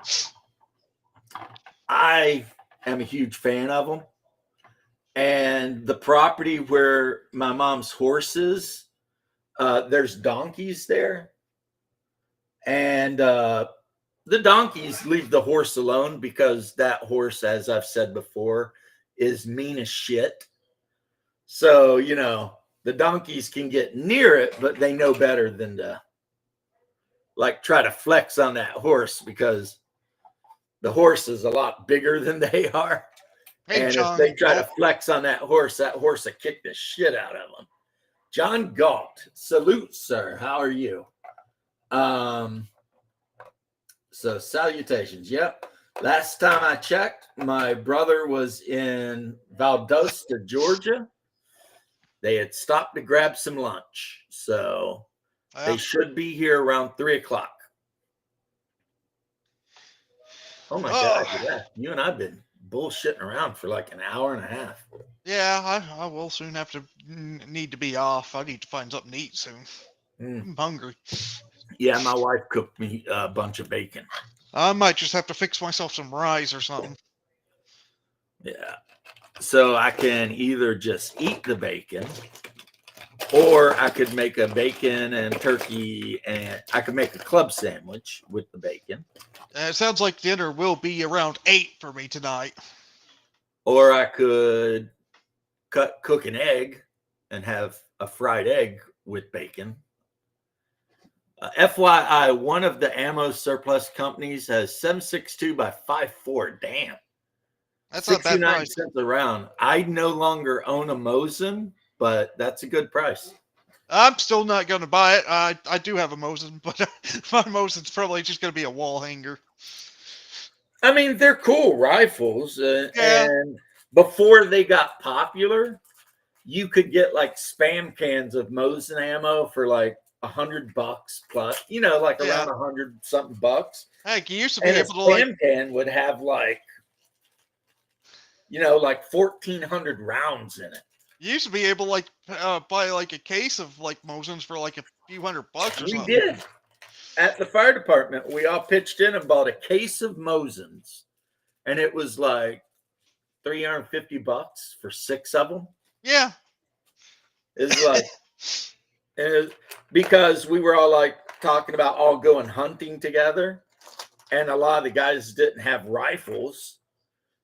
A: I am a huge fan of them. And the property where my mom's horse is, there's donkeys there. And the donkeys leave the horse alone because that horse, as I've said before, is mean as shit. So, you know, the donkeys can get near it, but they know better than to like try to flex on that horse because the horse is a lot bigger than they are.
B: Hey,
A: and
B: John,
A: if they try to flex on that horse will kick the shit out of them. John Galt, salute, sir. How are you? So salutations. Yep. Last time I checked, my brother was in Valdosta, Georgia. They had stopped to grab some lunch. So they should be here around 3:00. Oh my God. Yeah. You and I've been bullshitting around for like an hour and a half.
B: Yeah, I will soon have to need to be off. I need to find something to eat soon. I'm hungry.
A: Yeah, my wife cooked me a bunch of bacon.
B: I might just have to fix myself some rice or something.
A: Yeah. So I can either just eat the bacon, or I could make a bacon and turkey, and I could make a club sandwich with the bacon.
B: It sounds like dinner will be around 8 for me tonight.
A: Or I could cook an egg and have a fried egg with bacon. FYI, one of the ammo surplus companies has 7.62 by 5.4. Damn.
B: That's not bad
A: 69
B: price.
A: cents a round. I no longer own a Mosin, but that's a good price.
B: I'm still not going to buy it. I do have a Mosin, but my Mosin's probably just going to be a wall hanger.
A: I mean, they're cool rifles,
B: Yeah.
A: and before they got popular, you could get like spam cans of Mosin ammo for like $100 plus, like
B: Yeah.
A: around 100 something bucks.
B: Heck, you used to be
A: And a
B: able to like
A: spam can would have like 1,400 rounds in it.
B: you used to be able to like buy like a case of like Mosins for like a few $100 or something.
A: We did. At the fire department, we all pitched in and bought a case of Mosins, and it was like $350 for 6 of them.
B: Yeah.
A: It's like, because we were all like talking about all going hunting together, and a lot of the guys didn't have rifles.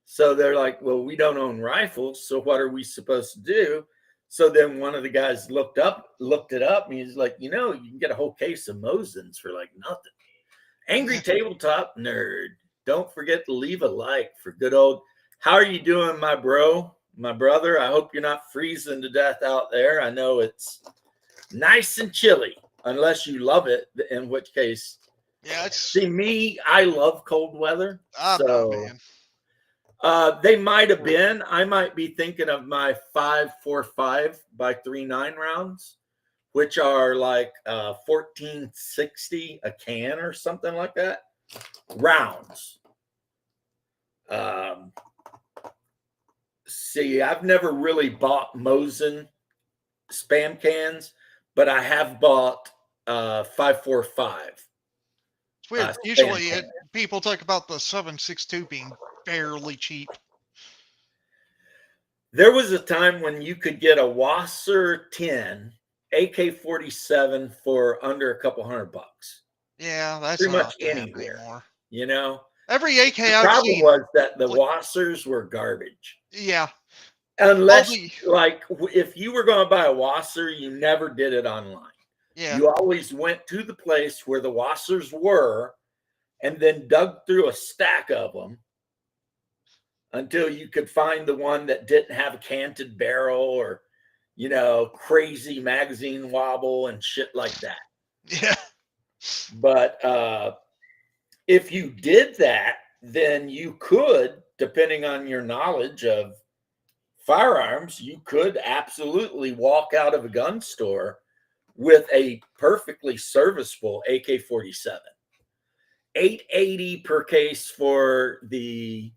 A: So they're like, well, we don't own rifles. So what are we supposed to do? So then one of the guys looked it up, and he's like, you can get a whole case of Mosins for like nothing. Angry Tabletop Nerd. Don't forget to leave a like for good old. How are you doing, my brother? I hope you're not freezing to death out there. I know it's nice and chilly, unless you love it, in which case,
B: yeah.
A: See me, I love cold weather.
B: Man.
A: They might have been. I might be thinking of my 5.45 by 3.9 rounds, which are like 1460 a can or something like that. Rounds. See, I've never really bought Mosin spam cans, but I have bought 5.45.
B: It's weird. Usually people talk about the 7.62 being fairly cheap.
A: There was a time when you could get a Wasser 10 AK-47 for under a couple $100.
B: Yeah, that's
A: pretty
B: not
A: much
B: happening
A: anywhere.
B: anymore. Every AK
A: The
B: I've
A: problem
B: seen,
A: was that the Wassers were garbage.
B: yeah.
A: Unless, if you were going to buy a Wasser, you never did it online.
B: Yeah.
A: You always went to the place where the Wassers were and then dug through a stack of them until you could find the one that didn't have a canted barrel or, crazy magazine wobble and shit like that.
B: Yeah.
A: But if you did that, then you could, depending on your knowledge of firearms, you could absolutely walk out of a gun store with a perfectly serviceable AK-47. $880 per case for the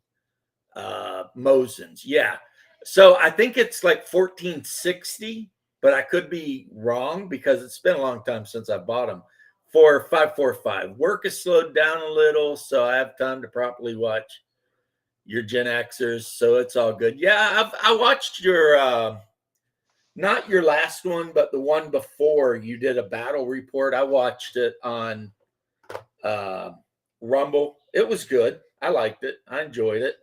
A: Mosins. Yeah. So I think it's like 1460, but I could be wrong because it's been a long time since I bought them. For 5.45. Work has slowed down a little, so I have time to properly watch your Gen Xers, so it's all good. Yeah, I watched your not your last one, but the one before you did a battle report. I watched it on Rumble. It was good. I liked it. I enjoyed it.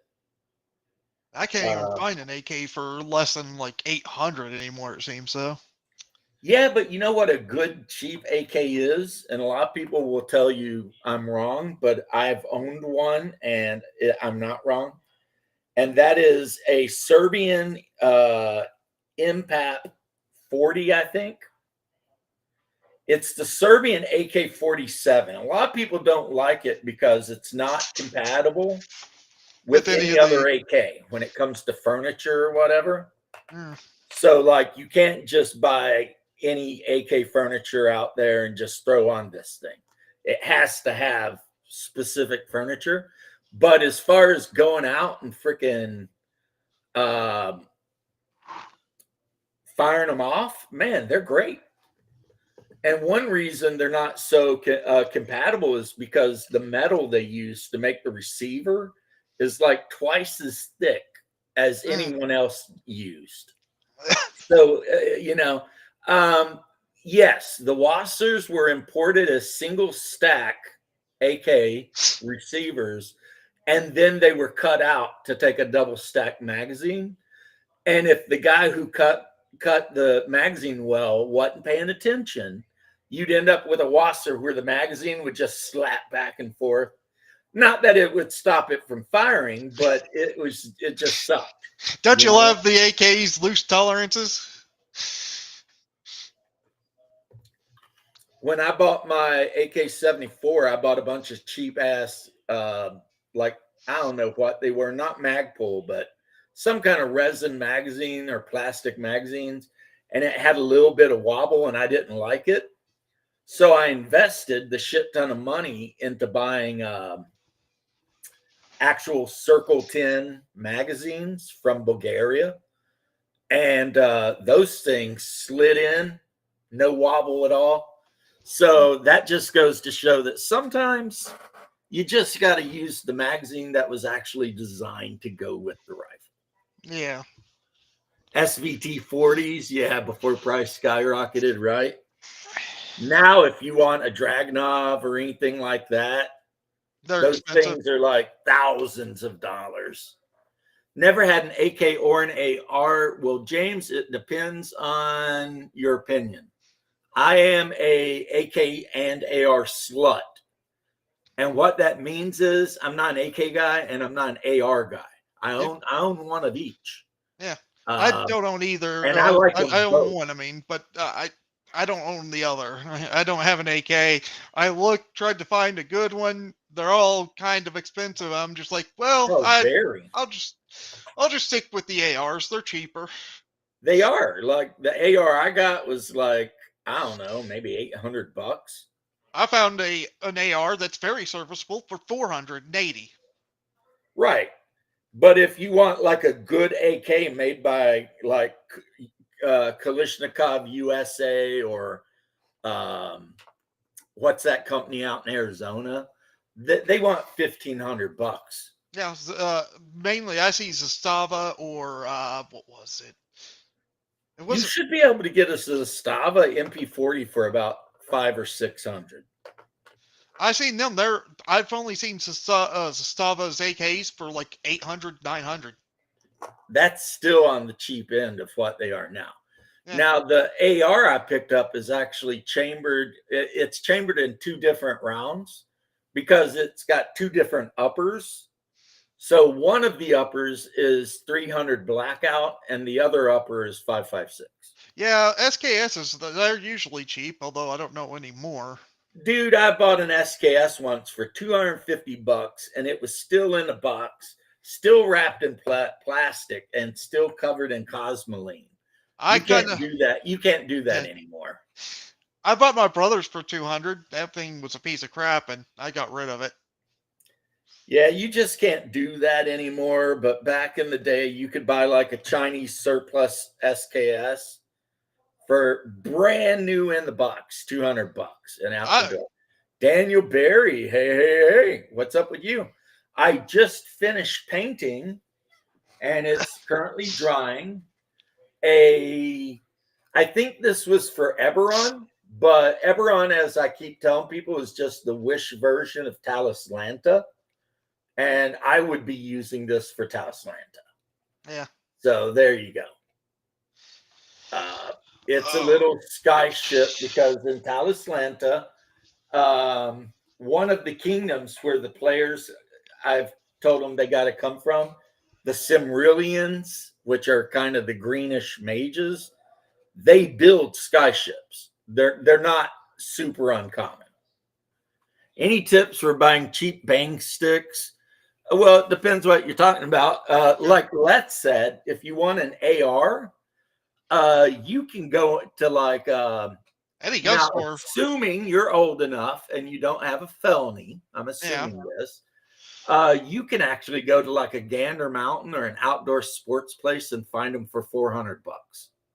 B: I can't even find an AK for less than like 800 anymore, it seems so.
A: Yeah, but you know what a good cheap AK is? And a lot of people will tell you I'm wrong, but I've owned one and I'm not wrong. And that is a Serbian Impact 40, I think. It's the Serbian AK-47. A lot of people don't like it because it's not compatible with any other AK when it comes to furniture or whatever. So, like, you can't just buy any AK furniture out there and just throw on this thing. It has to have specific furniture. But as far as going out and freaking firing them off, man, they're great. And one reason they're not so compatible is because the metal they use to make the receiver is like twice as thick as anyone else used. So, yes, the Wassers were imported as single stack AK receivers, and then they were cut out to take a double stack magazine. And if the guy who cut the magazine well wasn't paying attention, you'd end up with a Wasser where the magazine would just slap back and forth. Not that it would stop it from firing, but it just sucked.
B: Don't you love the AK's loose tolerances?
A: when I bought my AK-74, I bought a bunch of cheap ass, like I don't know what they were, not Magpul, but some kind of resin magazine or plastic magazines, and it had a little bit of wobble, and I didn't like it. So I invested the shit ton of money into buying actual Circle 10 magazines from Bulgaria. And those things slid in, no wobble at all. So that just goes to show that sometimes you just got to use the magazine that was actually designed to go with the rifle.
B: Yeah.
A: SVT 40s, yeah, before price skyrocketed, right? Now, if you want a Dragunov or anything like that,
B: They're
A: those
B: expensive.
A: things are like thousands of dollars. Never had an AK or an AR. Well, James, it depends on your opinion. I am a AK and AR slut. And what that means is I'm not an AK guy and I'm not an AR guy. I
B: Yeah.
A: own one of each.
B: Yeah. I
A: Uh,
B: don't own either.
A: and I like
B: I
A: them
B: own
A: both.
B: one, I mean, but I don't own the other. I don't have an AK. I tried to find a good one. They're all kind of expensive. I'm just like, well,
A: Oh, very.
B: I'll just I'll just stick with the ARs. They're cheaper.
A: They are. Like the AR I got was like, I don't know, maybe $800.
B: I found an AR that's very serviceable for 480.
A: Right. But if you want like a good AK made by like Kalishnikov USA or um, what's that company out in Arizona? They want $1,500.
B: Yeah, mainly I see Zastava or what was it? It
A: You
B: wasn't.
A: should be able to get us a Stava MP40 for about 500 or 600.
B: I seen them. I've only seen Zastava's AKs for like 800, 900.
A: That's still on the cheap end of what they are now.
B: Yeah.
A: Now the AR I picked up is actually chambered. It's chambered in two different rounds because it's got two different uppers. So one of the uppers is 300 blackout, and the other upper is 5.56.
B: Yeah, SKSs, they're usually cheap, although I don't know anymore.
A: Dude, I bought an SKS once for $250, and it was still in a box, still wrapped in plastic, and still covered in Cosmoline.
B: I
A: You
B: kind
A: can't
B: of,
A: do that. You can't do that
B: yeah,
A: anymore.
B: I bought my brother's for 200. That thing was a piece of crap, and I got rid of it.
A: Yeah, you just can't do that anymore. But back in the day, you could buy like a Chinese surplus SKS for brand new in the box, $200 and out the
B: I
A: door. Daniel Barry, hey, what's up with you? I just finished painting and it's currently drying. I think this was for Eberron, but Eberron, as I keep telling people, is just the Wish version of Talislanta. And I would be using this for Talislanta.
B: Yeah.
A: So there you go. It's a little sky ship because in Talislanta, one of the kingdoms where the players, I've told them they got to come from, the Cimrillians, which are kind of the greenish mages, they build sky ships. They're not super uncommon. Any tips for buying cheap bang sticks? Well, it depends what you're talking about. Like Let said, if you want an AR, you can go to like
B: any gun
A: now,
B: store.
A: assuming you're old enough and you don't have a felony. I'm assuming this. You can actually go to like a Gander Mountain or an outdoor sports place and find them for $400.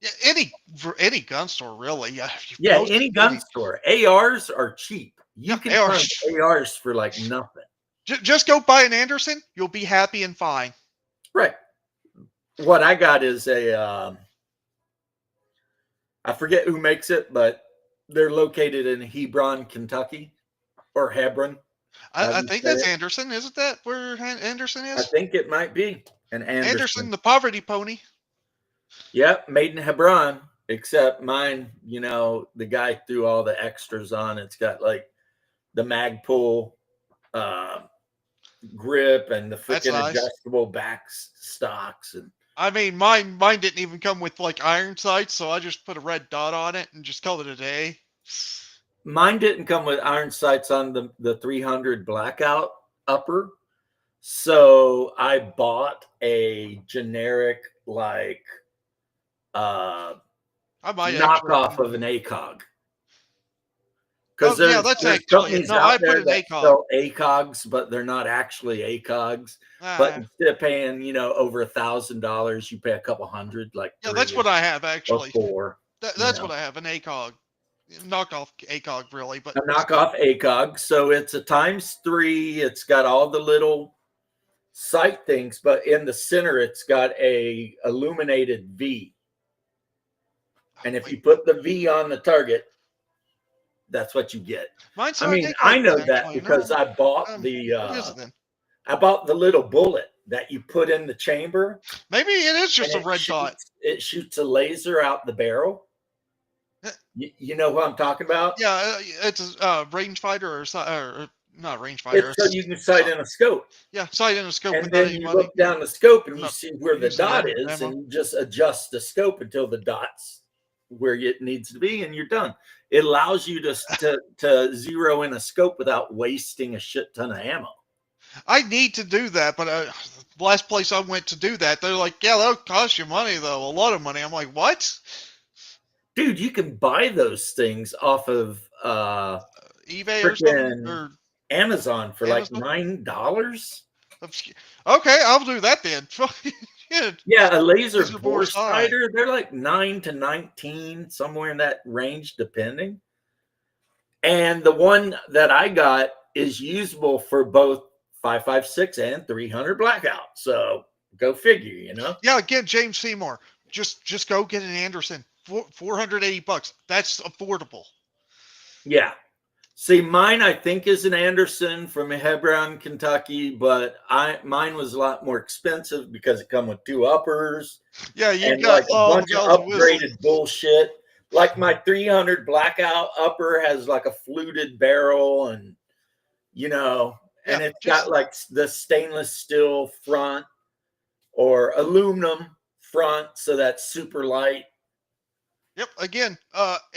B: Yeah, any gun store really.
A: Yeah, any gun store. ARs are cheap. You can
B: ARs.
A: find ARs for like nothing.
B: Just go buy an Anderson. You'll be happy and fine.
A: Right. What I got is a I forget who makes it, but they're located in Hebron, Kentucky, or Hebron.
B: I think that's Anderson. Isn't that where Anderson is?
A: I think it might be an
B: Anderson, the poverty pony.
A: Yep, made in Hebron. Except mine, the guy threw all the extras on. It's got like the Magpul grip and the freaking adjustable back stocks. And
B: I mean, mine didn't even come with like iron sights, so I just put a red dot on it and just called it a day.
A: Mine didn't come with iron sights on the 300 blackout upper. So I bought a generic like uh
B: I might actually.
A: knockoff of an ACOG. Because
B: Oh yeah, that's
A: there's
B: actually it.
A: companies
B: No, I
A: out
B: put
A: there
B: an
A: that
B: ACOG.
A: sell ACOGs, but they're not actually ACOGs. But
B: Ah,
A: instead of paying, over $1,000, you pay a couple hundred, like
B: yeah, that's
A: 3
B: what I have
A: or
B: actually.
A: 4.
B: That's what I have, an ACOG. Knockoff ACOG, really, but
A: A
B: still.
A: knockoff ACOG. So it's a ×3. It's got all the little sight things, but in the center, it's got a illuminated V. And if
B: Wait,
A: you put the V on the target, that's what you get.
B: mine's
A: I
B: not
A: mean, I
B: ACOG
A: know that
B: actually.
A: because
B: No.
A: I bought
B: What is it then?
A: I bought the little bullet that you put in the chamber,
B: Maybe it is
A: and
B: just a red dot.
A: it shoots a laser out the barrel.
B: Eh,
A: You know what I'm talking about?
B: Yeah, it's a rangefinder or not rangefinder.
A: It's so
B: It's,
A: you can sight in a scope.
B: yeah, sight in a scope
A: And
B: without
A: then
B: any
A: you
B: money.
A: look down the scope and
B: I'm
A: you
B: not
A: see where the
B: using
A: dot
B: that
A: is,
B: ammo.
A: and you just adjust the scope until the dot's where it needs to be, and you're done. It allows you to zero in a scope without wasting a shit ton of ammo.
B: I need to do that, but the last place I went to do that, they're like, yeah, that'll cost you money, though. A lot of money. I'm like, what?
A: Dude, you can buy those things off of
B: eBay or something?
A: freaking
B: Or
A: Amazon for like
B: Amazon?
A: $9.
B: Okay, I'll do that then. Yeah,
A: Yeah, a laser
B: laser bore
A: bore
B: sight.
A: sighter, they're like 9 to 19, somewhere in that range, depending. And the one that I got is usable for both 5.56 and 300 blackout. So go figure.
B: Yeah, again, James Seymour. Just go get an Anderson. $480. That's affordable.
A: Yeah. See, mine I think is an Anderson from Hebron, Kentucky, but mine was a lot more expensive because it come with 2 uppers
B: Yeah, you
A: and
B: got
A: like a
B: all the
A: bunch of
B: bells and whistles.
A: upgraded bullshit. Like my 300 blackout upper has like a fluted barrel, and
B: Yeah,
A: it's
B: just
A: got like the stainless steel front or aluminum front, so that's super light.
B: yep. Again,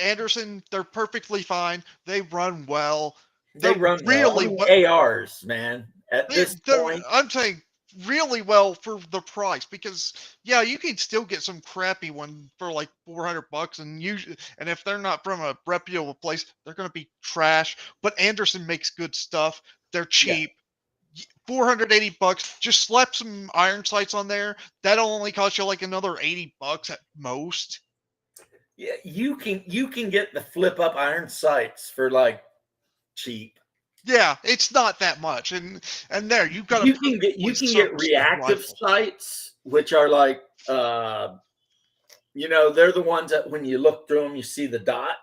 B: Anderson, they're perfectly fine. They run well.
A: They
B: They're
A: run well. I
B: really
A: mean,
B: well.
A: ARs, man. At this point,
B: I'm saying really well for the price, because yeah, you can still get some crappy one for like $400, and if they're not from a reputable place, they're going to be trash. But Anderson makes good stuff. They're
A: yeah,
B: cheap. $480. Just slap some iron sights on there. That'll only cost you like another $80 at most.
A: yeah, you can get the flip up iron sights for like cheap.
B: Yeah, it's not that much, and there you've got a
A: You can get
B: serviceable
A: reactive
B: rifle.
A: sights, which are like they're the ones that when you look through them, you see the dot.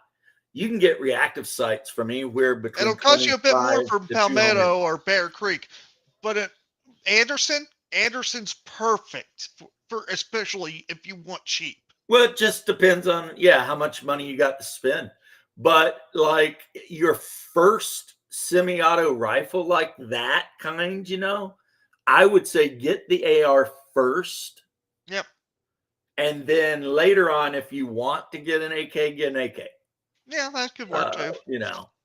A: You can get reactive sights from anywhere between
B: It'll cost you a bit more
A: 25
B: from
A: to 200.
B: Palmetto or Bear Creek, but Anderson's perfect for especially if you want cheap.
A: Well, it just depends on how much money you got to spend. But like your first semi-auto rifle like that kind, I would say get the AR first,
B: Yep.
A: and then later on, if you want to get an AK, get an AK.
B: Yeah, that could work too.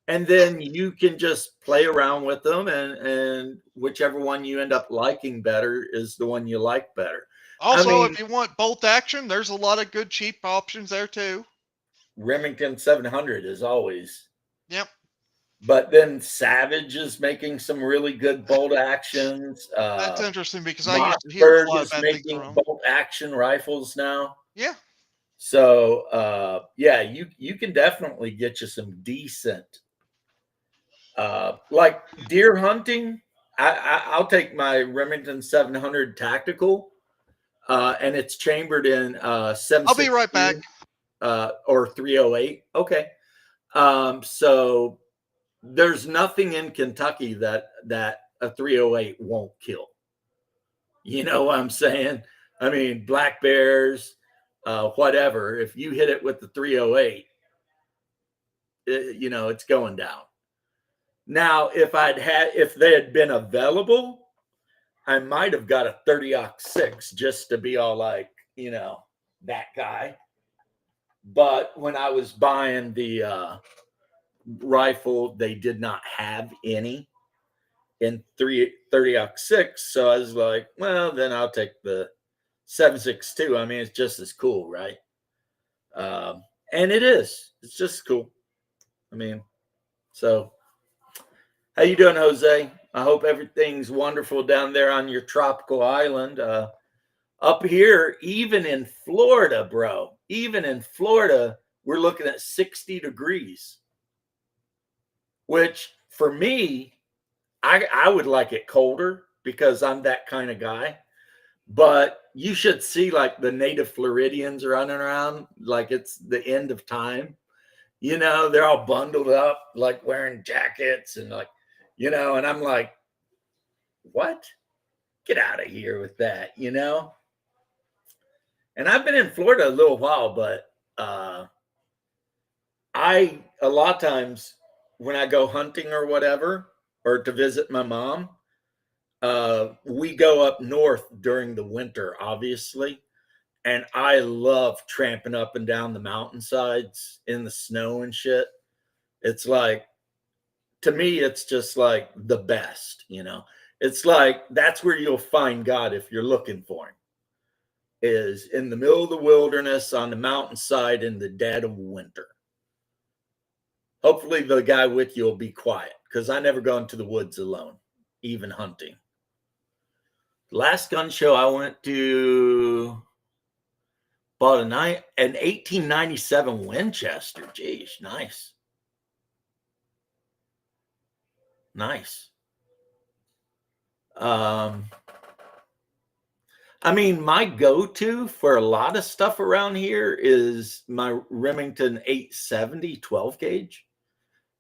A: And then you can just play around with them, and whichever one you end up liking better is the one you like better.
B: Also, if you want bolt action, there's a lot of good cheap options there too.
A: Remington 700 is always.
B: Yep.
A: But then Savage is making some really good bolt actions.
B: That's interesting because I used to hear a
A: Mossberg
B: lot of
A: is
B: bad things
A: making
B: from them.
A: bolt action rifles now.
B: Yeah.
A: So you can definitely get you some decent, like deer hunting. I'll take my Remington 700 tactical, and it's chambered in 7.62.
B: I'll be right back.
A: Or 308. Okay. So there's nothing in Kentucky that a 308 won't kill. You know what I'm saying? I mean, black bears, whatever. If you hit it with the 308, it's going down. Now, if they had been available, I might have got a 30-06 just to be all like, that guy. But when I was buying the rifle, they did not have any in 30-06. So I was like, well, then I'll take the 7.62. I mean, it's just as cool, right? And it is. It's just cool. I mean, so how you doing, Jose? I hope everything's wonderful down there on your tropical island. Up here, even in Florida, bro, even in Florida, we're looking at 60 degrees, which for me, I would like it colder because I'm that kind of guy. But you should see like the native Floridians running around like it's the end of time. You know, they're all bundled up, like wearing jackets and like, you know, and I'm like, what? Get out of here with that, you know? And I've been in Florida a little while, but a lot of times when I go hunting or whatever, or to visit my mom, we go up north during the winter, obviously. And I love tramping up and down the mountainsides in the snow and shit. It's like, to me, it's just like the best, you know? It's like, that's where you'll find God if you're looking for him, is in the middle of the wilderness on the mountainside in the dead of winter. Hopefully the guy with you will be quiet, because I never go into the woods alone, even hunting. Last gun show I went to, bought an 1897 Winchester. Geez, nice. Nice. I mean, my go-to for a lot of stuff around here is my Remington 870 12 gauge.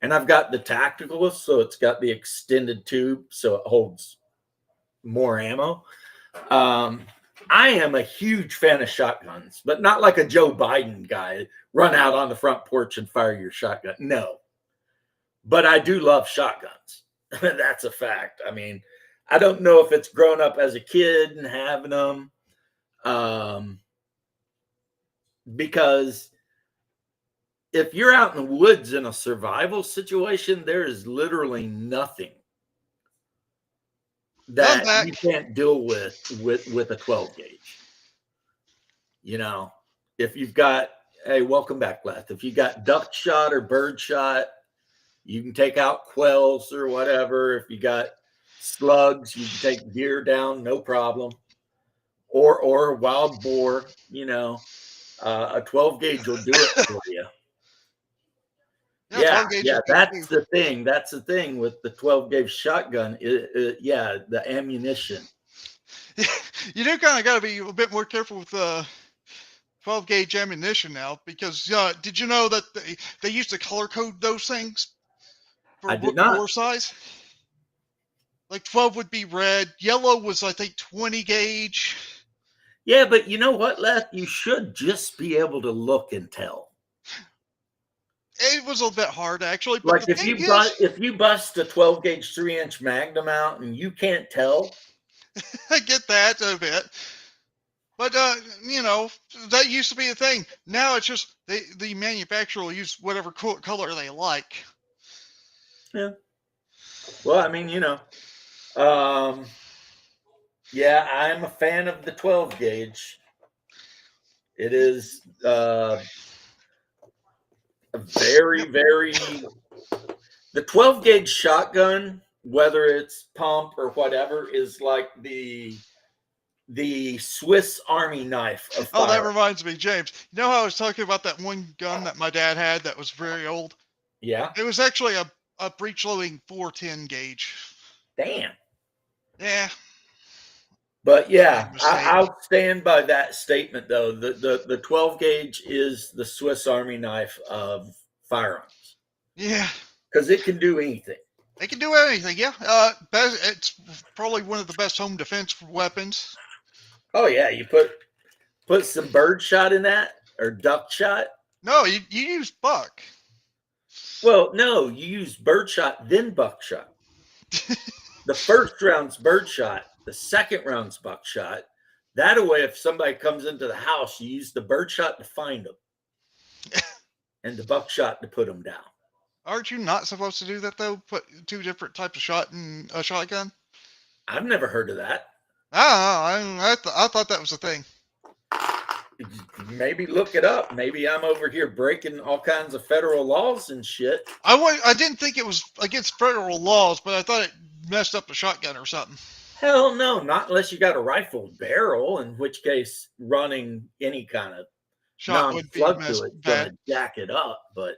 A: And I've got the tactical, so it's got the extended tube, so it holds more ammo. I am a huge fan of shotguns, but not like a Joe Biden guy, run out on the front porch and fire your shotgun. No. But I do love shotguns. That's a fact. I mean, I don't know if it's grown up as a kid and having them, because if you're out in the woods in a survival situation, there is literally nothing that you can't deal with a 12 gauge. You know, if you've got, hey, welcome back, Leth. If you got duck shot or bird shot, you can take out quails or whatever. If you got slugs, you can take deer down, no problem. Or wild boar, you know, a 12 gauge will do it for you. Yeah, that's the thing. That's the thing with the 12 gauge shotgun. Yeah, the ammunition.
B: You do kind of got to be a bit more careful with 12 gauge ammunition now, because did you know that they used to color code those things for bore size? Like 12 would be red, yellow was, I think, 20 gauge.
A: Yeah, but you know what, Leth? You should just be able to look and tell.
B: It was a bit hard, actually.
A: But like if you bust a 12 gauge 3-inch Magnum out and you can't tell,
B: I get that a bit. But you know, that used to be a thing. Now it's just the manufacturer will use whatever color they like.
A: Yeah. Well, I mean, you know, yeah, I'm a fan of the 12 gauge. It is a very, very, the 12 gauge shotgun, whether it's pump or whatever, is like the Swiss Army knife of fire.
B: Oh, that reminds me, James. You know how I was talking about that one gun that my dad had that was very old?
A: Yeah.
B: It was actually a breech loading 410 gauge.
A: Damn.
B: Yeah.
A: But yeah, I'll stand by that statement, though. The 12 gauge is the Swiss Army knife of firearms.
B: Yeah.
A: Because it can do anything.
B: It can do anything, yeah. It's probably one of the best home defense weapons.
A: Oh, yeah. You put some bird shot in that, or duck shot.
B: No, you use buck.
A: Well, no, you use bird shot, then buckshot. The first round's bird shot. The second round's buckshot. That way, if somebody comes into the house, you use the bird shot to find them and the buckshot to put them down.
B: Aren't you not supposed to do that though? Put two different types of shot in a shotgun?
A: I've never heard of that.
B: I thought that was a thing.
A: Maybe look it up. Maybe I'm over here breaking all kinds of federal laws and shit.
B: I didn't think it was against federal laws, but I thought it messed up the shotgun or something.
A: Hell no, not unless you got a rifled barrel, in which case running any kind of
B: Shot would be
A: non-slug to it's
B: bad.
A: gonna jack it up. But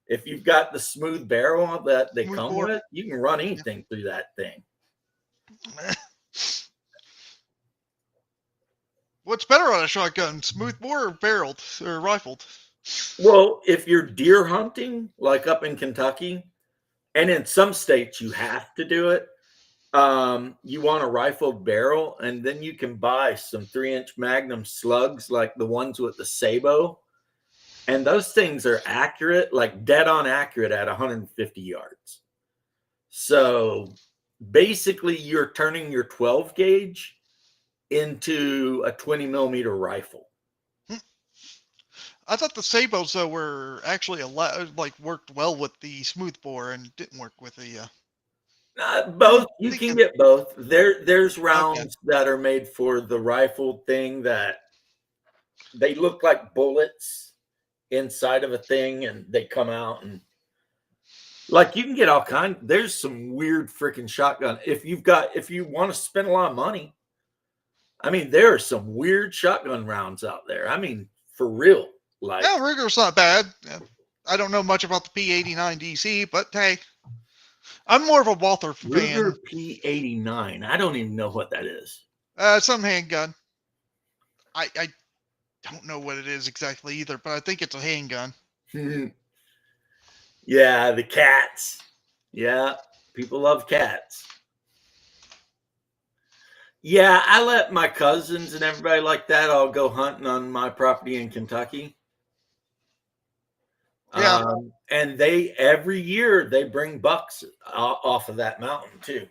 A: if you've got the smooth barrel that they
B: Smooth
A: come
B: bore.
A: with, you can run anything through that thing.
B: What's better on a shotgun, smooth bore or barreled or rifled?
A: Well, if you're deer hunting, like up in Kentucky, and in some states you have to do it, you want a rifled barrel, and then you can buy some 3-inch Magnum slugs, like the ones with the sabot, and those things are accurate, like dead on accurate at 150 yards. So basically, you're turning your 12 gauge into a 20 millimeter rifle.
B: I thought the sabots though were actually worked well with the smooth bore and didn't work with the.
A: Both. You can get both. There's rounds
B: Okay.
A: that are made for the rifle thing that they look like bullets inside of a thing, and they come out, and like you can get all kind. There's some weird freaking shotgun. If you want to spend a lot of money, I mean, there are some weird shotgun rounds out there. I mean, for real. Like,
B: Yeah, Ruger's not bad. I don't know much about the P89 DC, but hey, I'm more of a Walther fan.
A: Ruger P89. I don't even know what that is.
B: Some handgun. I don't know what it is exactly either, but I think it's a handgun.
A: Yeah, the cats. Yeah, people love cats. Yeah, I let my cousins and everybody like that all go hunting on my property in Kentucky.
B: Yeah.
A: And they every year they bring bucks off of that mountain too.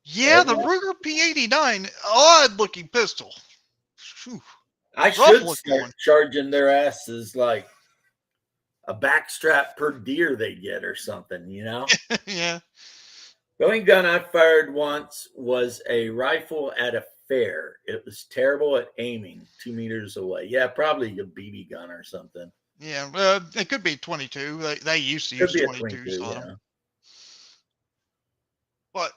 B: Yeah, the Ruger P89, odd looking pistol. Whew.
A: I should start charging their asses like a backstrap per deer they get or something, you know?
B: Yeah.
A: The only gun I fired once was a rifle at a fair. It was terrible at aiming 2 meters away. Yeah, probably a BB gun or something.
B: Yeah, it could be 22. They used to use 22s on them. But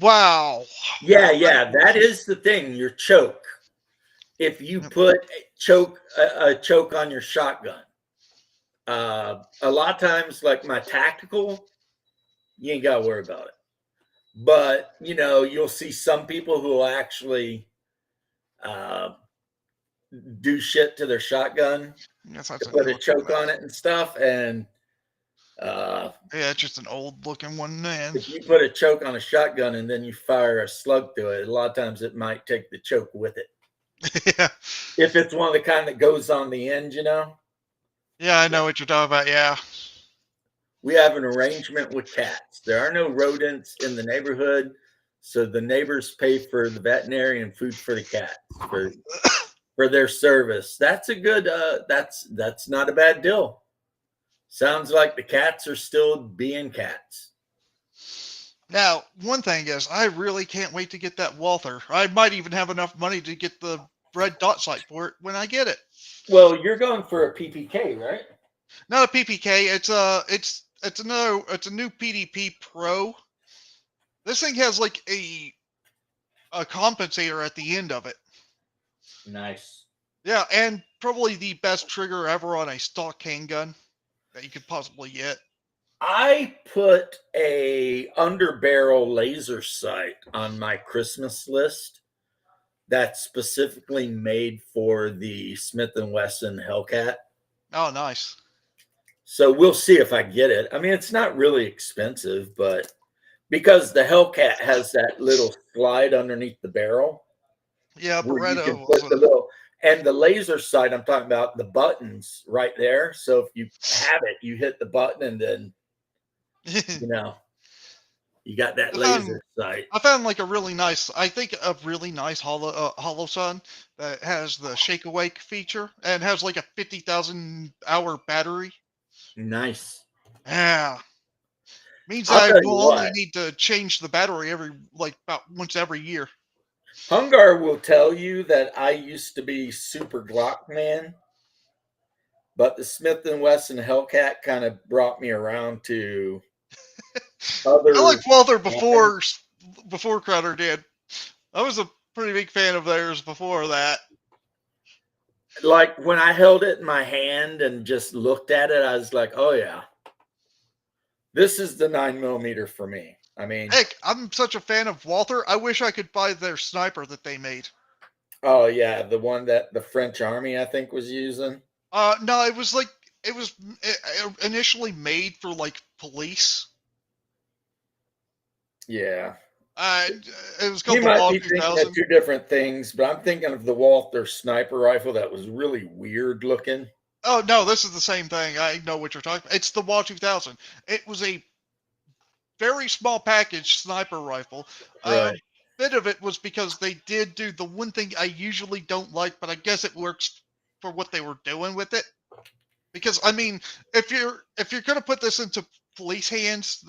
B: wow.
A: Yeah, that is the thing. Your choke. If you put a choke on your shotgun, a lot of times, like my tactical, you ain't got to worry about it. But you'll see some people who will actually do shit to their shotgun, put a choke on it and stuff, and
B: yeah, it's just an old looking one, man.
A: If you put a choke on a shotgun and then you fire a slug through it, a lot of times it might take the choke with it.
B: Yeah.
A: If it's one of the kind that goes on the end,
B: Yeah, I know what you're talking about. Yeah.
A: We have an arrangement with cats. There are no rodents in the neighborhood, so the neighbors pay for the veterinarian food for the cats for their service. That's a good. That's not a bad deal. Sounds like the cats are still being cats.
B: Now, one thing is, I really can't wait to get that Walther. I might even have enough money to get the red dot sight for it when I get it.
A: Well, you're going for a PPK, right?
B: Not a PPK. It's a new PDP Pro. This thing has like a compensator at the end of it.
A: Nice.
B: Yeah, and probably the best trigger ever on a stock handgun that you could possibly get.
A: I put a underbarrel laser sight on my Christmas list that's specifically made for the Smith & Wesson Hellcat.
B: Oh, nice.
A: So we'll see if I get it. I mean, it's not really expensive, but because the Hellcat has that little slide underneath the barrel.
B: Yeah, Beretta.
A: And the laser sight, I'm talking about the buttons right there. So if you have it, you hit the button and then, you got that laser sight.
B: I found like a really nice Holosun that has the shake awake feature and has like a 50,000 hour battery.
A: Nice.
B: Yeah. Means
A: I'll
B: I
A: tell you
B: will only
A: what,
B: need to change the battery every like about once every year.
A: Hungar will tell you that I used to be super Glock man, but the Smith and Wesson Hellcat kind of brought me around to
B: I
A: other
B: liked Walther
A: weapons.
B: before Crowder did. I was a pretty big fan of theirs before that.
A: Like when I held it in my hand and just looked at it, I was like, "Oh yeah, this is the 9mm for me." I mean,
B: Heck, I'm such a fan of Walther. I wish I could buy their sniper that they made.
A: oh yeah, the one that the French army I think was using.
B: No, it was like it was initially made for like police.
A: Yeah,
B: Uh, it was called
A: you
B: the
A: might
B: Wall
A: be thinking of
B: 2000.
A: two different things, but I'm thinking of the Walther sniper rifle that was really weird looking.
B: Oh no, this is the same thing. I know what you're talking about. It's the Wall 2000. It was a very small package sniper rifle. A
A: Right.
B: bit of it was because they did do the one thing I usually don't like, but I guess it works for what they were doing with it. Because I mean, if you're gonna put this into police hands,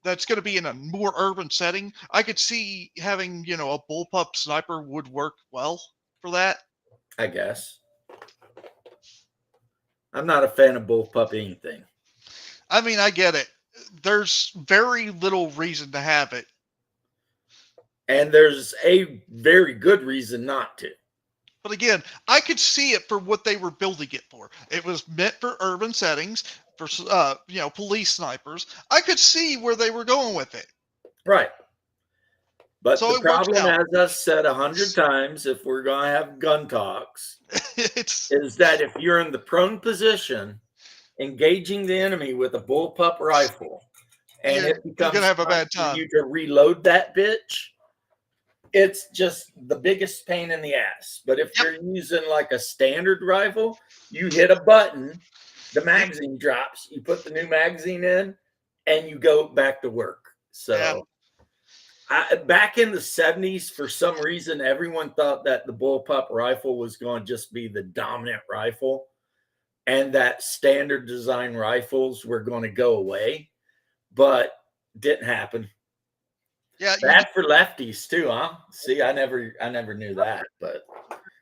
B: that's gonna be in a more urban setting, I could see having a bullpup sniper would work well for that.
A: I guess. I'm not a fan of bullpup anything.
B: I mean, I get it. There's very little reason to have it.
A: And there's a very good reason not to.
B: But again, I could see it for what they were building it for. It was meant for urban settings, for police snipers. I could see where they were going with it,
A: Right. But
B: so
A: the
B: it works
A: problem,
B: out.
A: as I've said 100 times, if we're going to have gun talks,
B: It's
A: is that if you're in the prone position, engaging the enemy with a bullpup rifle, and
B: you're
A: it
B: you're gonna
A: becomes
B: have a
A: time
B: bad
A: for
B: time.
A: you to reload that bitch, it's just the biggest pain in the ass. But if
B: Yep.
A: you're using like a standard rifle, you hit a button, the magazine drops, you put the new magazine in, and you go back to work.
B: Yeah.
A: So back in the 70s, for some reason, everyone thought that the bullpup rifle was going to just be the dominant rifle and that standard design rifles were going to go away, but didn't happen.
B: Yeah.
A: Bad for lefties too, huh? See, I never knew that, but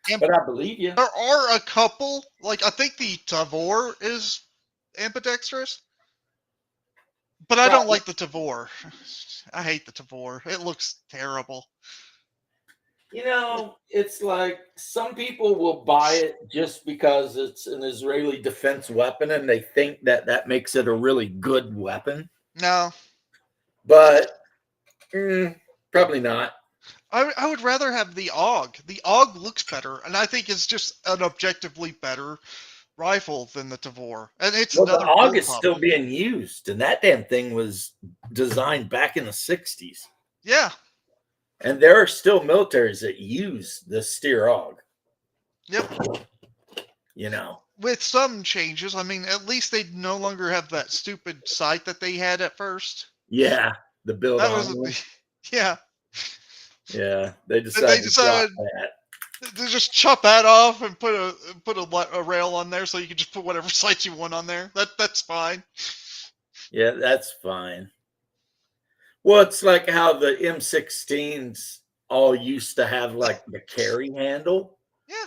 B: And
A: I believe you.
B: there are a couple. Like I think the Tavor is ambidextrous, but I don't
A: Probably.
B: like the Tavor. I hate the Tavor. It looks terrible.
A: It's like some people will buy it just because it's an Israeli defense weapon and they think that that makes it a really good weapon,
B: No,
A: but probably not.
B: I would rather have the AUG. The AUG looks better, and I think it's just an objectively better rifle than the Tavor. And it's
A: Well, the
B: another
A: AUG is
B: bullpup.
A: still being used, and that damn thing was designed back in the 60s.
B: Yeah.
A: And there are still militaries that use the Steer AUG,
B: Yep.
A: you know.
B: With some changes, I mean, at least they no longer have that stupid sight that they had at first.
A: Yeah, the build
B: That
A: on
B: was,
A: one.
B: yeah.
A: Yeah, they
B: They
A: decided to drop
B: decided
A: that.
B: to just chop that off and put a rail on there, so you can just put whatever sights you want on there. That's fine.
A: Yeah, that's fine. Well, it's like how the M16s all used to have like the carry handle,
B: Yeah.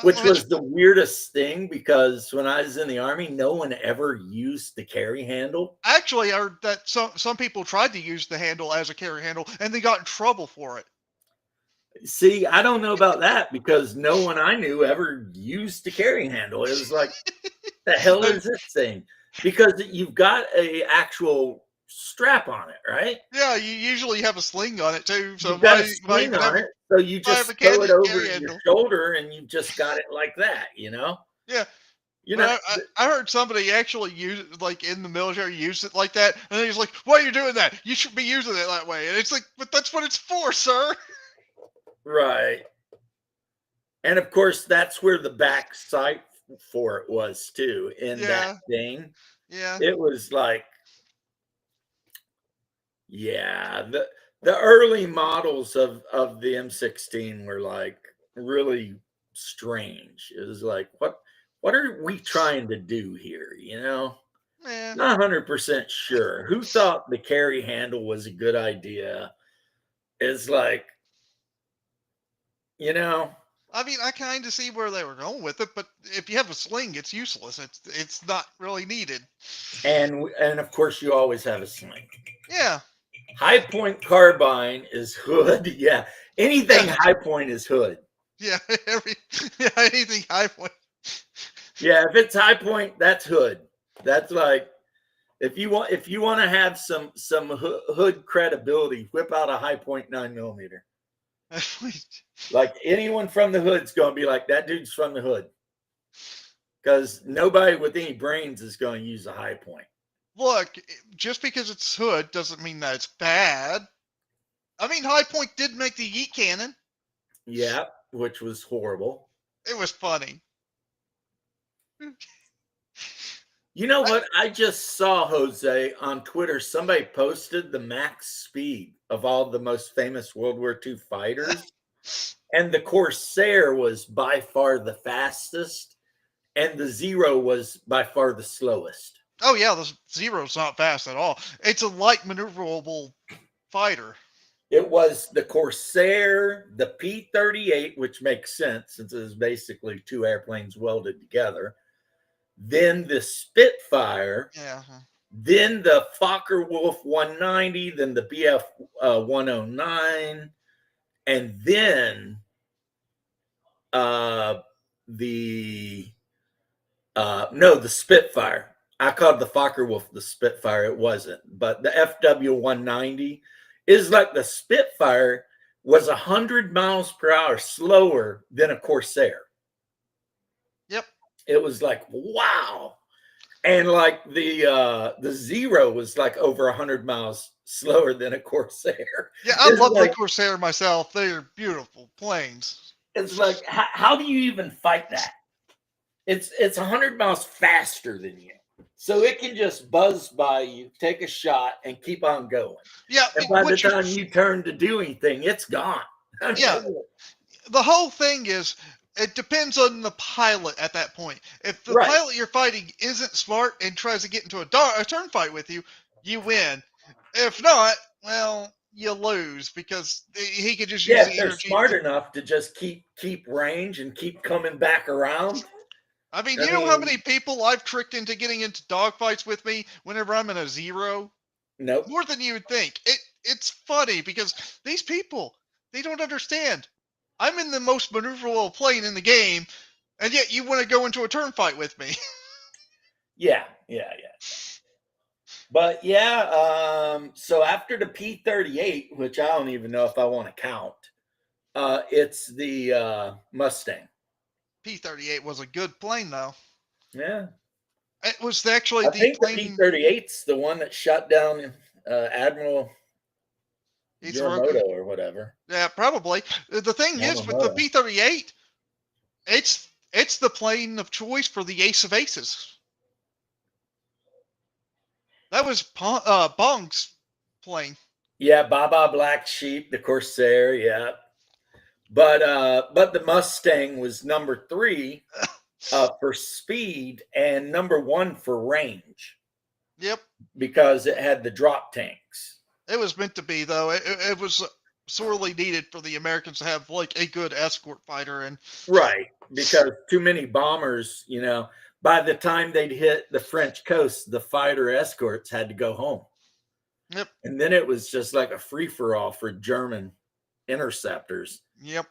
A: which was the weirdest thing because when I was in the army, no one ever used the carry handle.
B: Actually, I heard that some people tried to use the handle as a carry handle, and they got in trouble for it.
A: See, I don't know about that because no one I knew ever used the carry handle. It was like, the hell is this thing? Because you've got a actual strap on it, right?
B: Yeah, you usually have a sling on it too. So
A: You've got a
B: why
A: sling
B: even
A: on
B: have
A: it, so you
B: why have a
A: just throw it over
B: carry
A: your
B: handle?
A: shoulder and you just got it like that, you know?
B: Yeah.
A: You're
B: But
A: not
B: I heard somebody actually use it, like in the military, use it like that, and he's like, "Why are you doing that? You should be using it that way." And it's like, "But that's what it's for, sir."
A: right. And of course, that's where the back sight for it was too. In that
B: Yeah,
A: thing,
B: yeah.
A: it was like, yeah, the early models of the M16 were like really strange. It was like, what are we trying to do here? You know?
B: Yeah.
A: Not 100% sure. Who thought the carry handle was a good idea? Is like, you know,
B: I mean, I kind of see where they were going with it, but if you have a sling, it's useless. It's not really needed.
A: and of course you always have a sling.
B: Yeah.
A: High point carbine is hood. Yeah. Anything
B: Yeah.
A: high point is hood.
B: Yeah. Yeah, anything high point.
A: Yeah, if it's high point, that's hood. That's like if you want to have some hood credibility, whip out a high point 9mm. Like anyone from the hood's gonna be like, that dude's from the hood. Because nobody with any brains is going to use a high point.
B: Look, just because it's hood doesn't mean that it's bad. I mean, High Point did make the Yeet Cannon.
A: Yeah, which was horrible.
B: It was funny.
A: You know what? I just saw, Jose, on Twitter. Somebody posted the max speed of all the most famous World War II fighters. And the Corsair was by far the fastest. And the Zero was by far the slowest.
B: Oh yeah, the Zero's not fast at all. It's a light maneuverable fighter.
A: It was the Corsair, the P-38, which makes sense since it is basically two airplanes welded together. Then the Spitfire.
B: Yeah.
A: Then the Focke-Wulf 190. Then the BF 109. And then the Spitfire. I called the Focke-Wulf the Spitfire. It wasn't, but the FW 190 is like the Spitfire was 100 miles per hour slower than a Corsair.
B: Yep.
A: It was like, wow. And like the Zero was like over 100 miles slower than a Corsair.
B: Yeah, I love the Corsair myself. They're beautiful planes.
A: It's like, how do you even fight that? It's 100 miles faster than you. So it can just buzz by you, take a shot, and keep on going.
B: Yeah.
A: And by the time you turn to do anything, it's gone.
B: Yeah. The whole thing is, it depends on the pilot at that point. If the pilot you're fighting isn't smart and tries to get into a turn fight with you, you win. If not, well, you lose because he could just use the
A: they're
B: energy.
A: Smart enough to just keep range and keep coming back around.
B: I mean, you know how many people I've tricked into getting into dogfights with me whenever I'm in a Zero?
A: Nope.
B: More than you would think. It's funny because these people, they don't understand. I'm in the most maneuverable plane in the game, and yet you want to go into a turn fight with me.
A: Yeah. But yeah, so after the P-38, which I don't even know if I want to count, it's the Mustang.
B: P-38 was a good plane, though.
A: Yeah.
B: It was actually
A: the P-38's the one that shot down Admiral Yamamoto or whatever.
B: Yeah, probably. The thing is, with the P-38, it's the plane of choice for the Ace of Aces. That was Bong's plane.
A: Yeah, Baba Black Sheep, the Corsair, yeah. But the Mustang was number 3 for speed and number 1 for range.
B: Yep.
A: Because it had the drop tanks.
B: It was meant to be, though. It was sorely needed for the Americans to have like a good escort fighter. And
A: right, because too many bombers, by the time they'd hit the French coast, the fighter escorts had to go home.
B: Yep.
A: And then it was just like a free-for-all for German interceptors.
B: Yep.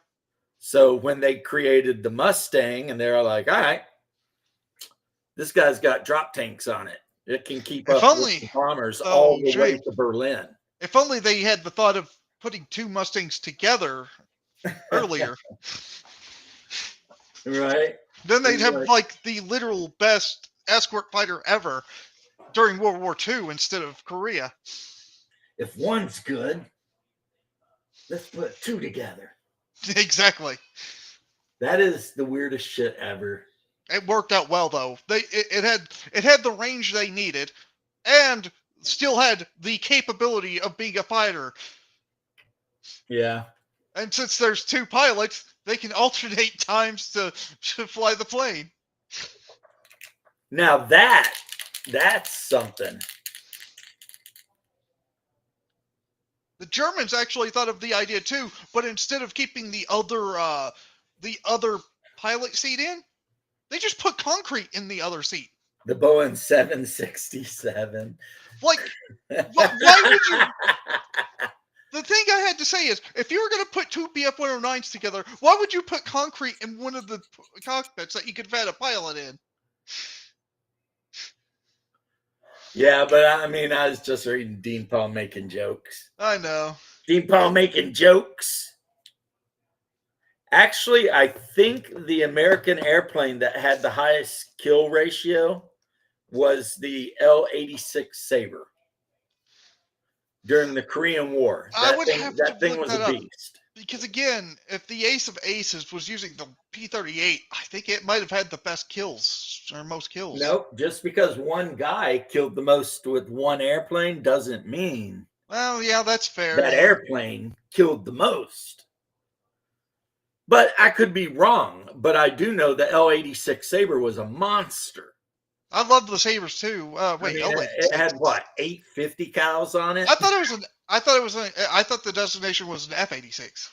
A: So when they created the Mustang, and they're like, all right, this guy's got drop tanks on it. It can keep up with the bombers all the way to Berlin.
B: If only they had the thought of putting 2 Mustangs together earlier.
A: Right.
B: Then they'd have like the literal best escort fighter ever during World War II instead of Korea.
A: If one's good, let's put 2 together.
B: Exactly.
A: That is the weirdest shit ever.
B: It worked out well, though. It had the range they needed, and still had the capability of being a fighter.
A: Yeah.
B: And since there's 2 pilots, they can alternate times to fly the plane.
A: Now that That's something.
B: The Germans actually thought of the idea too, but instead of keeping the other pilot seat in, they just put concrete in the other seat.
A: The Boeing 767.
B: Like, why would you? The thing I had to say is, if you were going to put two BF-109s together, why would you put concrete in one of the cockpits that you could fit a pilot in?
A: Yeah, but I mean, I was just reading Dean Paul making jokes.
B: I know.
A: Dean Paul making jokes. Actually, I think the American airplane that had the highest kill ratio was the L-86 Sabre during the Korean War. That thing was a beast.
B: Because again, if the Ace of Aces was using the P-38, I think it might have had the best kills or most kills.
A: Nope, just because one guy killed the most with one airplane doesn't mean.
B: Well, yeah, that's fair.
A: That airplane killed the most. But I could be wrong. But I do know the L-86 Sabre was a monster.
B: I love the Sabres too.
A: It had what, 850 cows on it?
B: I thought the destination was an F-86.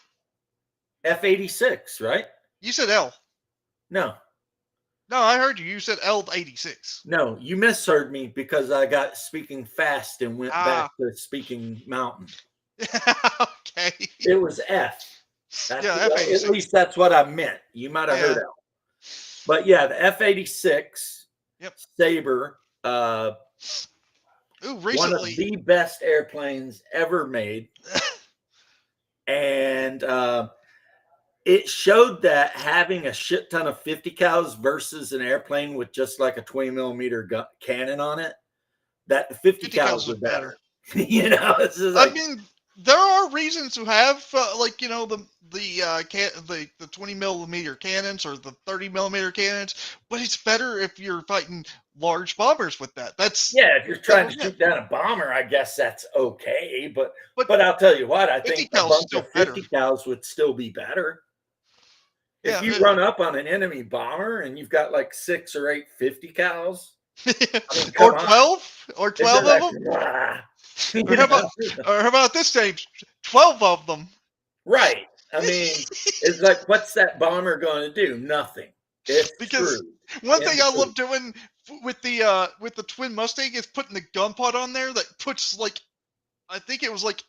A: F-86, right?
B: You said L.
A: No.
B: No, I heard you. You said L-86.
A: No, you misheard me because I got speaking fast and went back to speaking mountain.
B: Okay.
A: It was F.
B: F-86.
A: At least that's what I meant. You might have heard L. But yeah, the F-86 Sabre,
B: recently,
A: one of the best airplanes ever made. And it showed that having a shit ton of 50 cows versus an airplane with just like a 20 millimeter cannon on it, that the 50 cows were better. You know, it's just like,
B: I mean, there are reasons to have the 20 millimeter cannons or the 30 millimeter cannons, but it's better if you're fighting large bombers with that.
A: If you're trying to shoot down a bomber, I guess that's okay. But I'll tell you what, I think a bunch of 50 cows would still be better. If you run up on an enemy bomber and you've got like 6 or 8 50 cows,
B: or 12 of them. Or how about this stage? 12 of them.
A: Right. I mean, it's like, what's that bomber going to do? Nothing. It's
B: because one thing I love doing with the twin Mustang is putting the gun pod on there that puts I think it was 8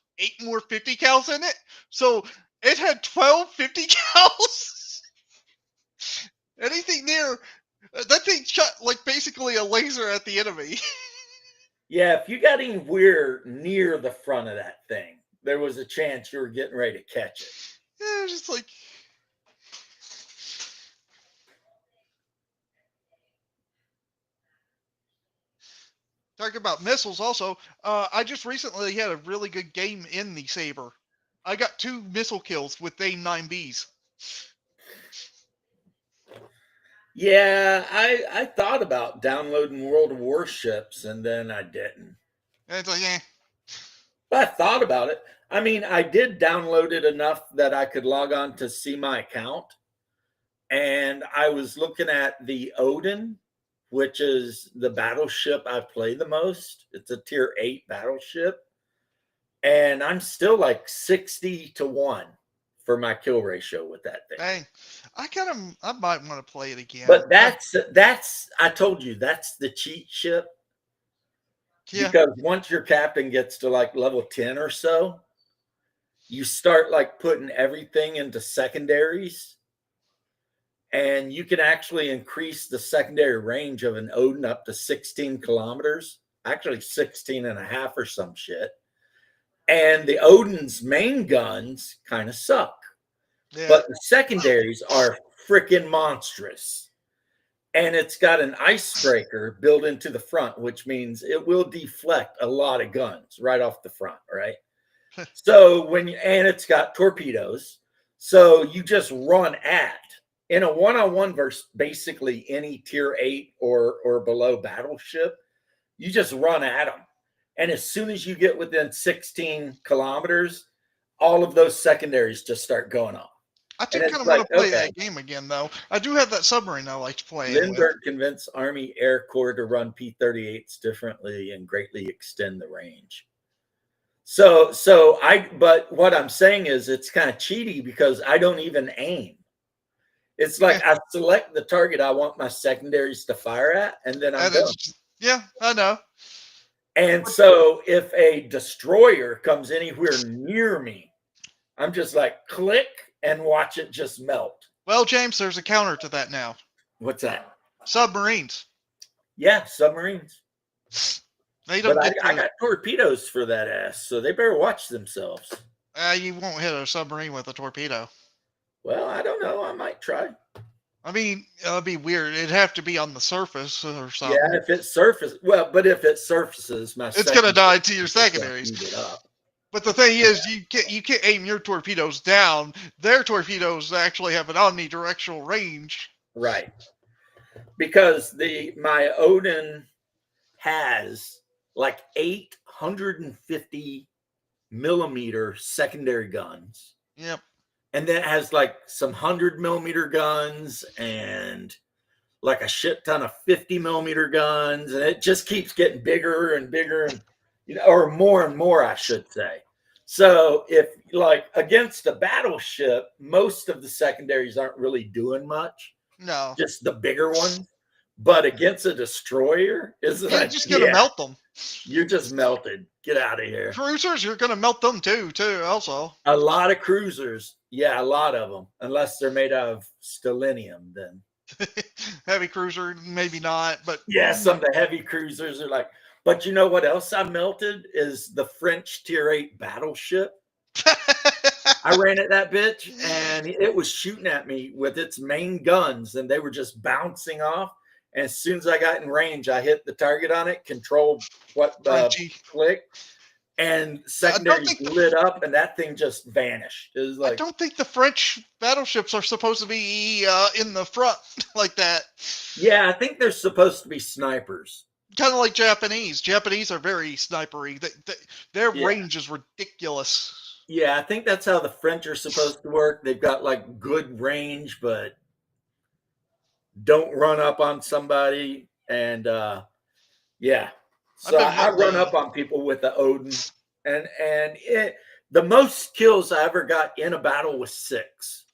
B: more 50 cals in it. So it had 12 50 cals. Anything near that thing shot basically a laser at the enemy.
A: Yeah, if you got anywhere near the front of that thing, there was a chance you were getting ready to catch it.
B: Yeah, just talking about missiles also, I just recently had a really good game in the Sabre. I got 2 missile kills with AIM-9Bs.
A: Yeah, I thought about downloading World of Warships, and then I didn't.
B: And it's
A: But I thought about it. I mean, I did download it enough that I could log on to see my account. And I was looking at the Odin, which is the battleship I play the most. It's a tier 8 battleship. And I'm still 60-1 for my kill ratio with that thing.
B: Dang. I might want to play it again.
A: But that's I told you, that's the cheat ship. Yeah. Because once your captain gets to level 10 or so, you start putting everything into secondaries. And you can actually increase the secondary range of an Odin up to 16 kilometers, actually 16 and a half or some shit. And the Odin's main guns kind of suck. Yeah. But the secondaries are freaking monstrous. And it's got an icebreaker built into the front, which means it will deflect a lot of guns right off the front, right? So and it's got torpedoes. So you just run at in a one-on-one versus basically any tier 8 or below battleship, you just run at them. And as soon as you get within 16 kilometers, all of those secondaries just start going off.
B: I do
A: And
B: kind
A: it's
B: of
A: like,
B: want to play
A: okay,
B: that game again, though. I do have that submarine I liked playing with.
A: Lindbergh convinced Army Air Corps to run P-38s differently and greatly extend the range. But what I'm saying is it's kind of cheaty because I don't even aim. It's like
B: Yeah.
A: I select the target I want my secondaries to fire at, and then I'm
B: And
A: done.
B: it's, yeah, I know.
A: And so if a destroyer comes anywhere near me, I'm just like click and watch it just melt.
B: Well, James, there's a counter to that now.
A: What's that?
B: Submarines.
A: Yeah, submarines.
B: They don't
A: But
B: get
A: I
B: through.
A: got torpedoes for that ass, so they better watch themselves.
B: You won't hit a submarine with a torpedo.
A: Well, I don't know. I might try.
B: I mean, it'd be weird. It'd have to be on the surface or something.
A: Yeah, if it surfaces, but if it surfaces,
B: It's gonna die to your secondaries.
A: Eat it up.
B: But the thing is, you can't aim your torpedoes down. Their torpedoes actually have an omnidirectional range.
A: Right. Because my Odin has like 850 millimeter secondary guns.
B: Yep.
A: And then it has like some 100 millimeter guns and like a shit ton of 50 millimeter guns. And it just keeps getting bigger and bigger and, or more and more, I should say. So if like against a battleship, most of the secondaries aren't really doing much.
B: No.
A: Just the bigger ones. But against a destroyer,
B: You're just gonna melt them.
A: You're just melted. Get out of here.
B: Cruisers, you're gonna melt them too. Also,
A: a lot of cruisers, yeah, a lot of them, unless they're made out of stellinium. Then
B: heavy cruiser, maybe not, but
A: yeah, some of the heavy cruisers are like. But you know what else I melted is the French Tier 8 battleship. I ran at that bitch, and it was shooting at me with its main guns, and they were just bouncing off. And as soon as I got in range, I hit the target on it, control what click, and secondary lit up, and that thing just vanished. It was like,
B: I don't think the French battleships are supposed to be in the front like that.
A: Yeah, I think they're supposed to be snipers.
B: Kind of like Japanese. Japanese are very snipery. Their range is ridiculous.
A: Yeah, I think that's how the French are supposed to work. They've got like good range, but don't run up on somebody. And yeah, so I run up on people with the Odin, and the most kills I ever got in a battle was 6,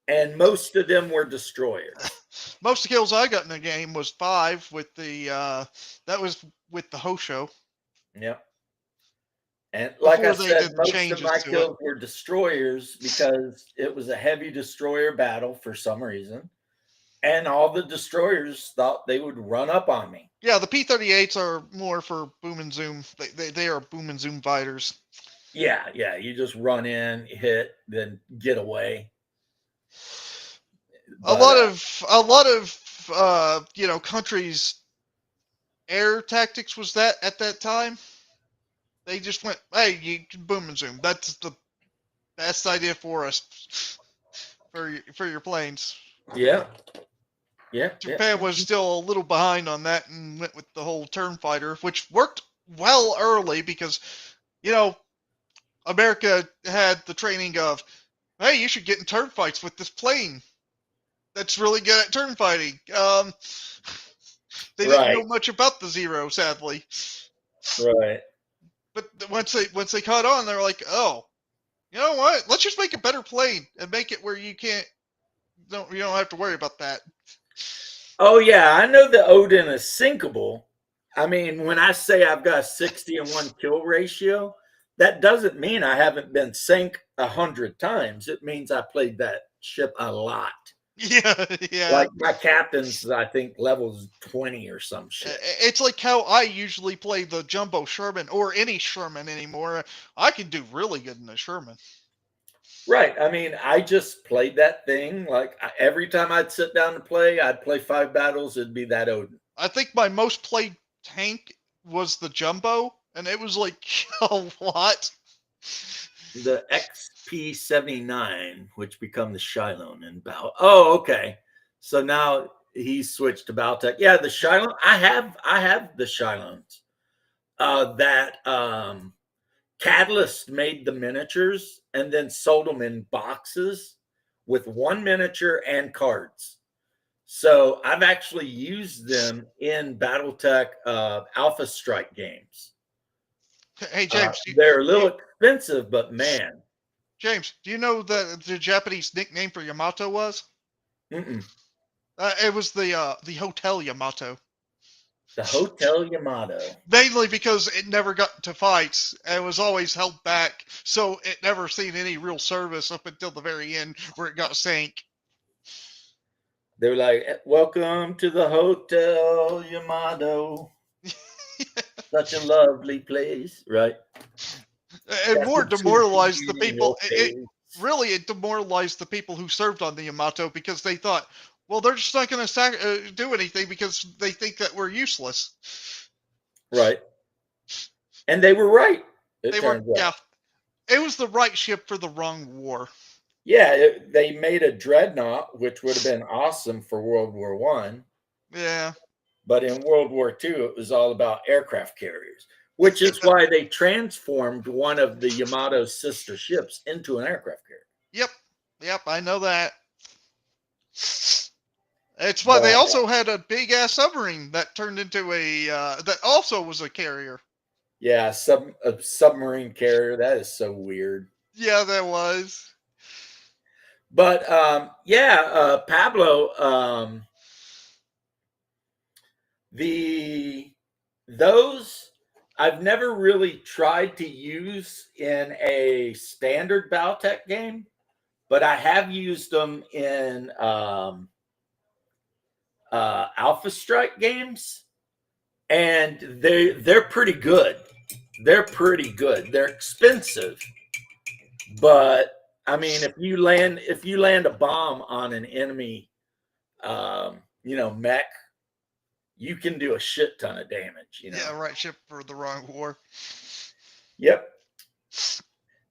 A: and most of them were destroyers.
B: Most kills I got in the game was 5 with the that was with the Hosho.
A: Yep. And like I said, most of my kills were destroyers because it was a heavy destroyer battle for some reason. And all the destroyers thought they would run up on me.
B: Yeah, the P-38s are more for boom and zoom. They are boom and zoom fighters.
A: Yeah. You just run in, hit, then get away.
B: But, a lot of countries' air tactics was that at that time. They just went, hey, you can boom and zoom. That's the best idea for us for your planes.
A: Yeah.
B: Japan was still a little behind on that and went with the whole turn fighter, which worked well early because, America had the training of, hey, you should get in turn fights with this plane that's really good at turn fighting. They didn't know much about the Zero, sadly.
A: Right.
B: But once they caught on, they were like, oh, you know what? Let's just make a better plane and make it where you don't have to worry about that.
A: Oh yeah, I know the Odin is sinkable. I mean, when I say I've got a 60-1 kill ratio, that doesn't mean I haven't been sank 100 times. It means I played that ship a lot.
B: Yeah.
A: Like my captain's, I think, levels 20 or some shit.
B: It's like how I usually play the Jumbo Sherman or any Sherman anymore. I can do really good in the Sherman.
A: Right. I mean, I just played that thing. Like every time I'd sit down to play, I'd play 5 battles. It'd be that Odin.
B: I think my most played tank was the Jumbo, and it was like a lot.
A: The XP-79, which become the Shylon in Bow. Oh, okay. So now he's switched to Baltec. Yeah, the Shylon. I have the Shylons. Catalyst made the miniatures and then sold them in boxes with one miniature and cards. So I've actually used them in BattleTech Alpha Strike games.
B: Hey James,
A: They're a little expensive, but man.
B: James, do you know the Japanese nickname for Yamato was?
A: Mm-mm.
B: It was the Hotel Yamato.
A: The Hotel Yamato.
B: Mainly because it never got to fights and was always held back, so it never seen any real service up until the very end where it got sank.
A: They were like, "Welcome to the Hotel Yamato. Such a lovely place," right?
B: It more demoralized the people. It
A: Okay.
B: really it demoralized the people who served on the Yamato because they thought, well, they're just not going to do anything because they think that we're useless.
A: Right. And they were right.
B: They were, yeah. It was the right ship for the wrong war.
A: Yeah, they made a dreadnought, which would have been awesome for World War One.
B: Yeah.
A: But in World War II, it was all about aircraft carriers, which is why they transformed one of the Yamato's sister ships into an aircraft carrier.
B: Yep, I know that. It's why they also had a big ass submarine that turned into that also was a carrier.
A: Yeah, a submarine carrier. That is so weird.
B: Yeah, that was.
A: But Pablo, those I've never really tried to use in a standard BattleTech game, but I have used them in Alpha Strike games, and they're pretty good. They're pretty good. They're expensive, but I mean, if you land a bomb on an enemy, mech, you can do a shit ton of damage.
B: Yeah, right ship for the wrong war.
A: Yep.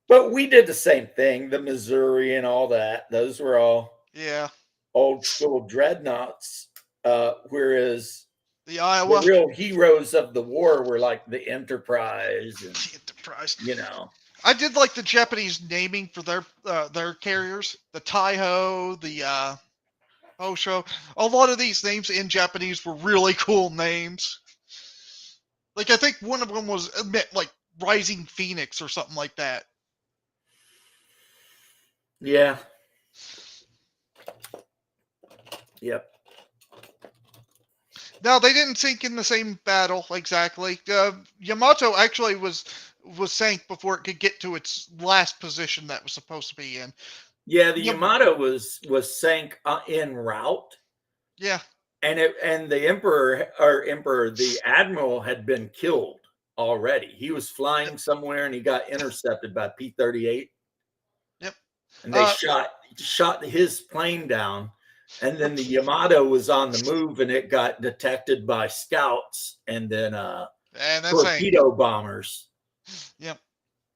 A: But we did the same thing. The Missouri and all that. Those were all old school dreadnoughts. Whereas
B: the Iowa,
A: the real heroes of the war were like the Enterprise. And,
B: Enterprise.
A: I
B: did like the Japanese naming for their carriers. The Taiho, the Osho. A lot of these names in Japanese were really cool names. Like, I think one of them was like Rising Phoenix or something like that.
A: Yeah. Yep.
B: Now, they didn't sink in the same battle exactly. Yamato actually was sank before it could get to its last position that was supposed to be in.
A: Yeah, the Yamato was sank en route.
B: Yeah.
A: And the admiral had been killed already. He was flying somewhere and he got intercepted by P-38.
B: Yep.
A: And they shot his plane down. And then the Yamato was on the move and it got detected by scouts and then torpedo bombers.
B: Yep.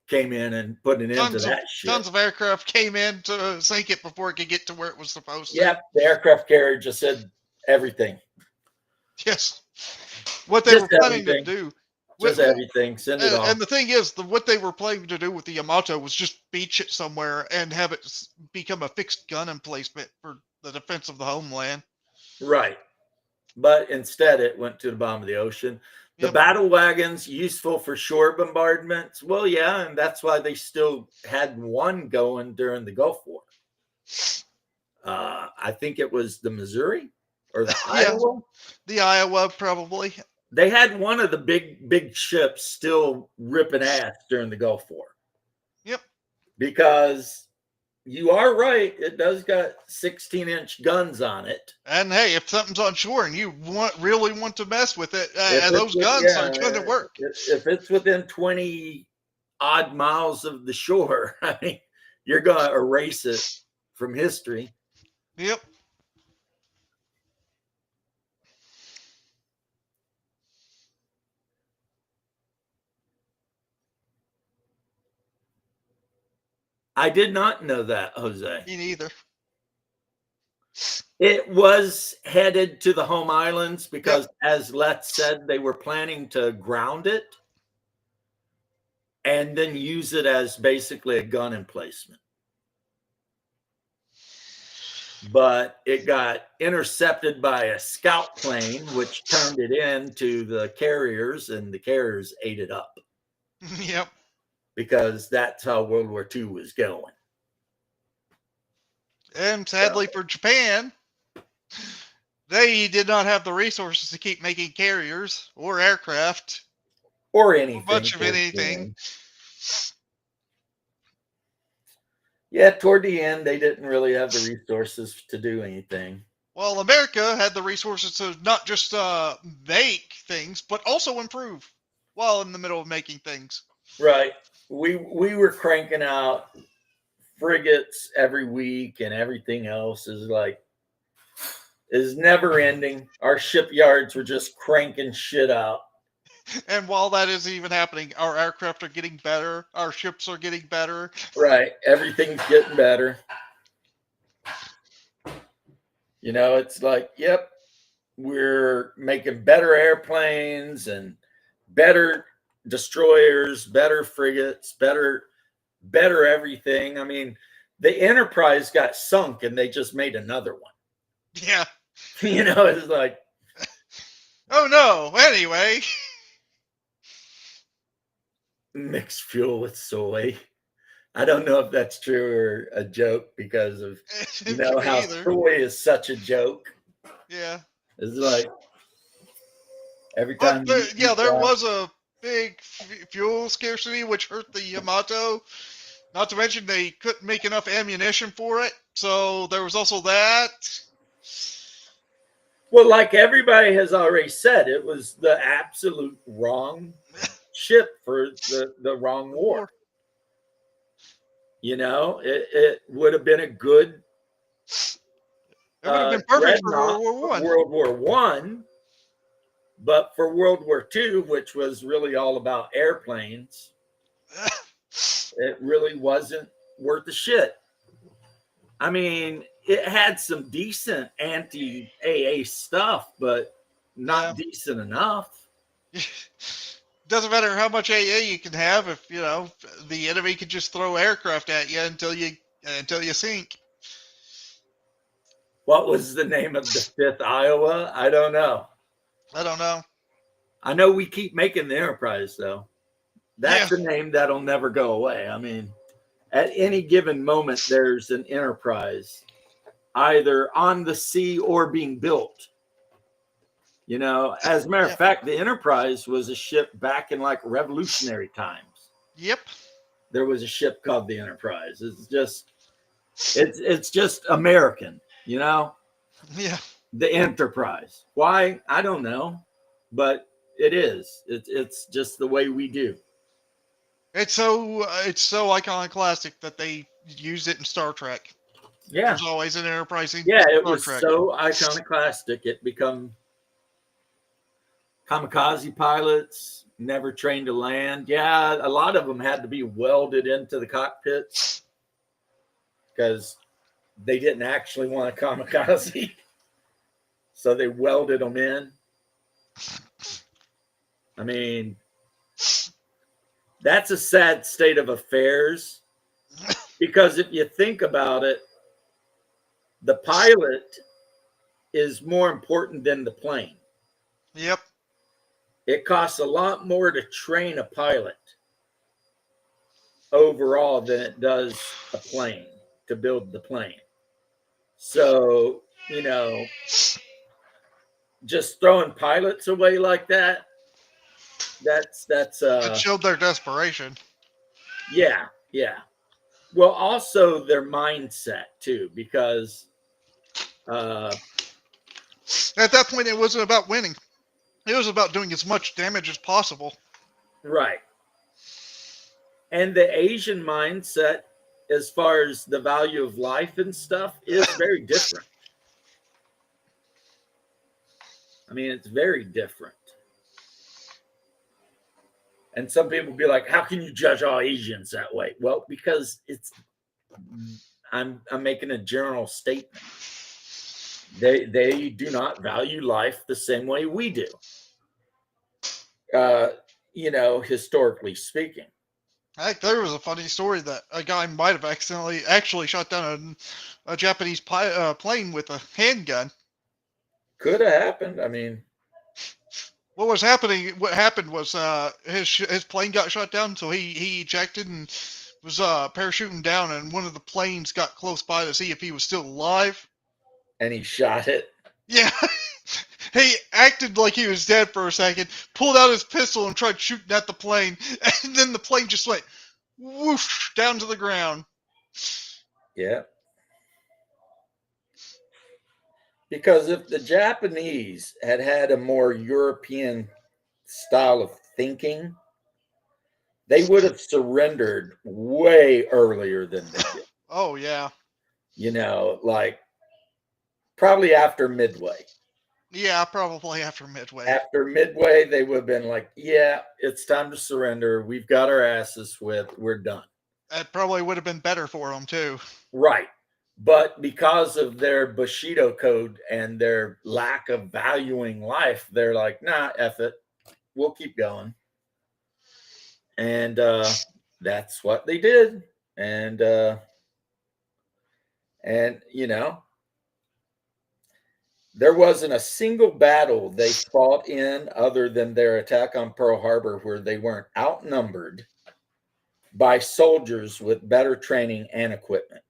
A: Came in and put an end to that shit.
B: Tons of aircraft came in to sink it before it could get to where it was supposed to.
A: Yep, the aircraft carrier just said everything.
B: Yes. What they were planning to do.
A: Just everything. Send it off.
B: And the thing is, what they were planning to do with the Yamato was just beach it somewhere and have it become a fixed gun emplacement for the defense of the homeland.
A: Right. But instead, it went to the bottom of the ocean. The battle wagons, useful for shore bombardments. Well, yeah, and that's why they still had one going during the Gulf War. I think it was the Missouri or the Iowa.
B: The Iowa, probably.
A: They had one of the big ships still ripping ass during the Gulf War.
B: Yep.
A: Because you are right, it does got 16-inch guns on it.
B: And hey, if something's on shore and you really want to mess with it, those guns aren't going to work.
A: If it's within 20 odd miles of the shore, I mean, you're going to erase it from history.
B: Yep.
A: I did not know that, Jose.
B: Me neither.
A: It was headed to the home islands because, as Let's said, they were planning to ground it. and then use it as basically a gun emplacement. But it got intercepted by a scout plane, which turned it into the carriers, and the carriers ate it up.
B: Yep.
A: Because that's how World War II was going.
B: And sadly for Japan, they did not have the resources to keep making carriers or aircraft
A: or anything.
B: Much of anything.
A: Yeah, toward the end, they didn't really have the resources to do anything.
B: Well, America had the resources to not just make things, but also improve while in the middle of making things.
A: Right. We were cranking out frigates every week, and everything else is never ending. Our shipyards were just cranking shit out.
B: And while that is even happening, our aircraft are getting better. Our ships are getting better.
A: Right. Everything's getting better. You know, it's like, yep, we're making better airplanes and better destroyers, better frigates, better everything. I mean, the Enterprise got sunk and they just made another one.
B: Yeah.
A: You know, it's like,
B: oh no. Anyway.
A: Mixed fuel with soy. I don't know if that's true or a joke because of, you know, how soy is such a joke.
B: Yeah.
A: It's like every time.
B: But there was a big fuel scarcity, which hurt the Yamato. Not to mention they couldn't make enough ammunition for it. So there was also that.
A: Well, like everybody has already said, it was the absolute wrong ship for the wrong war. You know, it would have been a good.
B: It would have been perfect for
A: World War One, but for World War II, which was really all about airplanes, it really wasn't worth the shit. I mean, it had some decent anti-AA stuff, but not decent enough.
B: Doesn't matter how much AA you can have if, you know, the enemy can just throw aircraft at you until you sink.
A: What was the name of the 5th Iowa? I don't know. I know we keep making the Enterprise, though. That's a name that'll never go away. I mean, at any given moment, there's an Enterprise either on the sea or being built. You know, as a matter of fact, the Enterprise was a ship back in like revolutionary times.
B: Yep.
A: There was a ship called the Enterprise. It's just American, you know?
B: Yeah.
A: The Enterprise. Why? I don't know, but it is. It's just the way we do.
B: It's so iconoclastic that they used it in Star Trek.
A: Yeah.
B: There's always an Enterprise in
A: it was Trek. So iconoclastic. It become kamikaze pilots, never trained to land. Yeah, a lot of them had to be welded into the cockpits because they didn't actually want a kamikaze. So they welded them in. I mean, that's a sad state of affairs because if you think about it, the pilot is more important than the plane.
B: Yep.
A: It costs a lot more to train a pilot overall than it does a plane, to build the plane. So, you know, just throwing pilots away like that,
B: it showed their desperation.
A: Yeah. Well, also their mindset too, because
B: at that point it wasn't about winning. It was about doing as much damage as possible.
A: Right. And the Asian mindset, as far as the value of life and stuff, is very different. I mean, it's very different. And some people be like, how can you judge all Asians that way? Well, because I'm making a general statement. They do not value life the same way we do. You know, historically speaking.
B: Heck, there was a funny story that a guy might have actually shot down a Japanese plane with a handgun.
A: Could have happened. I mean,
B: What happened was his plane got shot down, so he ejected and was parachuting down, and one of the planes got close by to see if he was still alive.
A: and he shot it.
B: Yeah, he acted like he was dead for a second, pulled out his pistol and tried shooting at the plane, and then the plane just went whoosh down to the ground.
A: Yeah. Because if the Japanese had had a more European style of thinking, they would have surrendered way earlier than they did.
B: Oh yeah,
A: Like probably after Midway.
B: yeah, probably after Midway.
A: After Midway, they would have been like, yeah, it's time to surrender. We've got our asses whipped. We're done.
B: That probably would have been better for him too.
A: Right. But because of their Bushido code and their lack of valuing life, they're like, nah, F it. We'll keep going. And that's what they did. And there wasn't a single battle they fought in other than their attack on Pearl Harbor where they weren't outnumbered by soldiers with better training and equipment.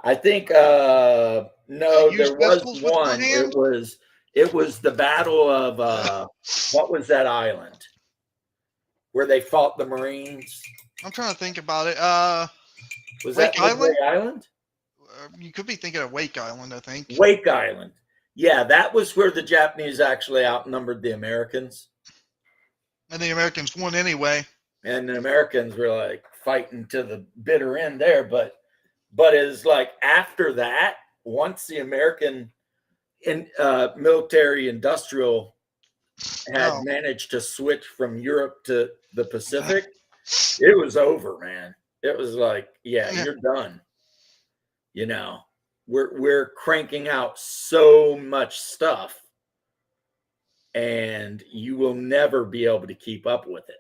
A: I think no, there was one. It was the battle of what was that island where they fought the Marines?
B: I'm trying to think about it.
A: Was
B: Wake
A: that
B: Island?
A: Island?
B: You could be thinking of Wake Island, I think.
A: Wake Island. Yeah, that was where the Japanese actually outnumbered the Americans.
B: And the Americans won anyway.
A: And the Americans were like fighting to the bitter end there. But it's like after that, once the American military industrial had managed to switch from Europe to the Pacific, it was over, man. It was like, yeah. You're done. We're cranking out so much stuff and you will never be able to keep up with it.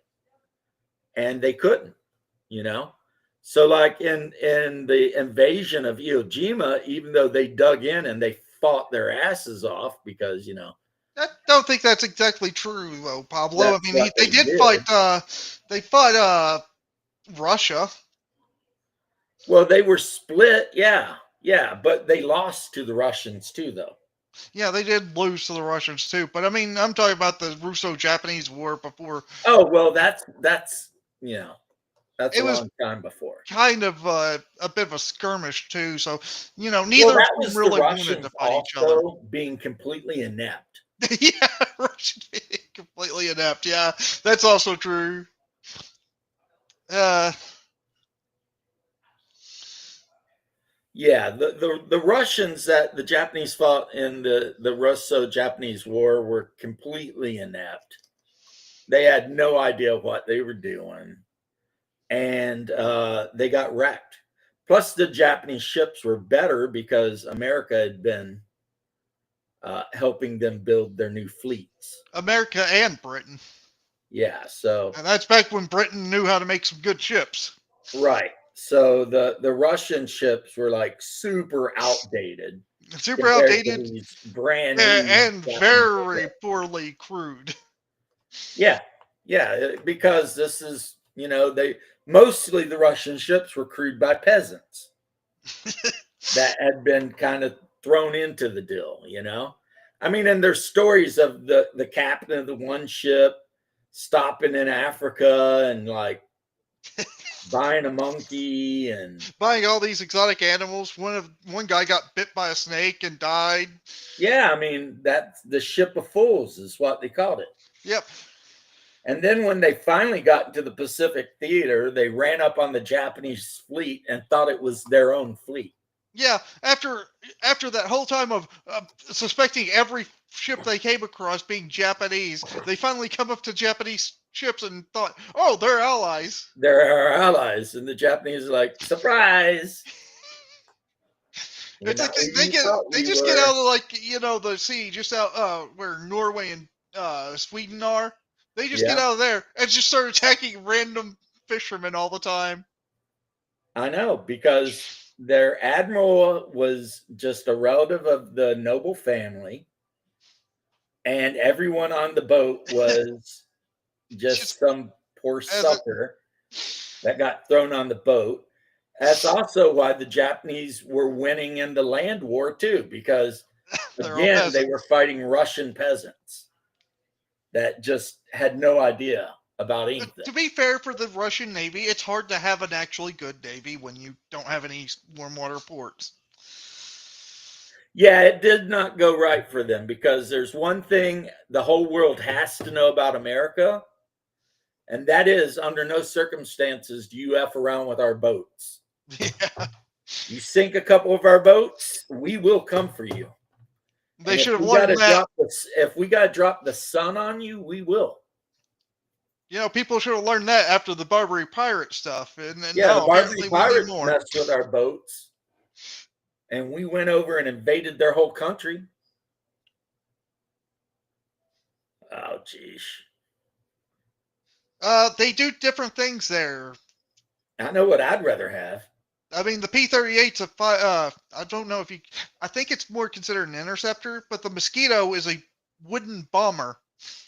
A: And they couldn't, So like in the invasion of Iwo Jima, even though they dug in and they fought their asses off because,
B: I don't think that's exactly true though, Pablo. I mean, they did fight Russia.
A: Well, they were split, yeah, but they lost to the Russians too, though.
B: Yeah, they did lose to the Russians too, but I mean, I'm talking about the Russo-Japanese War before.
A: Oh well, that's a long time before.
B: Kind of a bit of a skirmish too, so neither of them really wanted to fight each other.
A: Being completely inept.
B: Yeah, Russians being completely inept. Yeah, that's also true.
A: Yeah, the Russians that the Japanese fought in the Russo-Japanese War were completely inept. They had no idea what they were doing, and they got wrecked. Plus, the Japanese ships were better because America had been helping them build their new fleets.
B: America and Britain.
A: Yeah, so
B: and that's back when Britain knew how to make some good ships.
A: Right. So the Russian ships were like super outdated. Brand new
B: and very poorly crewed.
A: Yeah. Because this is, mostly the Russian ships were crewed by peasants that had been kind of thrown into the deal, I mean, and there's stories of the captain of the one ship stopping in Africa and like buying a monkey and
B: buying all these exotic animals. One guy got bit by a snake and died.
A: Yeah, I mean, that's the ship of fools is what they called it.
B: Yep.
A: And then when they finally got into the Pacific theater, they ran up on the Japanese fleet and thought it was their own fleet.
B: Yeah, after that whole time of suspecting every ship they came across being Japanese, they finally come up to Japanese ships and thought, "Oh, they're allies."
A: They're our allies, and the Japanese are like, "Surprise!"
B: It's like they just get out of the sea just out where Norway and Sweden are. They just get
A: Yeah,
B: out of there and just start attacking random fishermen all the time.
A: I know, because their admiral was just a relative of the noble family, and everyone on the boat was just
B: Just
A: some poor
B: as it,
A: sucker that got thrown on the boat. That's also why the Japanese were winning in the land war too, because
B: they're all
A: again, they were
B: peasants.
A: fighting Russian peasants that just had no idea about
B: But
A: anything.
B: to be fair for the Russian Navy, it's hard to have an actually good Navy when you don't have any warm water ports.
A: Yeah, it did not go right for them, because there's one thing the whole world has to know about America, and that is under no circumstances do you F around with our boats.
B: Yeah,
A: You sink a couple of our boats, we will come for you.
B: they
A: And
B: should have learned that.
A: if we got to drop the sun on you, we will.
B: People should have learned that after the Barbary pirate stuff, and
A: Yeah, the
B: now
A: Barbary
B: apparently we need
A: pirates
B: more.
A: messed with our boats, and we went over and invaded their whole country. Oh, geez.
B: They do different things there.
A: I know what I'd rather have.
B: I mean, the P-38's I don't know if you. I think it's more considered an interceptor, but the Mosquito is a wooden bomber.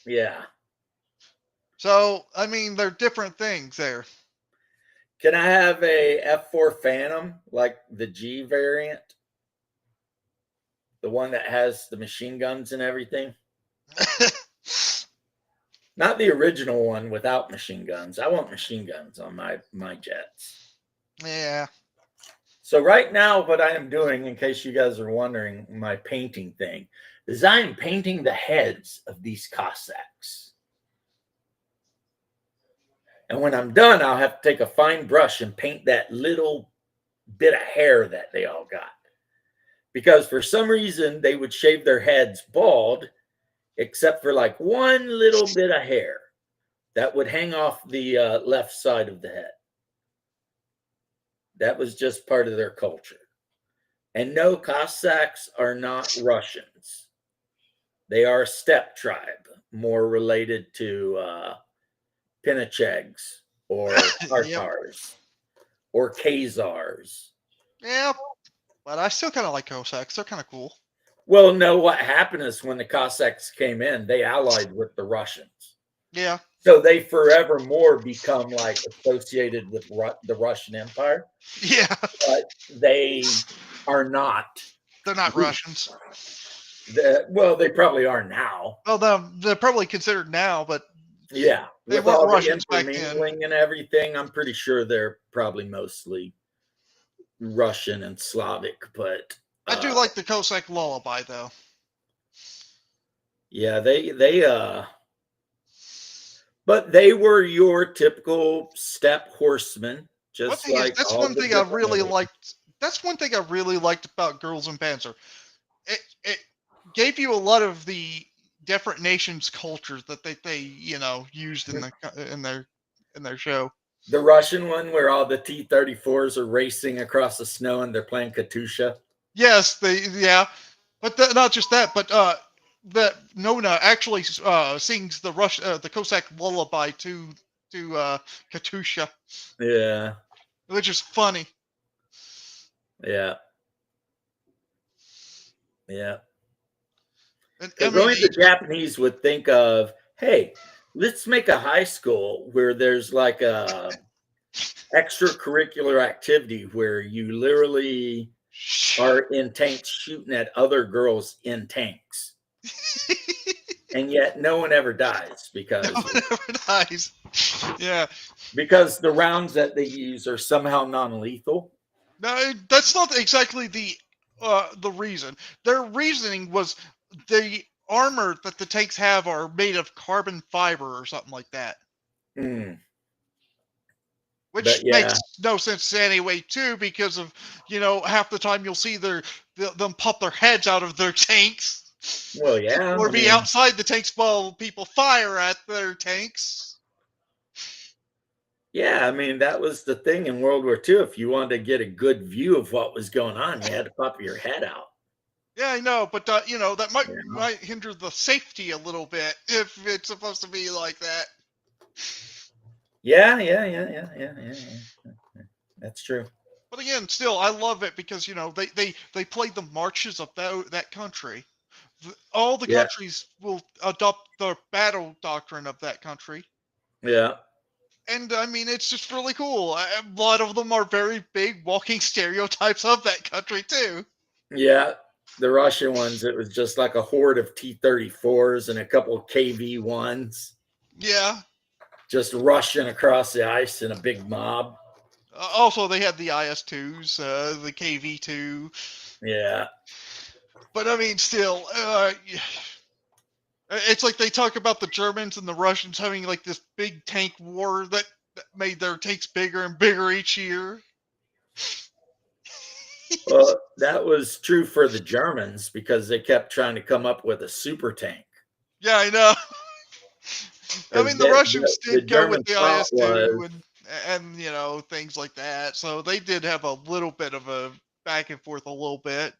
A: Yeah.
B: So I mean, they're different things there.
A: Can I have a F4 Phantom, like the G variant? The one that has the machine guns and everything? Not the original one without machine guns. I want machine guns on my jets.
B: Yeah.
A: So right now, what I am doing, in case you guys are wondering, my painting thing, is I am painting the heads of these Cossacks. And when I'm done, I'll have to take a fine brush and paint that little bit of hair that they all got. Because for some reason, they would shave their heads bald, except for like one little bit of hair that would hang off the left side of the head. That was just part of their culture. And no, Cossacks are not Russians. They are a steppe tribe, more related to Pinachegs or
B: Yep.
A: Tartars or Khazars.
B: Yeah. But I still kind of like Cossacks. They're kind of cool.
A: Well, no, what happened is when the Cossacks came in, they allied with the Russians.
B: Yeah.
A: So they forevermore become like associated with the Russian Empire.
B: Yeah.
A: But they are not.
B: They're not Russians.
A: Well, they probably are now.
B: Well, they're probably considered now, but
A: Yeah,
B: they
A: with
B: weren't
A: all the
B: Russians back then.
A: intermingling and everything, I'm pretty sure they're probably mostly Russian and Slavic. But
B: I do like the Cossack lullaby, though.
A: yeah, but they were your typical steppe horsemen, just like
B: That's
A: all
B: one
A: the
B: thing I
A: different
B: really
A: others.
B: liked. That's one thing I really liked about Girls in Panzer. It gave you a lot of the different nations' cultures that they used in their show.
A: The Russian one, where all the T-34s are racing across the snow and they're playing Katusha.
B: Yes, but not just that, but that Nona actually sings the Cossack lullaby to Katusha,
A: Yeah,
B: which is funny.
A: yeah, yeah.
B: And I
A: Because
B: mean,
A: only the Japanese would think of, hey, let's make a high school where there's like a extracurricular activity where you literally are in tanks shooting at other girls in tanks. And yet no one ever dies because
B: no one ever dies. Yeah.
A: the rounds that they use are somehow non-lethal.
B: No, that's not exactly the reason. Their reasoning was the armor that the tanks have are made of carbon fiber or something like that.
A: Mm.
B: Which
A: But yeah,
B: makes no sense anyway, too, because of half the time you'll see them pop their heads out of their tanks,
A: well, yeah,
B: or
A: I
B: be
A: mean,
B: outside the tanks while people fire at their tanks.
A: yeah, I mean, that was the thing in World War II. If you wanted to get a good view of what was going on, you had to pop your head out.
B: Yeah, I know, but that might
A: You know?
B: might hinder the safety a little bit if it's supposed to be like that.
A: Yeah. That's true.
B: But again, still, I love it because they play the marches of that country. All the
A: Yeah,
B: countries will adopt the battle doctrine of that country.
A: yeah,
B: And I mean, it's just really cool. A lot of them are very big walking stereotypes of that country too.
A: yeah. The Russian ones, it was just like a horde of T-34s and a couple of KV-1s
B: Yeah.
A: just rushing across the ice in a big mob.
B: Also, they had the IS-2s, the KV-2.
A: Yeah.
B: But I mean, still, it's like they talk about the Germans and the Russians having like this big tank war that made their tanks bigger and bigger each year.
A: Well, that was true for the Germans because they kept trying to come up with a super tank.
B: Yeah, I know. I
A: Because
B: mean, the Russians
A: the
B: did go with
A: German
B: the
A: thought
B: IS-2
A: was,
B: and things like that. So they did have a little bit of a back and forth a little bit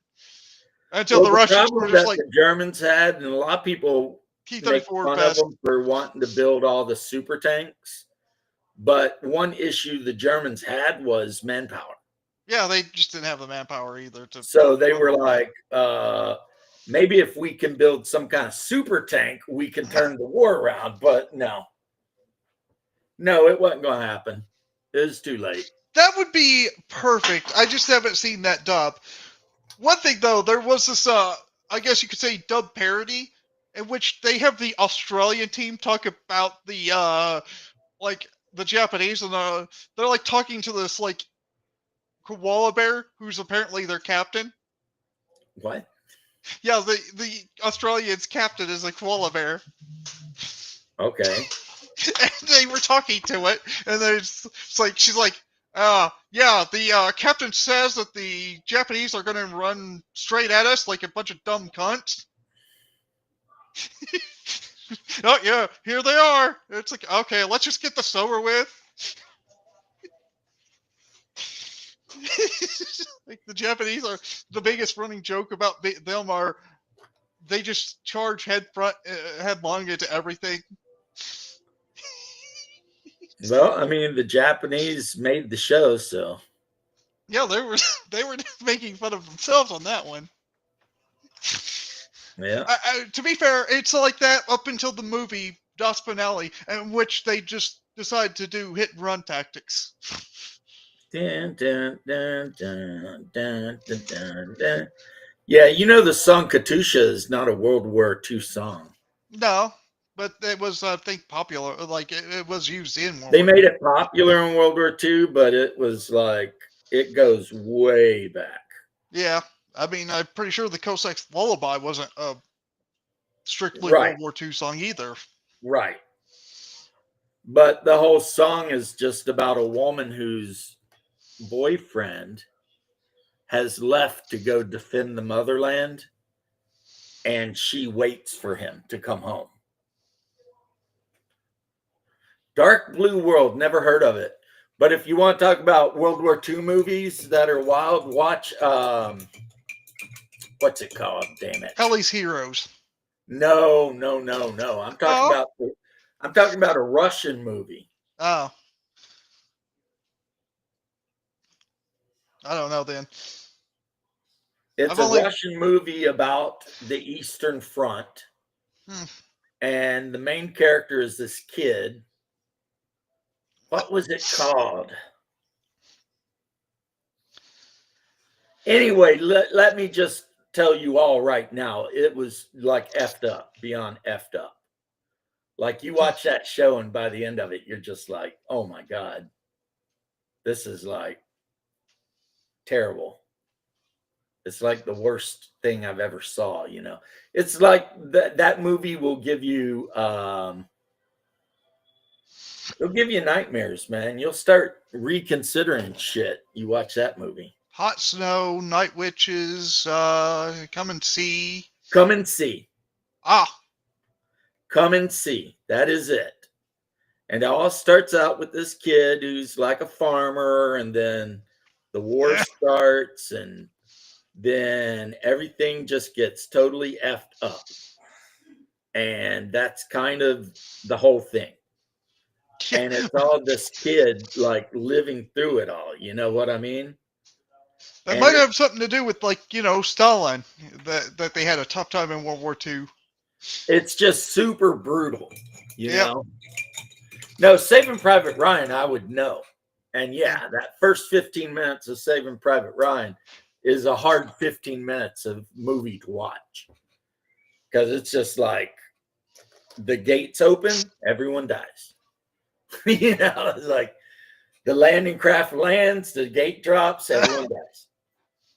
B: until
A: well,
B: the
A: the
B: Russians were
A: problem
B: just
A: that
B: like
A: the Germans had, and a lot of people make
B: T-34
A: fun of
B: best.
A: them for wanting to build all the super tanks. But one issue the Germans had was manpower.
B: Yeah, they just didn't have the manpower either to
A: So they
B: put them
A: were
B: all.
A: like, maybe if we can build some kind of super tank, we can turn the war around. But no, it wasn't going to happen. It was too late.
B: That would be perfect. I just haven't seen that dub. One thing though, there was this I guess you could say dub parody in which they have the Australian team talk about the like the Japanese and they're like talking to this like koala bear who's apparently their captain.
A: What?
B: Yeah, the Australian's captain is a koala bear.
A: Okay.
B: And they were talking to it, and it's like she's like, yeah, the captain says that the Japanese are going to run straight at us like a bunch of dumb cunts. Oh yeah, here they are. It's like, okay, let's just get this over with. Like the Japanese are the biggest running joke about them are they just charge headlong into everything.
A: Well, I mean, the Japanese made the show, so
B: Yeah, they were they were making fun of themselves on that one.
A: yeah.
B: To be fair, it's like that up until the movie Das Finale, in which they just decide to do hit and run tactics.
A: Dun, dun, dun, dun, dun, dun, dun, dun. Yeah, you know the song Katusha is not a World War II song.
B: No, but it was, I think, popular. Like it was used in World
A: They
B: War
A: made
B: II.
A: it popular in World War II, but it was like it goes way back.
B: Yeah, I mean, I'm pretty sure the Cossacks Lullaby wasn't a strictly
A: Right,
B: World War II song either.
A: right. But the whole song is just about a woman whose boyfriend has left to go defend the motherland, and she waits for him to come home. Dark Blue World, never heard of it. But if you want to talk about World War II movies that are wild, watch what's it called? Damn it!
B: Ellie's Heroes.
A: No.
B: Oh,
A: I'm talking about a Russian movie.
B: oh, I don't know then.
A: It's
B: I've
A: a
B: only.
A: Russian movie about the Eastern Front,
B: Hmm.
A: and the main character is this kid. What was it called? Anyway, let me just tell you all right now, it was like effed up, beyond effed up. Like you watch that show, and by the end of it, you're just like, oh my God, this is like terrible. It's like the worst thing I've ever saw, you know. It's like that movie will give you it'll give you nightmares, man. You'll start reconsidering shit. You watch that movie.
B: Hot Snow, Night Witches, Come and See.
A: Come and see.
B: Ah,
A: Come and see. That is it. And it all starts out with this kid who's like a farmer, and then the war
B: yeah.
A: starts, and then everything just gets totally effed up. And that's kind of the whole thing. And it's all this kid like living through it all. You know what I mean?
B: That
A: And
B: might have something to do with, like, Stalin, that they had a tough time in World War II.
A: it's just super brutal, you
B: Yep.
A: know? No, Saving Private Ryan, I would know. And yeah, that first 15 minutes of Saving Private Ryan is a hard 15 minutes of movie to watch. Because it's just like the gates open, everyone dies. You know, it's like the landing craft lands, the gate drops, everyone dies.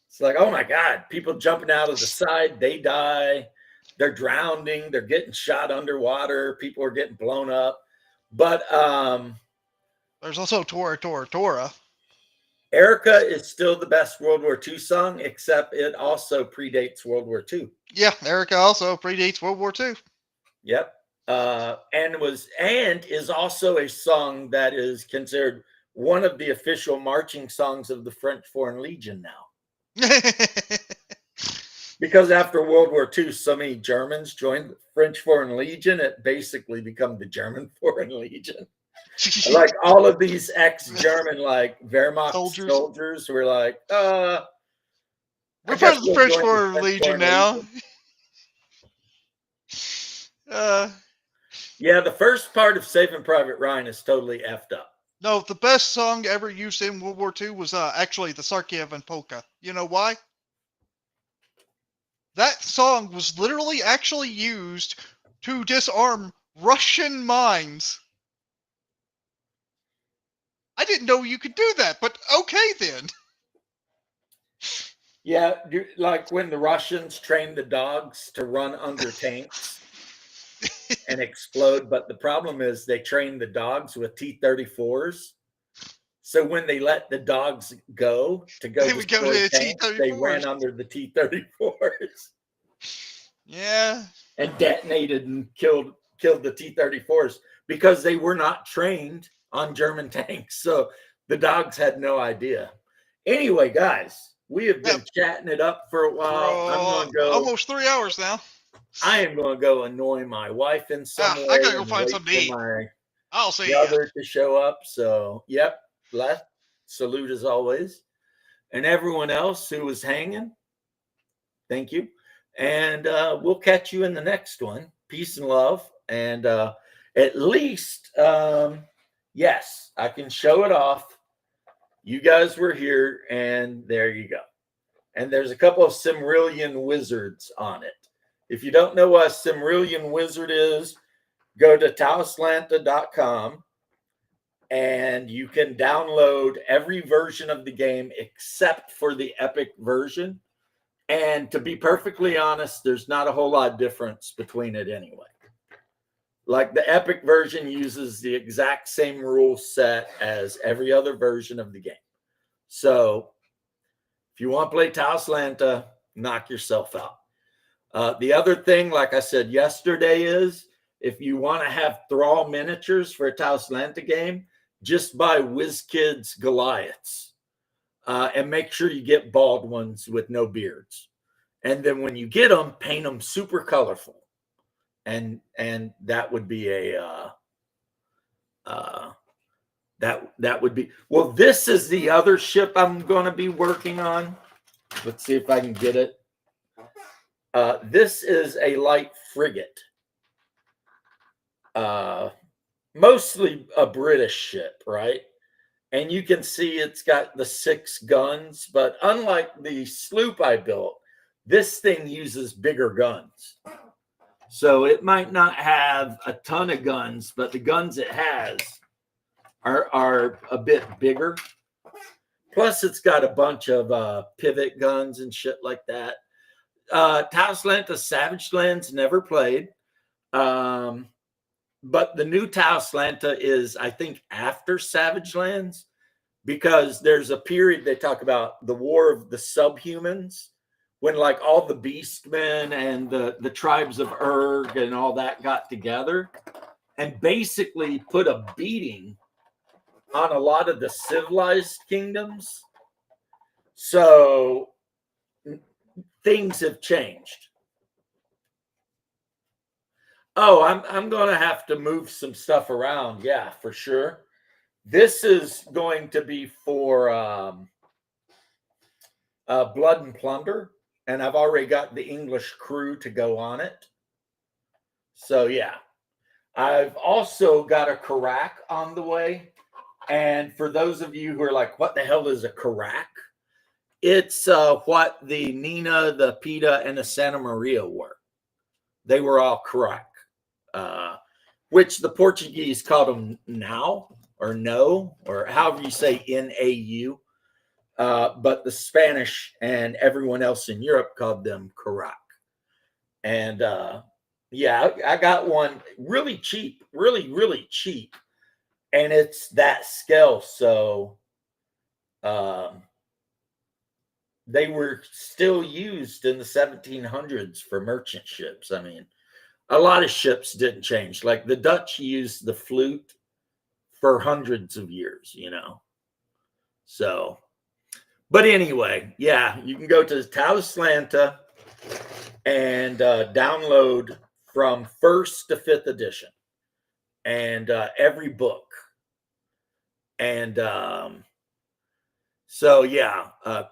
A: It's like, oh my God, people jumping out of the side, they die. They're drowning, they're getting shot underwater, people are getting blown up. But
B: There's also Tora, Tora, Tora.
A: Erica is still the best World War II song, except it also predates World War II.
B: Yeah, Erica also predates World War II.
A: Yep. And is also a song that is considered one of the official marching songs of the French Foreign Legion now. Because after World War II, so many Germans joined the French Foreign Legion, it basically became the German Foreign Legion. Like all of these ex-German, like Wehrmacht soldiers were like,
B: we're part of the French Foreign Legion now.
A: Yeah, the first part of Saving Private Ryan is totally effed up.
B: No, the best song ever used in World War II was actually the Sarajevo Polka. You know why? That song was literally actually used to disarm Russian mines. I didn't know you could do that, but okay then.
A: Yeah, like when the Russians trained the dogs to run under tanks and explode, but the problem is they trained the dogs with T-34s. So when they let the dogs go to the tanks, they ran under the T-34s.
B: Yeah.
A: And detonated and killed the T-34s because they were not trained on German tanks. So the dogs had no idea. Anyway, guys, we have been chatting it up for a while. I'm going to go
B: almost 3 hours now.
A: I am going to go annoy my wife in some way.
B: I gotta go find something to eat. I'll see
A: brother to show up. So, yep, salute as always. And everyone else who was hanging, thank you. And we'll catch you in the next one. Peace and love. And at least, yes, I can show it off. You guys were here, and there you go. And there's a couple of Silmarillion wizards on it. If you don't know what a Silmarillion wizard is, go to tauslanta.com and you can download every version of the game except for the epic version. And to be perfectly honest, there's not a whole lot of difference between it anyway. Like the epic version uses the exact same rule set as every other version of the game. So if you want to play Tauslanta, knock yourself out. The other thing, like I said yesterday, is if you want to have Thrall miniatures for a Tauslanta game, just buy WizKids Goliaths. And make sure you get bald ones with no beards. And then when you get them, paint them super colorful. And that would be that would be, well, this is the other ship I'm going to be working on. Let's see if I can get it. This is a light frigate. Mostly a British ship, right? And you can see it's got the 6 guns, but unlike the sloop I built, this thing uses bigger guns. So it might not have a ton of guns, but the guns it has are a bit bigger. Plus, it's got a bunch of pivot guns and shit like that. Tauslanta Savage Lands never played. But the new Tauslanta is, I think, after Savage Lands, because there's a period they talk about, the War of the Subhumans, when like all the Beastmen and the tribes of Urg and all that got together and basically put a beating on a lot of the civilized kingdoms. So things have changed. Oh, I'm going to have to move some stuff around. Yeah, for sure. This is going to be for Blood and Plunder, and I've already got the English crew to go on it. So yeah, I've also got a Karak on the way. And for those of you who are like, what the hell is a Karak? It's what the Nina, the Pita, and the Santa Maria were. They were all Karak, which the Portuguese called them now, or no, or however you say Nau. But the Spanish and everyone else in Europe called them Karak. And yeah, I got one really cheap, really, really cheap. And it's that scale. So they were still used in the 1700s for merchant ships. I mean, a lot of ships didn't change. Like the Dutch used the flute for hundreds of years, you know. So, but anyway, yeah, you can go to Talislanta and download from 1st to 5th edition and every book. And so, yeah,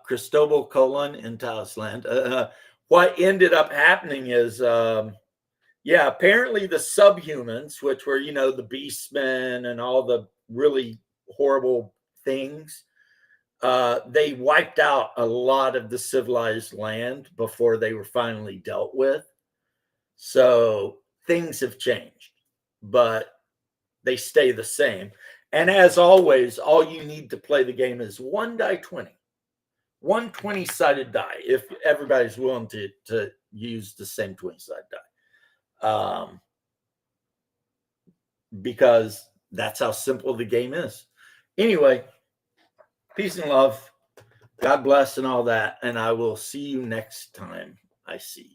A: Cristobal Colon in Talislanta. What ended up happening is, yeah, apparently the subhumans, which were, you know, the beastmen and all the really horrible things, they wiped out a lot of the civilized land before they were finally dealt with. So things have changed, but they stay the same. And as always, all you need to play the game is 1 die 20. 1 20-sided die, if everybody's willing to use the same 20-sided die. Because that's how simple the game is. Anyway, peace and love. God bless and all that. And I will see you next time I see you.